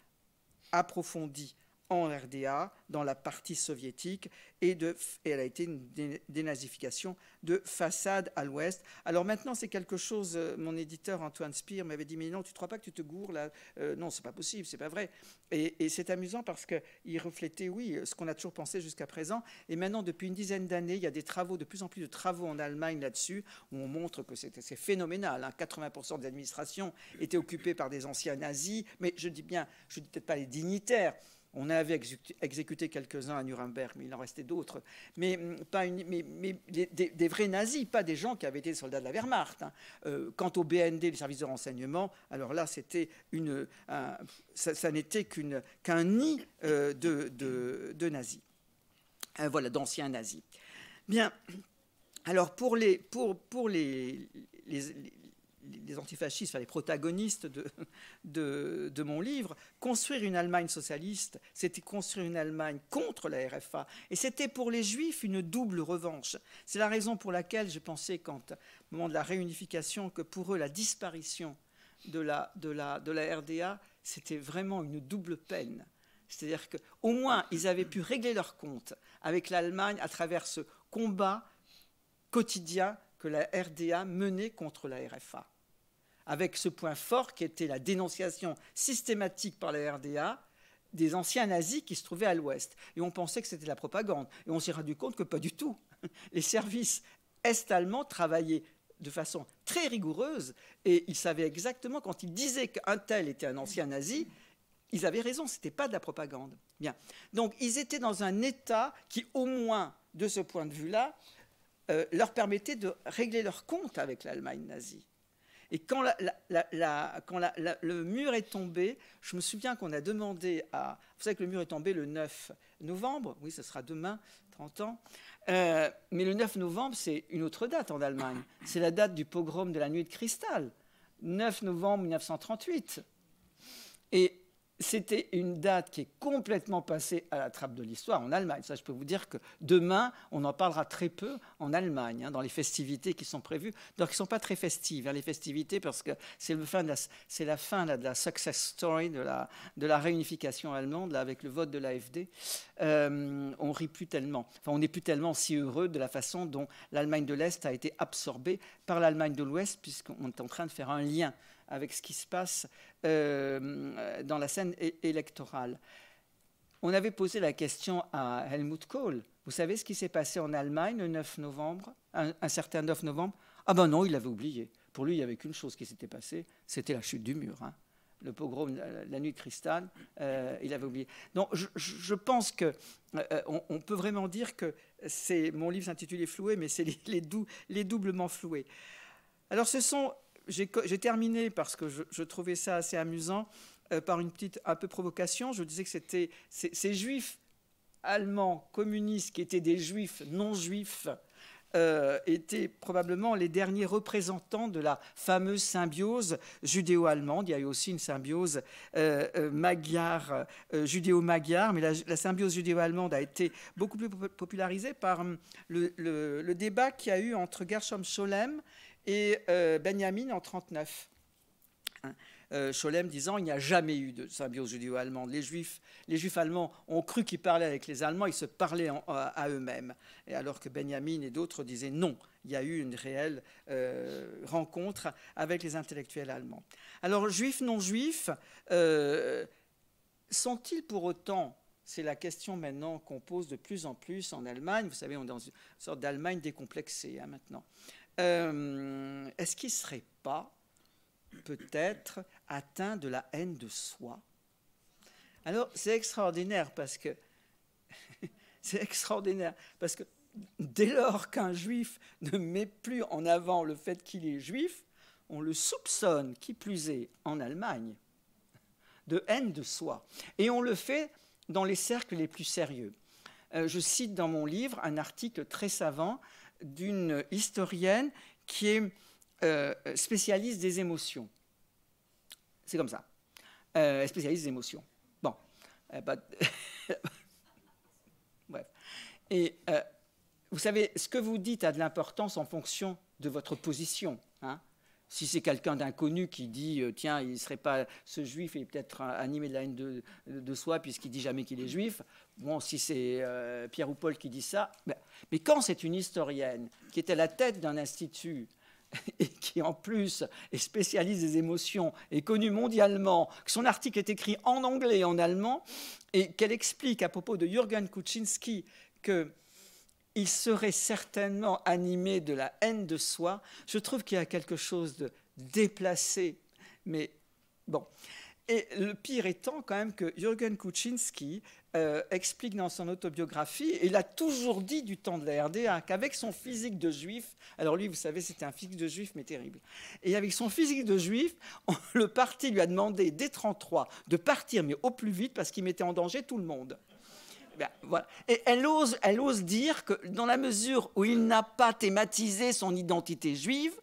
approfondie en RDA, dans la partie soviétique, et elle a été une dénazification de façade à l'ouest. Alors maintenant, c'est quelque chose, mon éditeur Antoine Spire m'avait dit, mais non, tu ne crois pas que tu te gourres là? Non, c'est pas possible, c'est pas vrai. Et c'est amusant parce qu'il reflétait, oui, ce qu'on a toujours pensé jusqu'à présent. Et maintenant, depuis une dizaine d'années, il y a de plus en plus de travaux en Allemagne là-dessus, où on montre que c'est phénoménal, hein. 80% des administrations étaient occupées par des anciens nazis, mais je dis peut-être pas les dignitaires. On avait exécuté quelques-uns à Nuremberg, mais il en restait d'autres. Mais des vrais nazis, pas des gens qui avaient été des soldats de la Wehrmacht, hein. Quant au BND, les services de renseignement, alors là, c'était ça n'était qu'un nid de nazis. Voilà, d'anciens nazis. Bien. Alors, pour les antifascistes, enfin les protagonistes de mon livre, construire une Allemagne socialiste, c'était construire une Allemagne contre la RFA. Et c'était pour les Juifs une double revanche. C'est la raison pour laquelle j'ai pensé, au moment de la réunification, que pour eux, la disparition de la RDA, c'était vraiment une double peine. C'est-à-dire qu'au moins, ils avaient pu régler leur compte avec l'Allemagne à travers ce combat quotidien que la RDA menait contre la RFA, avec ce point fort qui était la dénonciation systématique par la RDA des anciens nazis qui se trouvaient à l'Ouest. Et on pensait que c'était la propagande. Et on s'est rendu compte que pas du tout. Les services est-allemands travaillaient de façon très rigoureuse, et ils savaient exactement, quand ils disaient qu'un tel était un ancien nazi, ils avaient raison, ce n'était pas de la propagande. Bien. Donc ils étaient dans un état qui, au moins de ce point de vue-là, leur permettait de régler leur compte avec l'Allemagne nazie. Et quand le mur est tombé, je me souviens qu'on a demandé à... Vous savez que le mur est tombé le 9 novembre, oui, ce sera demain, 30 ans. Mais le 9 novembre, c'est une autre date en Allemagne. C'est la date du pogrom de la Nuit de Cristal, 9 novembre 1938. Et c'était une date qui est complètement passée à la trappe de l'histoire en Allemagne. Ça, je peux vous dire que demain, on en parlera très peu en Allemagne, hein, dans les festivités qui sont prévues. Donc, qui ne sont pas très festives, hein, les festivités, parce que c'est la fin de la success story de la réunification allemande, là, avec le vote de l'AfD. On rit plus tellement. Enfin, on n'est plus tellement si heureux de la façon dont l'Allemagne de l'Est a été absorbée par l'Allemagne de l'Ouest, puisqu'on est en train de faire un lien avec ce qui se passe dans la scène électorale. On avait posé la question à Helmut Kohl. Vous savez ce qui s'est passé en Allemagne le 9 novembre, un certain 9 novembre? Ah ben non, il l'avait oublié. Pour lui, il n'y avait qu'une chose qui s'était passée, c'était la chute du mur. Hein. le pogrom, la nuit de cristal, il avait oublié. Donc je pense que on peut vraiment dire que mon livre s'intitule Floué, mais c'est les doublement floués. Alors j'ai terminé parce que je trouvais ça assez amusant par une petite un peu provocation. Je disais que c'était ces juifs allemands communistes qui étaient des juifs non juifs étaient probablement les derniers représentants de la fameuse symbiose judéo-allemande. Il y a eu aussi une symbiose judéo-magyare, mais la symbiose judéo-allemande a été beaucoup plus popularisée par le débat qu'il y a eu entre Gershom Scholem et Benjamin en 1939. Scholem disant il n'y a jamais eu de symbiose judéo-allemande. Les juifs allemands ont cru qu'ils parlaient avec les Allemands, ils se parlaient à eux-mêmes. Et alors que Benjamin et d'autres disaient non, il y a eu une réelle rencontre avec les intellectuels allemands. Alors, juifs, non-juifs, sont-ils pour autant, c'est la question maintenant qu'on pose de plus en plus en Allemagne, vous savez, on est dans une sorte d'Allemagne décomplexée maintenant, est-ce qu'ils ne seraient pas peut-être atteint de la haine de soi? Alors, c'est extraordinaire parce que dès lors qu'un juif ne met plus en avant le fait qu'il est juif, on le soupçonne, qui plus est en Allemagne, de haine de soi. Et on le fait dans les cercles les plus sérieux. Je cite dans mon livre un article très savant d'une historienne qui est spécialiste des émotions. C'est comme ça. Spécialiste des émotions. Bon. Bref. Et vous savez, ce que vous dites a de l'importance en fonction de votre position. Hein. Si c'est quelqu'un d'inconnu qui dit tiens, il ne serait pas ce juif, il est peut-être animé de la haine de soi puisqu'il ne dit jamais qu'il est juif. Bon, si c'est Pierre ou Paul qui dit ça. Mais quand c'est une historienne qui est à la tête d'un institut et qui en plus est spécialiste des émotions, est connue mondialement, que son article est écrit en anglais et en allemand, et qu'elle explique à propos de Jürgen Kuczynski qu'il serait certainement animé de la haine de soi, je trouve qu'il y a quelque chose de déplacé. Mais bon. Et le pire étant quand même que Jürgen Kuczynski explique dans son autobiographie, et il a toujours dit du temps de la RDA, qu'avec son physique de juif, alors lui, vous savez, c'était un physique de juif, mais terrible, et avec son physique de juif, le parti lui a demandé, dès 1933, de partir, mais au plus vite, parce qu'il mettait en danger tout le monde. Ben, voilà. Et elle ose dire que dans la mesure où il n'a pas thématisé son identité juive,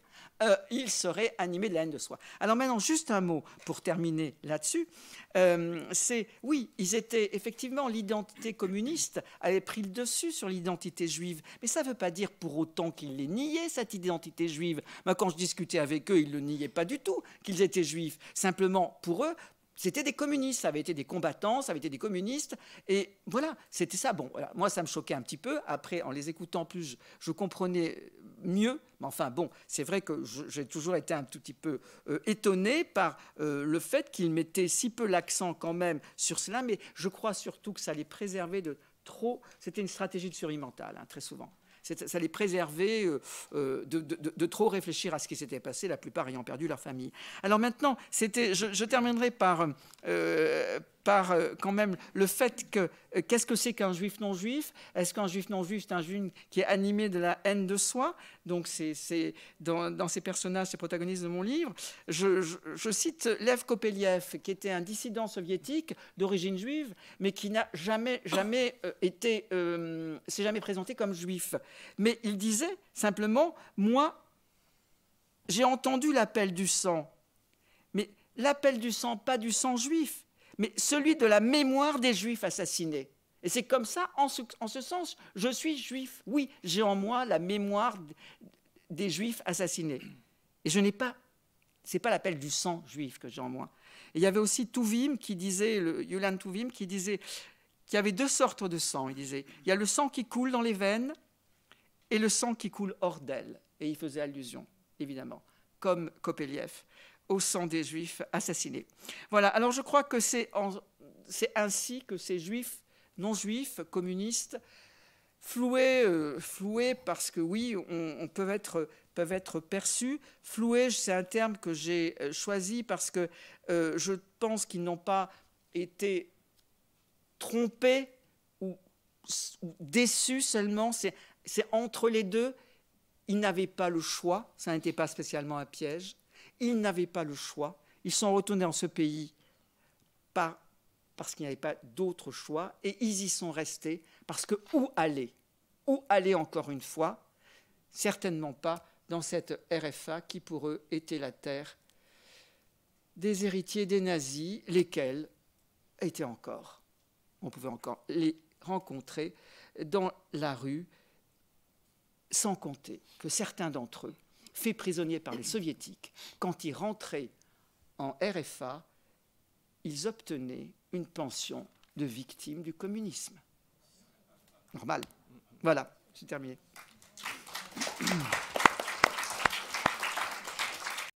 il serait animé de la haine de soi. Alors maintenant, juste un mot pour terminer là-dessus. Oui, ils étaient effectivement, l'identité communiste avait pris le dessus sur l'identité juive, mais ça ne veut pas dire pour autant qu'ils les niaient, cette identité juive. Moi, quand je discutais avec eux, ils ne le niaient pas du tout qu'ils étaient juifs. Simplement, pour eux, c'était des communistes, ça avait été des combattants, ça avait été des communistes, et voilà, c'était ça. Bon, voilà, moi, ça me choquait un petit peu. Après, en les écoutant plus, je comprenais mieux. Mais enfin, bon, c'est vrai que j'ai toujours été un tout petit peu étonné par le fait qu'ils mettaient si peu l'accent quand même sur cela, mais je crois surtout que ça les préservait de trop... C'était une stratégie de survie mentale, hein, très souvent. Ça les préservait de trop réfléchir à ce qui s'était passé, la plupart ayant perdu leur famille. Alors maintenant, je terminerai par quand même le fait que qu'est-ce que c'est qu'un juif non-juif? Est-ce qu'un juif non-juif, c'est un juif qui est animé de la haine de soi? Donc c'est dans ces personnages, ces protagonistes de mon livre. Je cite Lev Kopeliev, qui était un dissident soviétique d'origine juive, mais qui n'a jamais s'est jamais présenté comme juif. Mais il disait simplement, moi, j'ai entendu l'appel du sang, mais l'appel du sang, pas du sang juif, mais celui de la mémoire des Juifs assassinés. Et c'est comme ça, en ce sens, je suis juif. Oui, j'ai en moi la mémoire des Juifs assassinés. Et je n'ai pas, c'est pas l'appel du sang juif que j'ai en moi. Et il y avait aussi Tuvim qui disait, Yulan Tuvim qui disait qu'il y avait deux sortes de sang. Il disait, il y a le sang qui coule dans les veines et le sang qui coule hors d'elles. Et il faisait allusion, évidemment, comme Kopeliev, au sang des Juifs assassinés. Voilà, alors je crois que c'est ainsi que ces Juifs, non-Juifs, communistes, floués parce que oui, peuvent peuvent être perçus. Floués, c'est un terme que j'ai choisi parce que je pense qu'ils n'ont pas été trompés ou déçus seulement. C'est entre les deux. Ils n'avaient pas le choix, ça n'était pas spécialement un piège. Ils n'avaient pas le choix. Ils sont retournés dans ce pays parce qu'il n'y avait pas d'autre choix, et ils y sont restés parce que où aller? Où aller encore une fois? Certainement pas dans cette RFA qui pour eux était la terre des héritiers des nazis, lesquels étaient encore, on pouvait encore les rencontrer dans la rue, sans compter que certains d'entre eux, faits prisonniers par les soviétiques, quand ils rentraient en RFA, ils obtenaient une pension de victime du communisme. Normal. Voilà, c'est terminé.